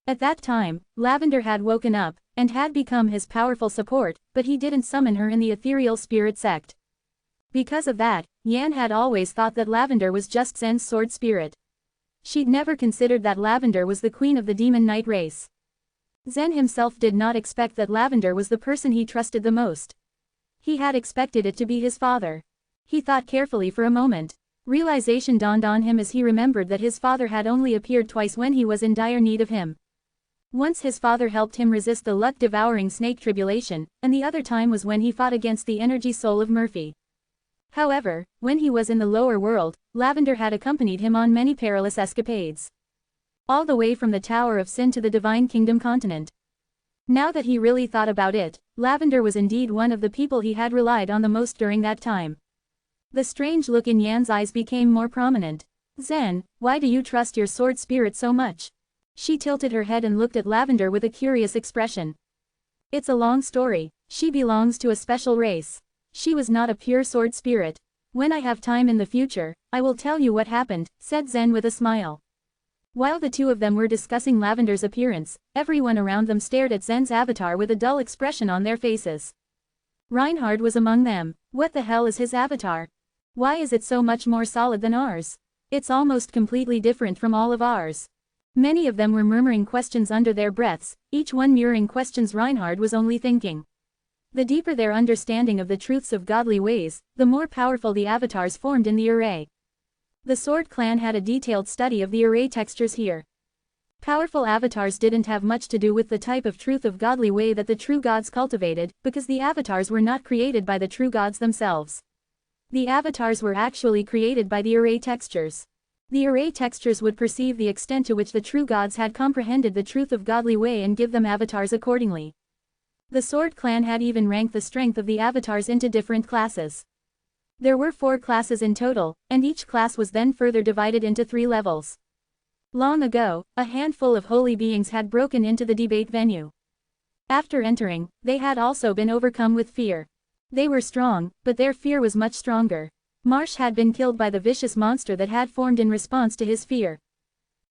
At that time, Lavender had woken up, and had become his powerful support, but he didn't summon her in the ethereal spirit sect. Because of that, Yan had always thought that Lavender was just Zen's sword spirit. She'd never considered that Lavender was the queen of the demon knight race. Zen himself did not expect that Lavender was the person he trusted the most. He had expected it to be his father. He thought carefully for a moment. Realization dawned on him as he remembered that his father had only appeared twice when he was in dire need of him. Once his father helped him resist the luck-devouring snake tribulation, and the other time was when he fought against the energy soul of Murphy. However, when he was in the lower world, Lavender had accompanied him on many perilous escapades. All the way from the Tower of Sin to the Divine Kingdom continent. Now that he really thought about it, Lavender was indeed one of the people he had relied on the most during that time. The strange look in Yan's eyes became more prominent. "Zen, why do you trust your sword spirit so much?" She tilted her head and looked at Lavender with a curious expression. "It's a long story. She belongs to a special race. She was not a pure sword spirit. When I have time in the future, I will tell you what happened," said Zen with a smile. While the two of them were discussing Lavender's appearance, everyone around them stared at Zen's avatar with a dull expression on their faces. Reinhard was among them. What the hell is his avatar? Why is it so much more solid than ours? It's almost completely different from all of ours. Many of them were murmuring questions under their breaths, each one mirroring questions Reinhard was only thinking. The deeper their understanding of the truths of godly ways, the more powerful the avatars formed in the array. The Sword Clan had a detailed study of the array textures here. Powerful avatars didn't have much to do with the type of truth of godly way that the true gods cultivated, because the avatars were not created by the true gods themselves. The avatars were actually created by the array textures. The array textures would perceive the extent to which the true gods had comprehended the truth of godly way and give them avatars accordingly. The Sword Clan had even ranked the strength of the avatars into different classes. There were 4 classes in total, and each class was then further divided into 3 levels. Long ago, a handful of holy beings had broken into the debate venue. After entering, they had also been overcome with fear. They were strong, but their fear was much stronger. Marsh had been killed by the vicious monster that had formed in response to his fear.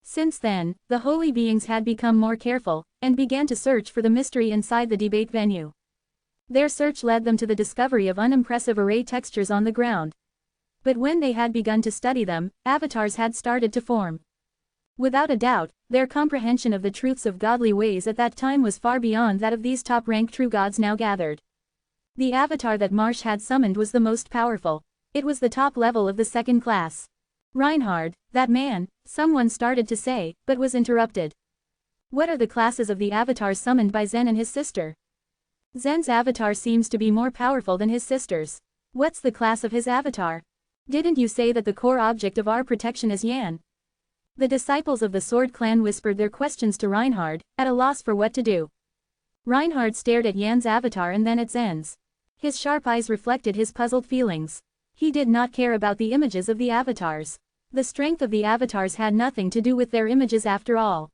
Since then, the holy beings had become more careful, and began to search for the mystery inside the debate venue. Their search led them to the discovery of unimpressive array textures on the ground. But when they had begun to study them, avatars had started to form. Without a doubt, their comprehension of the truths of godly ways at that time was far beyond that of these top-ranked true gods now gathered. The avatar that Marsh had summoned was the most powerful. It was the top level of the second class. Reinhard, that man, someone started to say, but was interrupted. What are the classes of the avatars summoned by Zen and his sister? Zen's avatar seems to be more powerful than his sister's. What's the class of his avatar? Didn't you say that the core object of our protection is Yan? The disciples of the Sword Clan whispered their questions to Reinhard, at a loss for what to do. Reinhard stared at Yan's avatar and then at Zen's. His sharp eyes reflected his puzzled feelings. He did not care about the images of the avatars. The strength of the avatars had nothing to do with their images after all.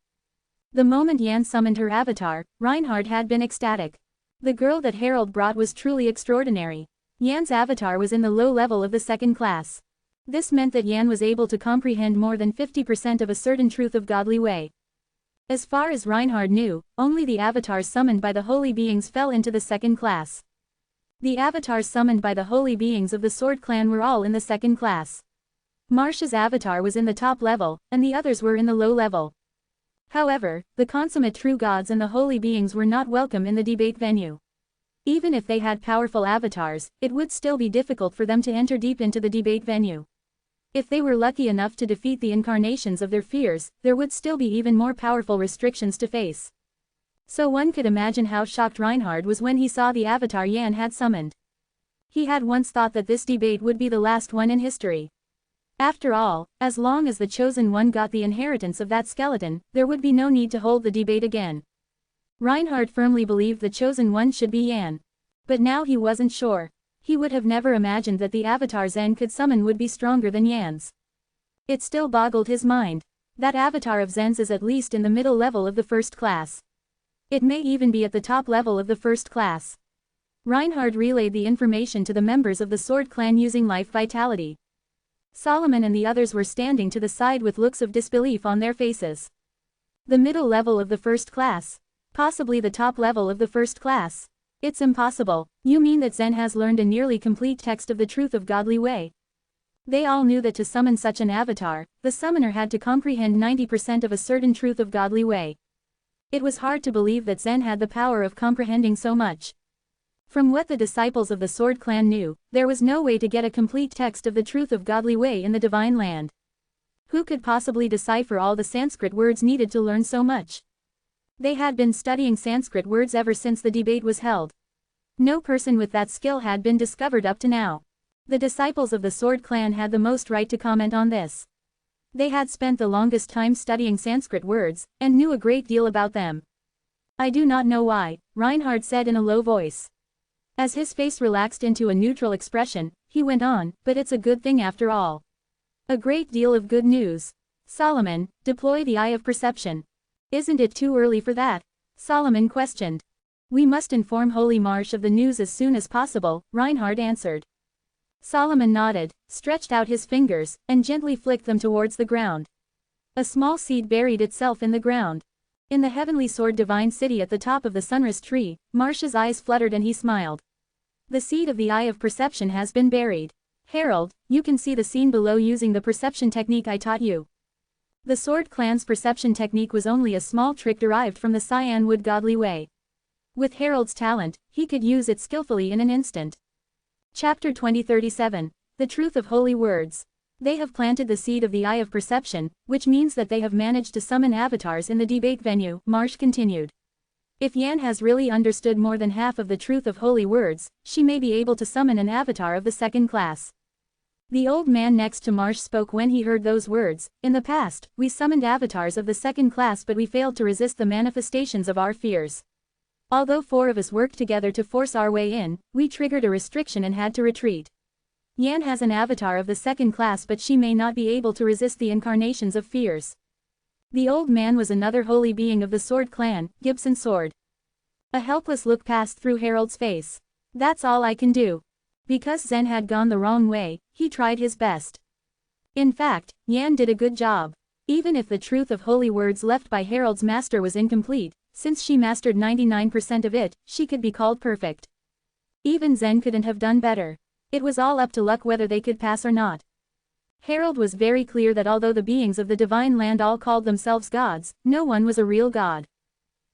The moment Yan summoned her avatar, Reinhard had been ecstatic. The girl that Harold brought was truly extraordinary. Yan's avatar was in the low level of the second class. This meant that Yan was able to comprehend more than 50% of a certain truth of godly way. As far as Reinhard knew, only the avatars summoned by the holy beings fell into the second class. The avatars summoned by the holy beings of the Sword Clan were all in the second class. Marsh's avatar was in the top level, and the others were in the low level. However, the consummate true gods and the holy beings were not welcome in the debate venue. Even if they had powerful avatars, it would still be difficult for them to enter deep into the debate venue. If they were lucky enough to defeat the incarnations of their fears, there would still be even more powerful restrictions to face. So one could imagine how shocked Reinhard was when he saw the avatar Yan had summoned. He had once thought that this debate would be the last one in history. After all, as long as the Chosen One got the inheritance of that skeleton, there would be no need to hold the debate again. Reinhard firmly believed the Chosen One should be Yan. But now he wasn't sure. He would have never imagined that the avatar Zen could summon would be stronger than Yan's. It still boggled his mind. That avatar of Zen's is at least in the middle level of the first class. It may even be at the top level of the first class. Reinhard relayed the information to the members of the Sword Clan using life vitality. Solomon and the others were standing to the side with looks of disbelief on their faces. The middle level of the first class. Possibly the top level of the first class. It's impossible. You mean that Zen has learned a nearly complete text of the truth of godly way? They all knew that to summon such an avatar, the summoner had to comprehend 90% of a certain truth of godly way. It was hard to believe that Zen had the power of comprehending so much. From what the disciples of the Sword Clan knew, there was no way to get a complete text of the truth of godly way in the divine land. Who could possibly decipher all the Sanskrit words needed to learn so much? They had been studying Sanskrit words ever since the debate was held. No person with that skill had been discovered up to now. The disciples of the Sword Clan had the most right to comment on this. They had spent the longest time studying Sanskrit words, and knew a great deal about them. I do not know why, Reinhard said in a low voice. As his face relaxed into a neutral expression, he went on, but it's a good thing after all. A great deal of good news. Solomon, deploy the eye of perception. Isn't it too early for that? Solomon questioned. We must inform Holy Marsh of the news as soon as possible, Reinhard answered. Solomon nodded, stretched out his fingers, and gently flicked them towards the ground. A small seed buried itself in the ground. In the heavenly sword divine city at the top of the sunrise tree, Marsh's eyes fluttered and he smiled. The seed of the eye of perception has been buried. Harold, you can see the scene below using the perception technique I taught you. The Sword Clan's perception technique was only a small trick derived from the Cyan Wood godly way. With Harold's talent, he could use it skillfully in an instant. Chapter 2037, The Truth of Holy Words. They have planted the seed of the eye of perception, which means that they have managed to summon avatars in the debate venue, Marsh continued. If Yan has really understood more than half of the truth of holy words, she may be able to summon an avatar of the second class. The old man next to Marsh spoke when he heard those words. In the past, we summoned avatars of the second class, but we failed to resist the manifestations of our fears. Although 4 of us worked together to force our way in, we triggered a restriction and had to retreat. Yan has an avatar of the second class, but she may not be able to resist the incarnations of fears. The old man was another holy being of the Sword clan, Gibson Sword. A helpless look passed through Harold's face. That's all I can do. Because Zen had gone the wrong way, he tried his best. In fact, Yan did a good job. Even if the truth of holy words left by Harold's master was incomplete, since she mastered 99% of it, she could be called perfect. Even Zen couldn't have done better. It was all up to luck whether they could pass or not. Harold was very clear that although the beings of the divine land all called themselves gods, no one was a real god.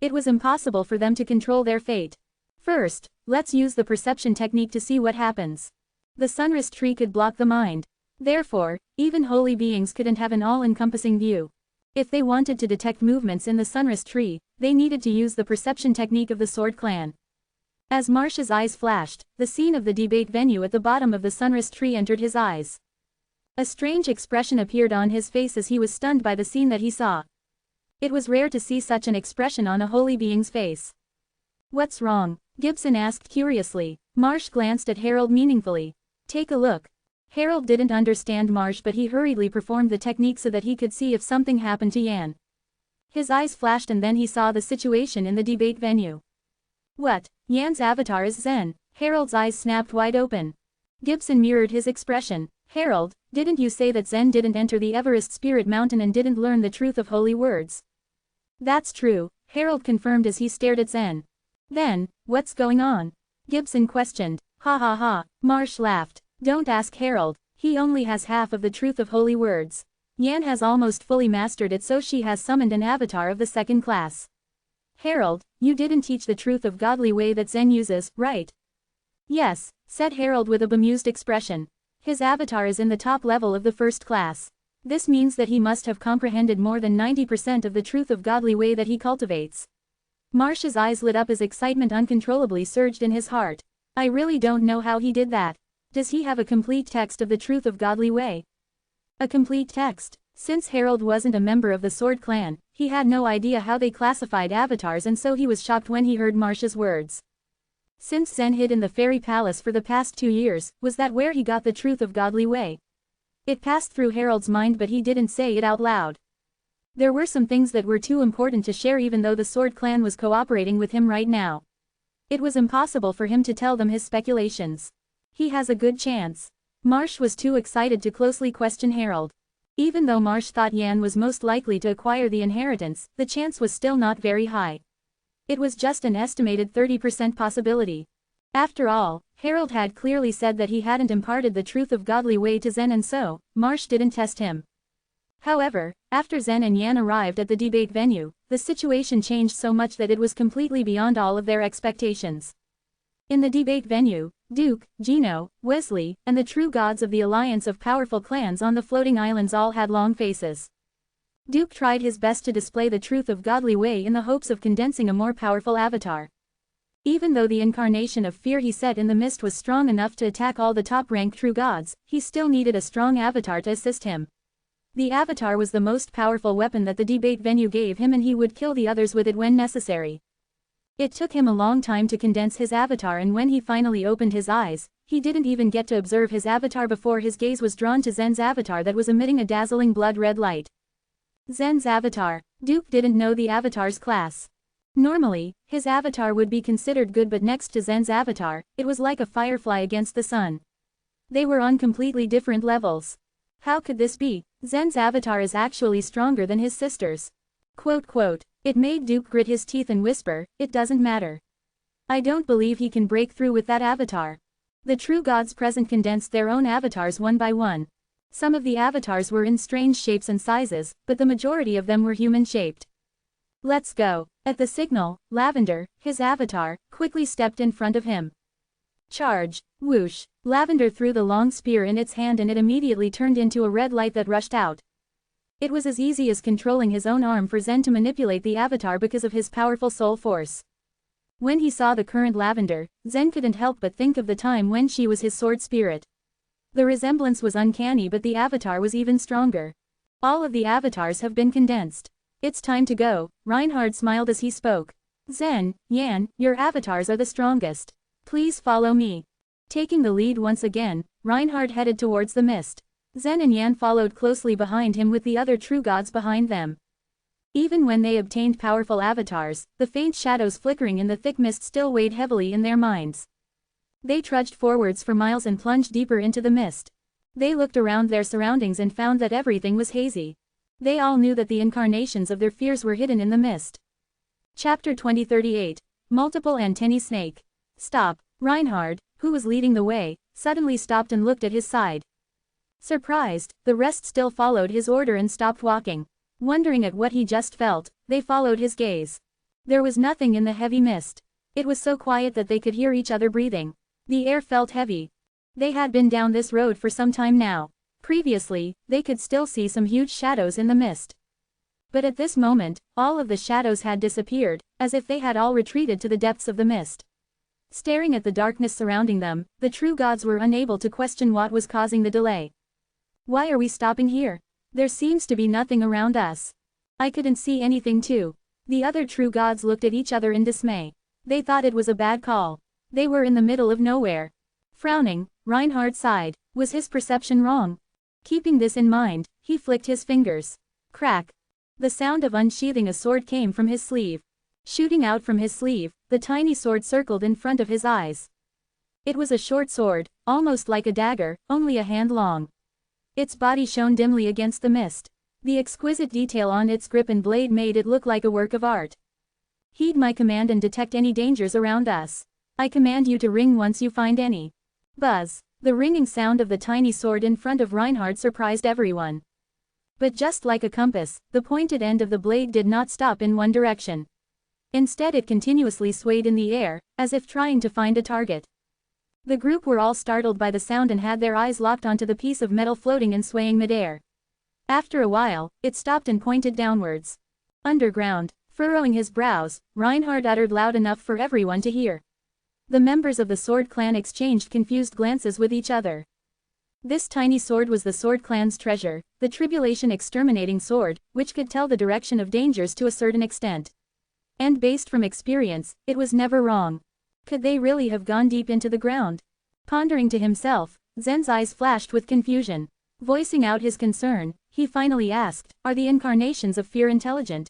It was impossible for them to control their fate. First, let's use the perception technique to see what happens. The sunrise tree could block the mind. Therefore, even holy beings couldn't have an all-encompassing view. If they wanted to detect movements in the sunrise tree, they needed to use the perception technique of the Sword clan. As Marsh's eyes flashed, the scene of the debate venue at the bottom of the sunrise tree entered his eyes. A strange expression appeared on his face as he was stunned by the scene that he saw. It was rare to see such an expression on a holy being's face. "What's wrong?" Gibson asked curiously. Marsh glanced at Harold meaningfully. "Take a look." Harold didn't understand Marsh, but he hurriedly performed the technique so that he could see if something happened to Yan. His eyes flashed and then he saw the situation in the debate venue. "What? Yan's avatar is Zen." Harold's eyes snapped wide open. Gibson mirrored his expression. "Harold, didn't you say that Zen didn't enter the Everest Spirit Mountain and didn't learn the truth of holy words?" "That's true," Harold confirmed as he stared at Zen. "Then, what's going on?" Gibson questioned. "Ha ha ha," Marsh laughed. "Don't ask Harold, he only has half of the truth of holy words. Yan has almost fully mastered it, so she has summoned an avatar of the second class." "Harold, you didn't teach the truth of godly way that Zen uses, right?" "Yes," said Harold with a bemused expression. "His avatar is in the top level of the first class. This means that he must have comprehended more than 90% of the truth of godly way that he cultivates." Marsh's eyes lit up as excitement uncontrollably surged in his heart. "I really don't know how he did that. Does he have a complete text of the truth of godly way?" A complete text? Since Harold wasn't a member of the Sword clan, he had no idea how they classified avatars, and so he was shocked when he heard Marsh's words. Since Zen hid in the fairy palace for the past 2 years, was that where he got the truth of godly way? It passed through Harold's mind, but he didn't say it out loud. There were some things that were too important to share even though the Sword clan was cooperating with him right now. It was impossible for him to tell them his speculations. He has a good chance. Marsh was too excited to closely question Harold. Even though Marsh thought Yan was most likely to acquire the inheritance, the chance was still not very high. It was just an estimated 30% possibility. After all, Harold had clearly said that he hadn't imparted the truth of godly way to Zen, and so, Marsh didn't test him. However, after Zen and Yan arrived at the debate venue, the situation changed so much that it was completely beyond all of their expectations. In the debate venue, Duke, Gino, Wesley, and the true gods of the alliance of powerful clans on the floating islands all had long faces. Duke tried his best to display the truth of godly way in the hopes of condensing a more powerful avatar. Even though the incarnation of fear he set in the mist was strong enough to attack all the top-ranked true gods, he still needed a strong avatar to assist him. The avatar was the most powerful weapon that the debate venue gave him, and he would kill the others with it when necessary. It took him a long time to condense his avatar, and when he finally opened his eyes, he didn't even get to observe his avatar before his gaze was drawn to Zen's avatar that was emitting a dazzling blood-red light. Zen's avatar. Duke didn't know the avatar's class. Normally, his avatar would be considered good, but next to Zen's avatar, it was like a firefly against the sun. They were on completely different levels. How could this be? Zen's avatar is actually stronger than his sister's. Quote. It made Duke grit his teeth and whisper, "It doesn't matter. I don't believe he can break through with that avatar." The true gods present condensed their own avatars one by one. Some of the avatars were in strange shapes and sizes, but the majority of them were human-shaped. "Let's go." At the signal, Lavender, his avatar, quickly stepped in front of him. "Charge." Whoosh. Lavender threw the long spear in its hand and it immediately turned into a red light that rushed out. It was as easy as controlling his own arm for Zen to manipulate the avatar because of his powerful soul force. When he saw the current Lavender, Zen couldn't help but think of the time when she was his sword spirit. The resemblance was uncanny, but the avatar was even stronger. All of the avatars have been condensed. It's time to go. Reinhard smiled as he spoke. Zen, Yan, your avatars are the strongest. Please follow me. Taking the lead once again, Reinhard headed towards the mist. Zen and Yan followed closely behind him with the other true gods behind them. Even when they obtained powerful avatars, the faint shadows flickering in the thick mist still weighed heavily in their minds. They trudged forwards for miles and plunged deeper into the mist. They looked around their surroundings and found that everything was hazy. They all knew that the incarnations of their fears were hidden in the mist. Chapter 2038. Multiple Antennae Snake. Stop. Reinhard, who was leading the way, suddenly stopped and looked at his side. Surprised, the rest still followed his order and stopped walking. Wondering at what he just felt, they followed his gaze. There was nothing in the heavy mist. It was so quiet that they could hear each other breathing. The air felt heavy. They had been down this road for some time now. Previously, they could still see some huge shadows in the mist. But at this moment, all of the shadows had disappeared, as if they had all retreated to the depths of the mist. Staring at the darkness surrounding them, the true gods were unable to question what was causing the delay. Why are we stopping here? There seems to be nothing around us. I couldn't see anything too. The other true gods looked at each other in dismay. They thought it was a bad call. They were in the middle of nowhere. Frowning, Reinhard sighed. Was his perception wrong? Keeping this in mind, he flicked his fingers. Crack. The sound of unsheathing a sword came from his sleeve. Shooting out from his sleeve, the tiny sword circled in front of his eyes. It was a short sword, almost like a dagger, only a hand long. Its body shone dimly against the mist. The exquisite detail on its grip and blade made it look like a work of art. Heed my command and detect any dangers around us. I command you to ring once you find any. Buzz. The ringing sound of the tiny sword in front of Reinhard surprised everyone. But just like a compass, the pointed end of the blade did not stop in one direction. Instead it continuously swayed in the air, as if trying to find a target. The group were all startled by the sound and had their eyes locked onto the piece of metal floating and swaying midair. After a while, it stopped and pointed downwards. Underground, furrowing his brows, Reinhard uttered loud enough for everyone to hear. The members of the Sword Clan exchanged confused glances with each other. This tiny sword was the Sword Clan's treasure, the tribulation-exterminating sword, which could tell the direction of dangers to a certain extent. And based from experience, it was never wrong. Could they really have gone deep into the ground? Pondering to himself, Zen's eyes flashed with confusion. Voicing out his concern, he finally asked, are the incarnations of fear intelligent?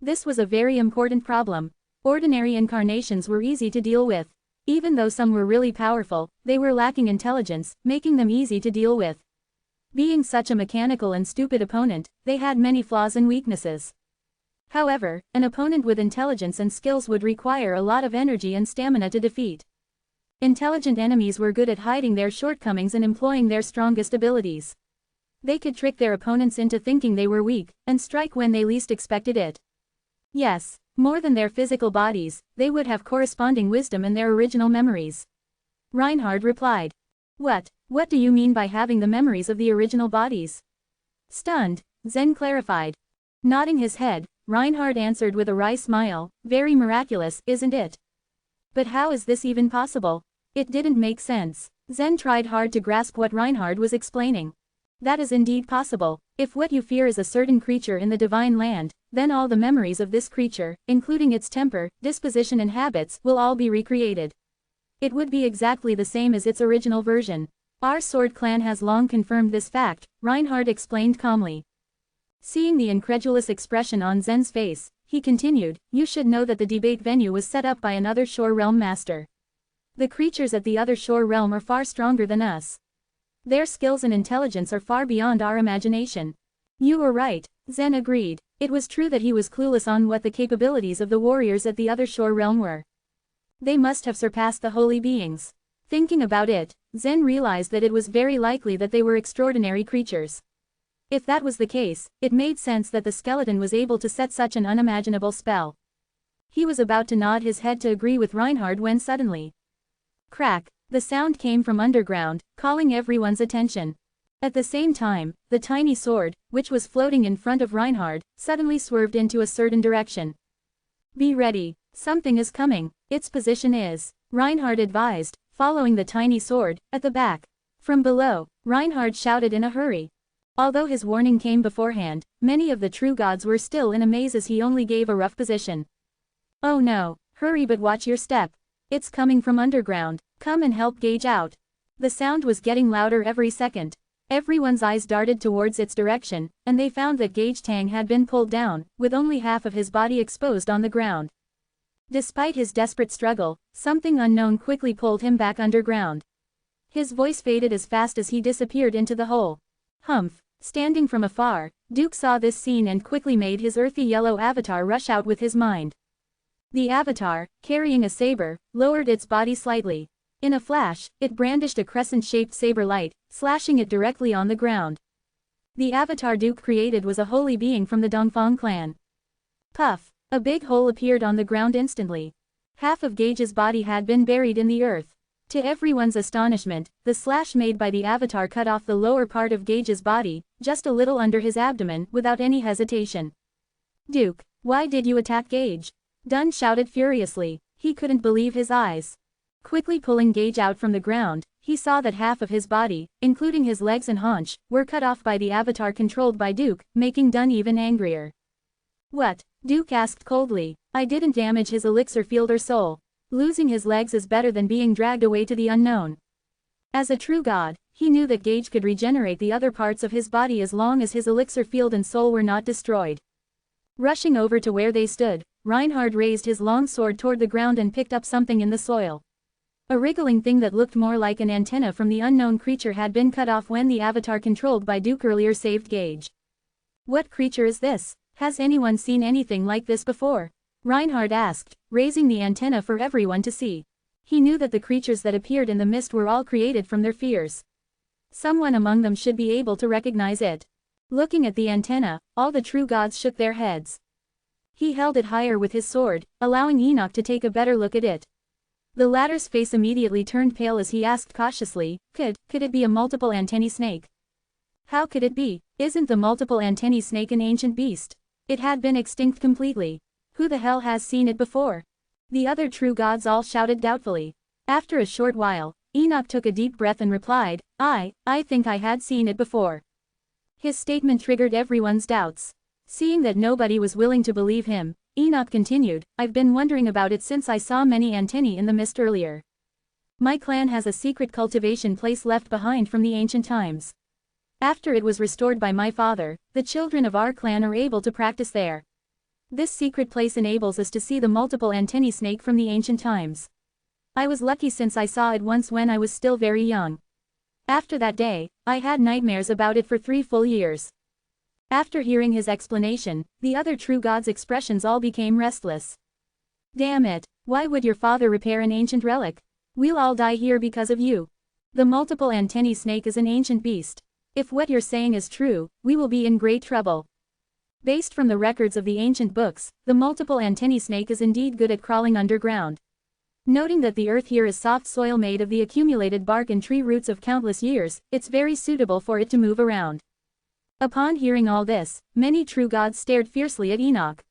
This was a very important problem. Ordinary incarnations were easy to deal with. Even though some were really powerful, they were lacking intelligence, making them easy to deal with. Being such a mechanical and stupid opponent, they had many flaws and weaknesses. However, an opponent with intelligence and skills would require a lot of energy and stamina to defeat. Intelligent enemies were good at hiding their shortcomings and employing their strongest abilities. They could trick their opponents into thinking they were weak, and strike when they least expected it. Yes, more than their physical bodies, they would have corresponding wisdom and their original memories. Reinhard replied. What do you mean by having the memories of the original bodies? Stunned, Zen clarified. Nodding his head, Reinhard answered with a wry smile, very miraculous, isn't it? But how is this even possible? It didn't make sense. Zen tried hard to grasp what Reinhard was explaining. That is indeed possible. If what you fear is a certain creature in the divine land, then all the memories of this creature, including its temper, disposition and habits, will all be recreated. It would be exactly the same as its original version. Our Sword Clan has long confirmed this fact, Reinhard explained calmly. Seeing the incredulous expression on Zen's face, he continued, you should know that the debate venue was set up by another Shore Realm master. The creatures at the other Shore Realm are far stronger than us. Their skills and intelligence are far beyond our imagination. You were right, Zen agreed. It was true that he was clueless on what the capabilities of the warriors at the other Shore Realm were. They must have surpassed the holy beings. Thinking about it, Zen realized that it was very likely that they were extraordinary creatures. If that was the case, it made sense that the skeleton was able to set such an unimaginable spell. He was about to nod his head to agree with Reinhard when suddenly, crack, the sound came from underground, calling everyone's attention. At the same time, the tiny sword, which was floating in front of Reinhard, suddenly swerved into a certain direction. Be ready, something is coming. Its position is, Reinhard advised, following the tiny sword, at the back. From below, Reinhard shouted in a hurry. Although his warning came beforehand, many of the true gods were still in a maze as he only gave a rough position. Oh no, hurry but watch your step. It's coming from underground, come and help Gage out. The sound was getting louder every second. Everyone's eyes darted towards its direction, and they found that Gage Tang had been pulled down, with only half of his body exposed on the ground. Despite his desperate struggle, something unknown quickly pulled him back underground. His voice faded as fast as he disappeared into the hole. Humph! Standing from afar, Duke saw this scene and quickly made his earthy yellow avatar rush out with his mind. The avatar, carrying a saber, lowered its body slightly. In a flash, it brandished a crescent-shaped saber light, slashing it directly on the ground. The avatar Duke created was a holy being from the Dongfang clan. Puff! A big hole appeared on the ground instantly. Half of Gage's body had been buried in the earth. To everyone's astonishment, the slash made by the avatar cut off the lower part of Gage's body, just a little under his abdomen, without any hesitation. Duke, why did you attack Gage? Dun shouted furiously. He couldn't believe his eyes. Quickly pulling Gage out from the ground, he saw that half of his body, including his legs and haunch, were cut off by the avatar controlled by Duke, making Dun even angrier. What? Duke asked coldly. I didn't damage his elixir field or soul. Losing his legs is better than being dragged away to the unknown. As a true god, he knew that Gage could regenerate the other parts of his body as long as his elixir field and soul were not destroyed. Rushing over to where they stood, Reinhard raised his long sword toward the ground and picked up something in the soil. A wriggling thing that looked more like an antenna from the unknown creature had been cut off when the avatar controlled by Duke earlier saved Gage. What creature is this? Has anyone seen anything like this before? Reinhard asked, raising the antenna for everyone to see. He knew that the creatures that appeared in the mist were all created from their fears. Someone among them should be able to recognize it. Looking at the antenna, all the true gods shook their heads. He held it higher with his sword, allowing Enoch to take a better look at it. The latter's face immediately turned pale as he asked cautiously, could it be a multiple antennae snake? How could it be? Isn't the multiple antennae snake an ancient beast? It had been extinct completely. Who the hell has seen it before? The other true gods all shouted doubtfully. After a short while, Enoch took a deep breath and replied, I think I had seen it before. His statement triggered everyone's doubts. Seeing that nobody was willing to believe him, Enoch continued, I've been wondering about it since I saw many antennae in the mist earlier. My clan has a secret cultivation place left behind from the ancient times. After it was restored by my father, the children of our clan are able to practice there. This secret place enables us to see the multiple antennae snake from the ancient times. I was lucky since I saw it once when I was still very young. After that day, I had nightmares about it for 3 full years. After hearing his explanation, the other true gods' expressions all became restless. Damn it, why would your father repair an ancient relic? We'll all die here because of you. The multiple antennae snake is an ancient beast. If what you're saying is true, we will be in great trouble. Based from the records of the ancient books, the multiple antennae snake is indeed good at crawling underground. Noting that the earth here is soft soil made of the accumulated bark and tree roots of countless years, it's very suitable for it to move around. Upon hearing all this, many true gods stared fiercely at Enoch.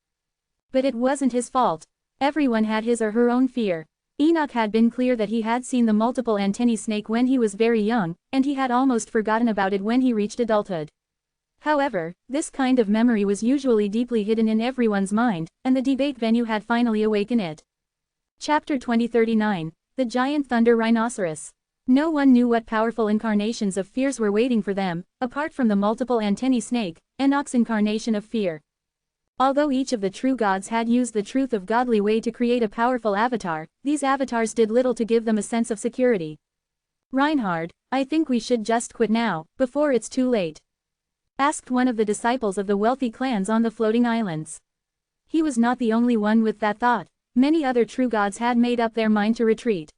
But it wasn't his fault. Everyone had his or her own fear. Enoch had been clear that he had seen the multiple antennae snake when he was very young, and he had almost forgotten about it when he reached adulthood. However, this kind of memory was usually deeply hidden in everyone's mind, and the debate venue had finally awakened it. Chapter 2039, The Giant Thunder Rhinoceros. No one knew what powerful incarnations of fears were waiting for them, apart from the multiple antennae snake, Enoch's incarnation of fear. Although each of the true gods had used the truth of godly way to create a powerful avatar, these avatars did little to give them a sense of security. Reinhard, I think we should just quit now, before it's too late. Asked one of the disciples of the wealthy clans on the floating islands. He was not the only one with that thought. Many other true gods had made up their mind to retreat.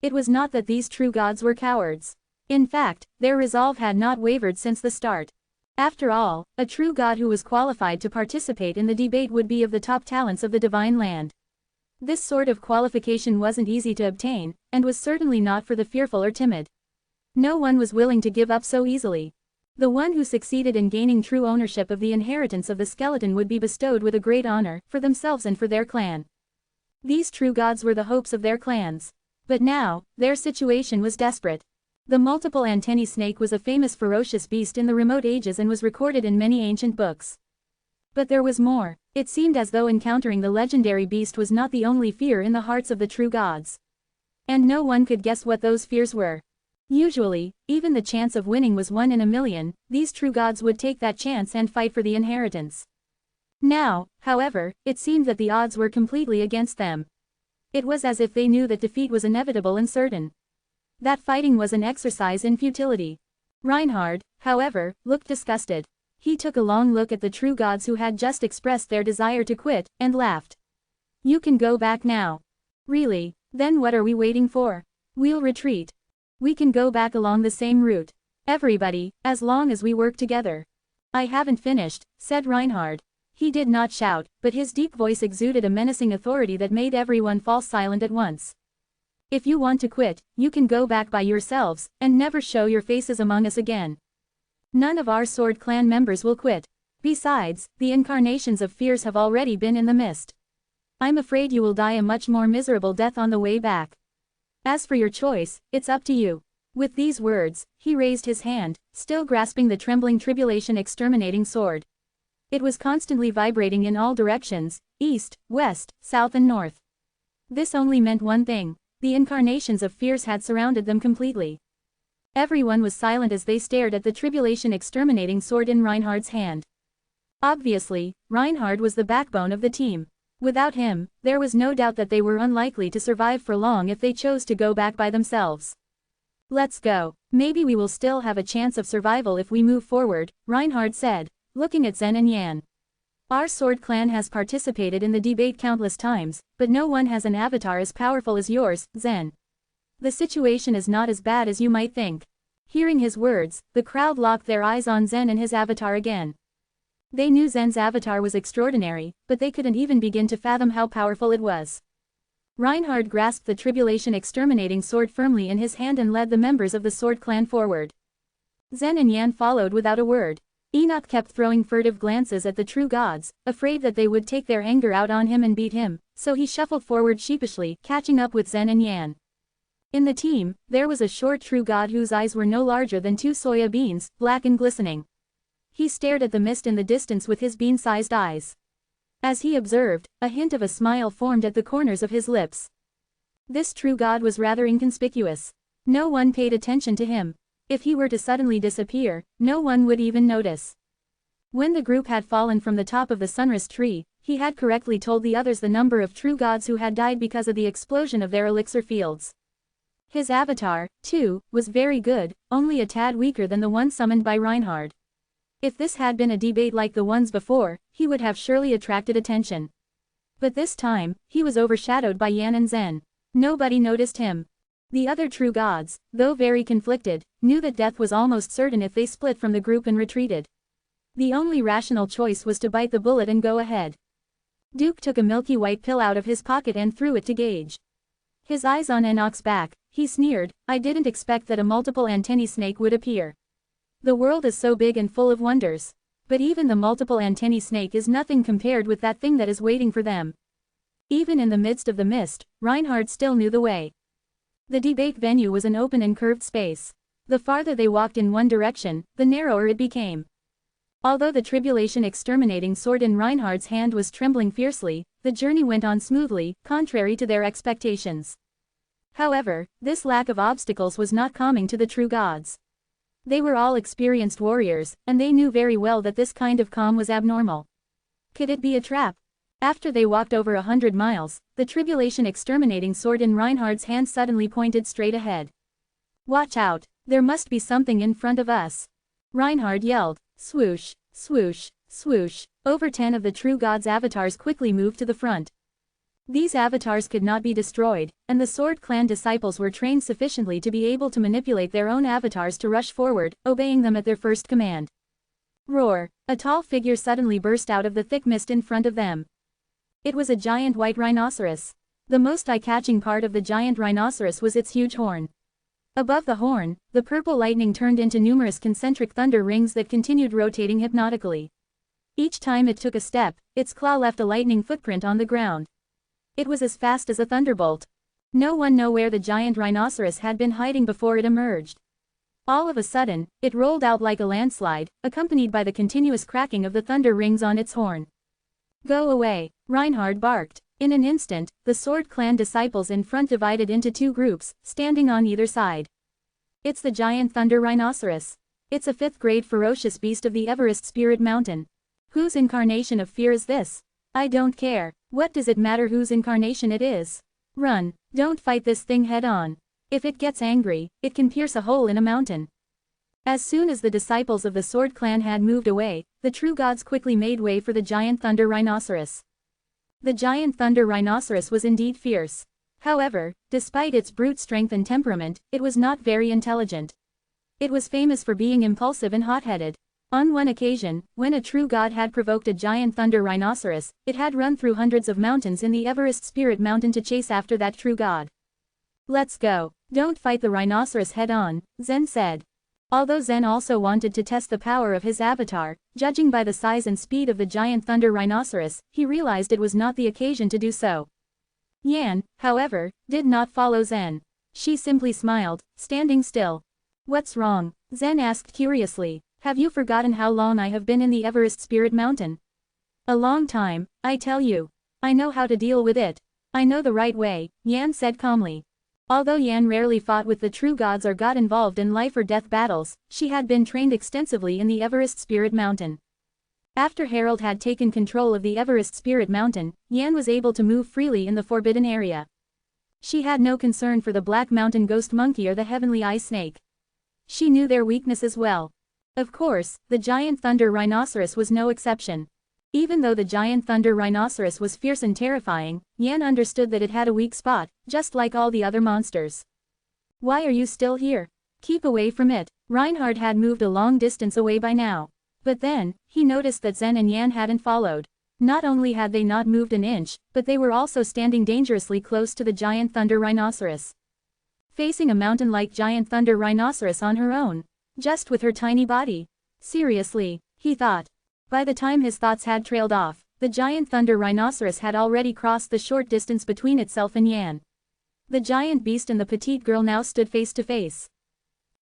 It was not that these true gods were cowards. In fact, their resolve had not wavered since the start. After all, a true god who was qualified to participate in the debate would be of the top talents of the divine land. This sort of qualification wasn't easy to obtain, and was certainly not for the fearful or timid. No one was willing to give up so easily. The one who succeeded in gaining true ownership of the inheritance of the skeleton would be bestowed with a great honor, for themselves and for their clan. These true gods were the hopes of their clans. But now, their situation was desperate. The multiple antennae snake was a famous ferocious beast in the remote ages and was recorded in many ancient books. But there was more. It seemed as though encountering the legendary beast was not the only fear in the hearts of the true gods. And no one could guess what those fears were. Usually, even the chance of winning was 1 in a million, these true gods would take that chance and fight for the inheritance. Now, however, it seemed that the odds were completely against them. It was as if they knew that defeat was inevitable and certain. That fighting was an exercise in futility. Reinhard, however, looked disgusted. He took a long look at the true gods who had just expressed their desire to quit, and laughed. "You can go back now." "Really? Then what are we waiting for? We'll retreat. We can go back along the same route. Everybody, as long as we work together." "I haven't finished," said Reinhard. He did not shout, but his deep voice exuded a menacing authority that made everyone fall silent at once. "If you want to quit, you can go back by yourselves, and never show your faces among us again. None of our Sword Clan members will quit. Besides, the incarnations of fears have already been in the mist. I'm afraid you will die a much more miserable death on the way back. As for your choice, it's up to you." With these words, he raised his hand, still grasping the trembling tribulation exterminating sword. It was constantly vibrating in all directions, east, west, south and north. This only meant one thing: the incarnations of fears had surrounded them completely. Everyone was silent as they stared at the tribulation exterminating sword in Reinhard's hand. Obviously, Reinhard was the backbone of the team. Without him, there was no doubt that they were unlikely to survive for long if they chose to go back by themselves. "Let's go. Maybe we will still have a chance of survival if we move forward," Reinhard said, looking at Zen and Yan. "Our Sword Clan has participated in the debate countless times, but no one has an avatar as powerful as yours, Zen. The situation is not as bad as you might think." Hearing his words, the crowd locked their eyes on Zen and his avatar again. They knew Zen's avatar was extraordinary, but they couldn't even begin to fathom how powerful it was. Reinhard grasped the tribulation exterminating sword firmly in his hand and led the members of the Sword Clan forward. Zen and Yan followed without a word. Enoch kept throwing furtive glances at the true gods, afraid that they would take their anger out on him and beat him, so he shuffled forward sheepishly, catching up with Zen and Yan. In the team, there was a short true god whose eyes were no larger than 2 soya beans, black and glistening. He stared at the mist in the distance with his bean-sized eyes. As he observed, a hint of a smile formed at the corners of his lips. This true god was rather inconspicuous. No one paid attention to him. If he were to suddenly disappear, no one would even notice. When the group had fallen from the top of the sunrise tree, he had correctly told the others the number of true gods who had died because of the explosion of their elixir fields. His avatar, too, was very good, only a tad weaker than the one summoned by Reinhard. If this had been a debate like the ones before, he would have surely attracted attention. But this time, he was overshadowed by Yan and Zen. Nobody noticed him. The other true gods, though very conflicted, knew that death was almost certain if they split from the group and retreated. The only rational choice was to bite the bullet and go ahead. Duke took a milky white pill out of his pocket and threw it to Gage. His eyes on Enoch's back, he sneered, "I didn't expect that a multiple antennae snake would appear. The world is so big and full of wonders. But even the multiple antennae snake is nothing compared with that thing that is waiting for them." Even in the midst of the mist, Reinhard still knew the way. The debate venue was an open and curved space. The farther they walked in one direction, the narrower it became. Although the tribulation exterminating sword in Reinhard's hand was trembling fiercely, the journey went on smoothly, contrary to their expectations. However, this lack of obstacles was not calming to the true gods. They were all experienced warriors, and they knew very well that this kind of calm was abnormal. Could it be a trap? After they walked over 100 miles, the tribulation exterminating sword in Reinhard's hand suddenly pointed straight ahead. "Watch out, there must be something in front of us," Reinhard yelled. Swoosh, swoosh, swoosh. Over 10 of the true gods' avatars quickly moved to the front. These avatars could not be destroyed, and the Sword Clan disciples were trained sufficiently to be able to manipulate their own avatars to rush forward, obeying them at their first command. Roar! A tall figure suddenly burst out of the thick mist in front of them. It was a giant white rhinoceros. The most eye-catching part of the giant rhinoceros was its huge horn. Above the horn, the purple lightning turned into numerous concentric thunder rings that continued rotating hypnotically. Each time it took a step, its claw left a lightning footprint on the ground. It was as fast as a thunderbolt. No one knew where the giant rhinoceros had been hiding before it emerged. All of a sudden, it rolled out like a landslide, accompanied by the continuous cracking of the thunder rings on its horn. "Go away," Reinhard barked. In an instant, the Sword Clan disciples in front divided into two groups, standing on either side. "It's the giant thunder rhinoceros. It's a 5th-grade ferocious beast of the Everest Spirit Mountain. Whose incarnation of fear is this? I don't care. What does it matter whose incarnation it is? Run, don't fight this thing head-on. If it gets angry, it can pierce a hole in a mountain." As soon as the disciples of the Sword Clan had moved away, the true gods quickly made way for the giant thunder rhinoceros. The giant thunder rhinoceros was indeed fierce. However, despite its brute strength and temperament, it was not very intelligent. It was famous for being impulsive and hot-headed. On one occasion, when a true god had provoked a giant thunder rhinoceros, it had run through hundreds of mountains in the Everest Spirit Mountain to chase after that true god. "Let's go. Don't fight the rhinoceros head-on," Zen said. Although Zen also wanted to test the power of his avatar, judging by the size and speed of the giant thunder rhinoceros, he realized it was not the occasion to do so. Yan, however, did not follow Zen. She simply smiled, standing still. "What's wrong?" Zen asked curiously. "Have you forgotten how long I have been in the Everest Spirit Mountain?" "A long time, I tell you. I know how to deal with it. I know the right way," Yan said calmly. Although Yan rarely fought with the true gods or got involved in life-or-death battles, she had been trained extensively in the Everest Spirit Mountain. After Harold had taken control of the Everest Spirit Mountain, Yan was able to move freely in the forbidden area. She had no concern for the Black Mountain Ghost Monkey or the Heavenly Eye Snake. She knew their weakness as well. Of course, the giant thunder rhinoceros was no exception. Even though the giant thunder rhinoceros was fierce and terrifying, Yan understood that it had a weak spot, just like all the other monsters. "Why are you still here? Keep away from it." Reinhard had moved a long distance away by now. But then, he noticed that Zen and Yan hadn't followed. Not only had they not moved an inch, but they were also standing dangerously close to the giant thunder rhinoceros. Facing a mountain-like giant thunder rhinoceros on her own. Just with her tiny body. Seriously, he thought. By the time his thoughts had trailed off, the giant thunder rhinoceros had already crossed the short distance between itself and Yan. The giant beast and the petite girl now stood face to face.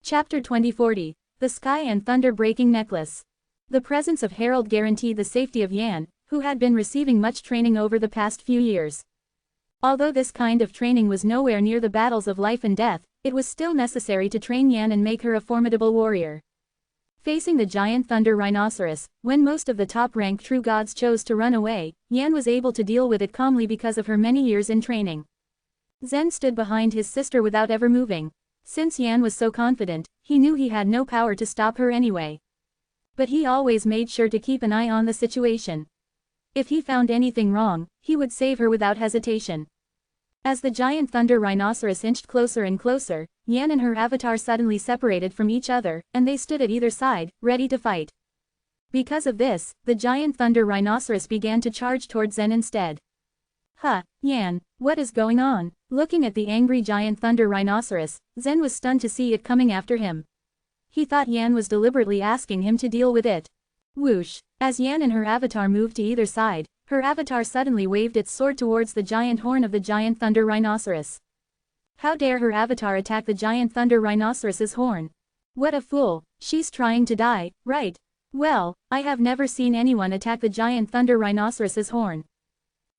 Chapter 2040, The Sky and Thunder Breaking Necklace. The presence of Harold guaranteed the safety of Yan, who had been receiving much training over the past few years. Although this kind of training was nowhere near the battles of life and death, it was still necessary to train Yan and make her a formidable warrior. Facing the giant thunder rhinoceros, when most of the top-ranked true gods chose to run away, Yan was able to deal with it calmly because of her many years in training. Zen stood behind his sister without ever moving. Since Yan was so confident, he knew he had no power to stop her anyway. But he always made sure to keep an eye on the situation. If he found anything wrong, he would save her without hesitation. As the giant thunder rhinoceros inched closer and closer, Yan and her avatar suddenly separated from each other, and they stood at either side, ready to fight. Because of this, the giant thunder rhinoceros began to charge towards Zen instead. "Huh, Yan, what is going on?" Looking at the angry giant thunder rhinoceros, Zen was stunned to see it coming after him. He thought Yan was deliberately asking him to deal with it. Whoosh! As Yan and her avatar moved to either side, her avatar suddenly waved its sword towards the giant horn of the giant thunder rhinoceros. How dare her avatar attack the giant thunder rhinoceros's horn? What a fool, she's trying to die, right? Well, I have never seen anyone attack the giant thunder rhinoceros's horn.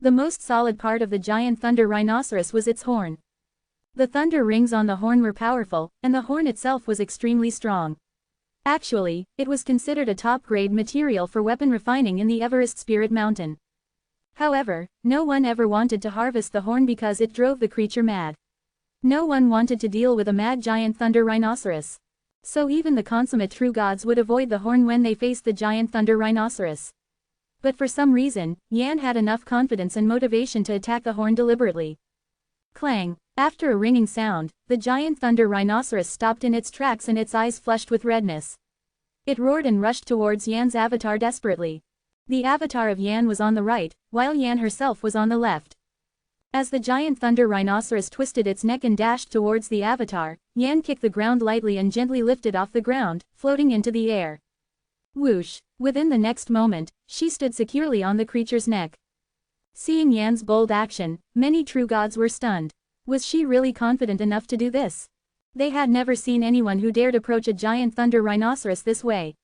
The most solid part of the giant thunder rhinoceros was its horn. The thunder rings on the horn were powerful, and the horn itself was extremely strong. Actually, it was considered a top-grade material for weapon refining in the Everest Spirit Mountain. However, no one ever wanted to harvest the horn because it drove the creature mad. No one wanted to deal with a mad giant thunder rhinoceros. So even the consummate true gods would avoid the horn when they faced the giant thunder rhinoceros. But for some reason, Yan had enough confidence and motivation to attack the horn deliberately. Clang! After a ringing sound, the giant thunder rhinoceros stopped in its tracks and its eyes flushed with redness. It roared and rushed towards Yan's avatar desperately. The avatar of Yan was on the right, while Yan herself was on the left. As the giant thunder rhinoceros twisted its neck and dashed towards the avatar, Yan kicked the ground lightly and gently lifted off the ground, floating into the air. Whoosh! Within the next moment, she stood securely on the creature's neck. Seeing Yan's bold action, many true gods were stunned. Was she really confident enough to do this? They had never seen anyone who dared approach a giant thunder rhinoceros this way.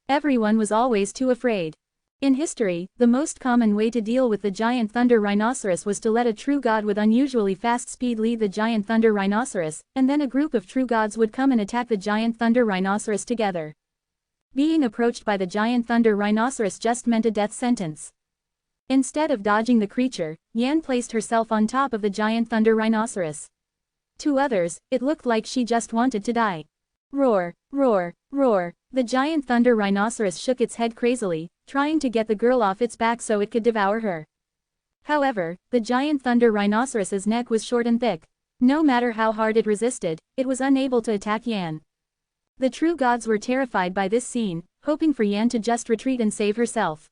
Everyone was always too afraid. In history, the most common way to deal with the giant thunder rhinoceros was to let a true god with unusually fast speed lead the giant thunder rhinoceros, and then a group of true gods would come and attack the giant thunder rhinoceros together. Being approached by the giant thunder rhinoceros just meant a death sentence. Instead of dodging the creature, Yan placed herself on top of the giant thunder rhinoceros. To others, it looked like she just wanted to die. Roar, roar, roar. The giant thunder rhinoceros shook its head crazily, trying to get the girl off its back so it could devour her. However, the giant thunder rhinoceros's neck was short and thick. No matter how hard it resisted, it was unable to attack Yan. The true gods were terrified by this scene, hoping for Yan to just retreat and save herself.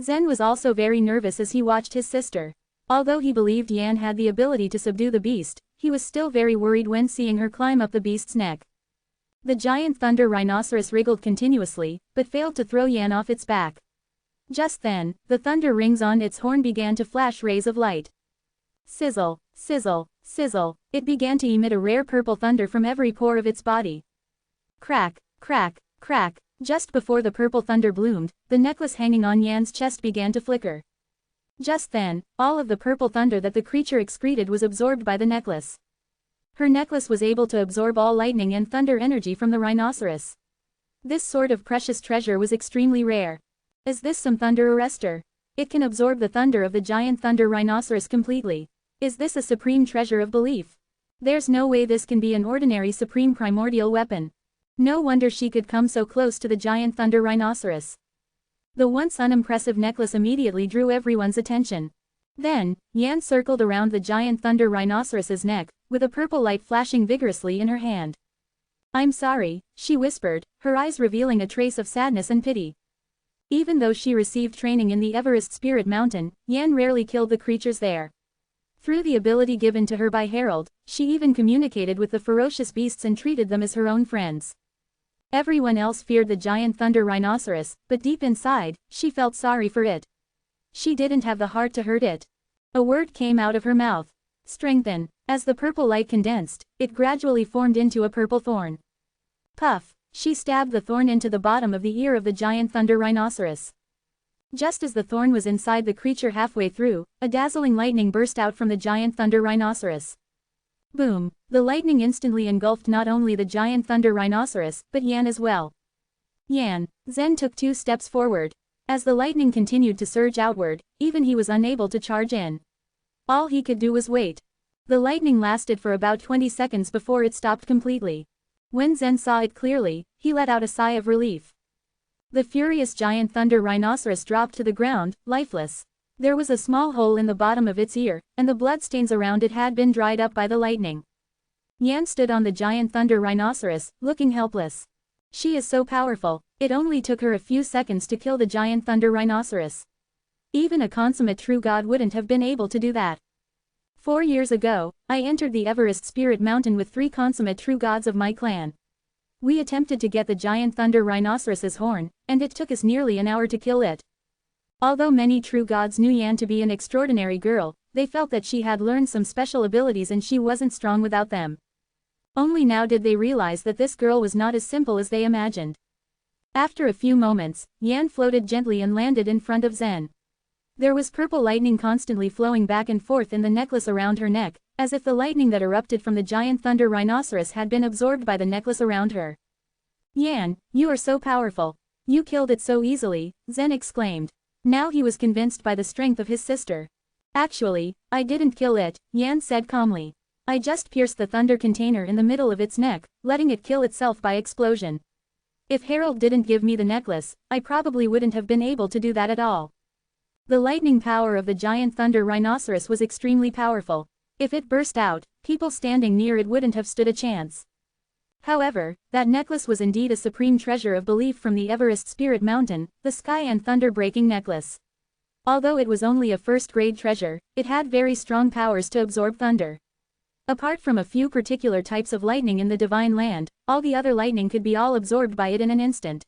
Zen was also very nervous as he watched his sister. Although he believed Yan had the ability to subdue the beast, he was still very worried when seeing her climb up the beast's neck. The giant thunder rhinoceros wriggled continuously, but failed to throw Yan off its back. Just then, the thunder rings on its horn began to flash rays of light. Sizzle, sizzle, sizzle, it began to emit a rare purple thunder from every pore of its body. Crack, crack, crack, just before the purple thunder bloomed, the necklace hanging on Yan's chest began to flicker. Just then, all of the purple thunder that the creature excreted was absorbed by the necklace. Her necklace was able to absorb all lightning and thunder energy from the rhinoceros. This sort of precious treasure was extremely rare. Is this some thunder arrestor? It can absorb the thunder of the giant thunder rhinoceros completely. Is this a supreme treasure of belief? There's no way this can be an ordinary supreme primordial weapon. No wonder she could come so close to the giant thunder rhinoceros. The once unimpressive necklace immediately drew everyone's attention. Then, Yan circled around the giant thunder rhinoceros's neck, with a purple light flashing vigorously in her hand. I'm sorry, she whispered, her eyes revealing a trace of sadness and pity. Even though she received training in the Everest Spirit Mountain, Yan rarely killed the creatures there. Through the ability given to her by Harold, she even communicated with the ferocious beasts and treated them as her own friends. Everyone else feared the giant thunder rhinoceros, but deep inside, she felt sorry for it. She didn't have the heart to hurt it. A word came out of her mouth. Strengthen. As the purple light condensed, it gradually formed into a purple thorn. Puff. She stabbed the thorn into the bottom of the ear of the giant thunder rhinoceros. Just as the thorn was inside the creature halfway through, a dazzling lightning burst out from the giant thunder rhinoceros. Boom! The lightning instantly engulfed not only the giant thunder rhinoceros, but Yan as well. Yan. Zen took 2 steps forward. As the lightning continued to surge outward, even he was unable to charge in. All he could do was wait. The lightning lasted for about 20 seconds before it stopped completely. When Zen saw it clearly, he let out a sigh of relief. The furious giant thunder rhinoceros dropped to the ground, lifeless. There was a small hole in the bottom of its ear, and the bloodstains around it had been dried up by the lightning. Yan stood on the giant thunder rhinoceros, looking helpless. She is so powerful, it only took her a few seconds to kill the giant thunder rhinoceros. Even a consummate true god wouldn't have been able to do that. 4 years ago, I entered the Everest Spirit Mountain with 3 consummate true gods of my clan. We attempted to get the giant thunder rhinoceros's horn, and it took us nearly an hour to kill it. Although many true gods knew Yan to be an extraordinary girl, they felt that she had learned some special abilities and she wasn't strong without them. Only now did they realize that this girl was not as simple as they imagined. After a few moments, Yan floated gently and landed in front of Zen. There was purple lightning constantly flowing back and forth in the necklace around her neck, as if the lightning that erupted from the giant thunder rhinoceros had been absorbed by the necklace around her. Yan, you are so powerful. You killed it so easily, Zen exclaimed. Now he was convinced by the strength of his sister. Actually, I didn't kill it, Yan said calmly. I just pierced the thunder container in the middle of its neck, letting it kill itself by explosion. If Harold didn't give me the necklace, I probably wouldn't have been able to do that at all. The lightning power of the giant thunder rhinoceros was extremely powerful. If it burst out, people standing near it wouldn't have stood a chance. However, that necklace was indeed a supreme treasure of belief from the Everest Spirit Mountain, the sky and thunder-breaking necklace. Although it was only a first-grade treasure, it had very strong powers to absorb thunder. Apart from a few particular types of lightning in the Divine Land, all the other lightning could be all absorbed by it in an instant.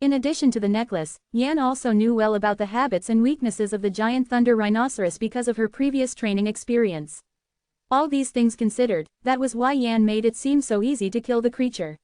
In addition to the necklace, Yan also knew well about the habits and weaknesses of the giant thunder rhinoceros because of her previous training experience. All these things considered, that was why Yan made it seem so easy to kill the creature.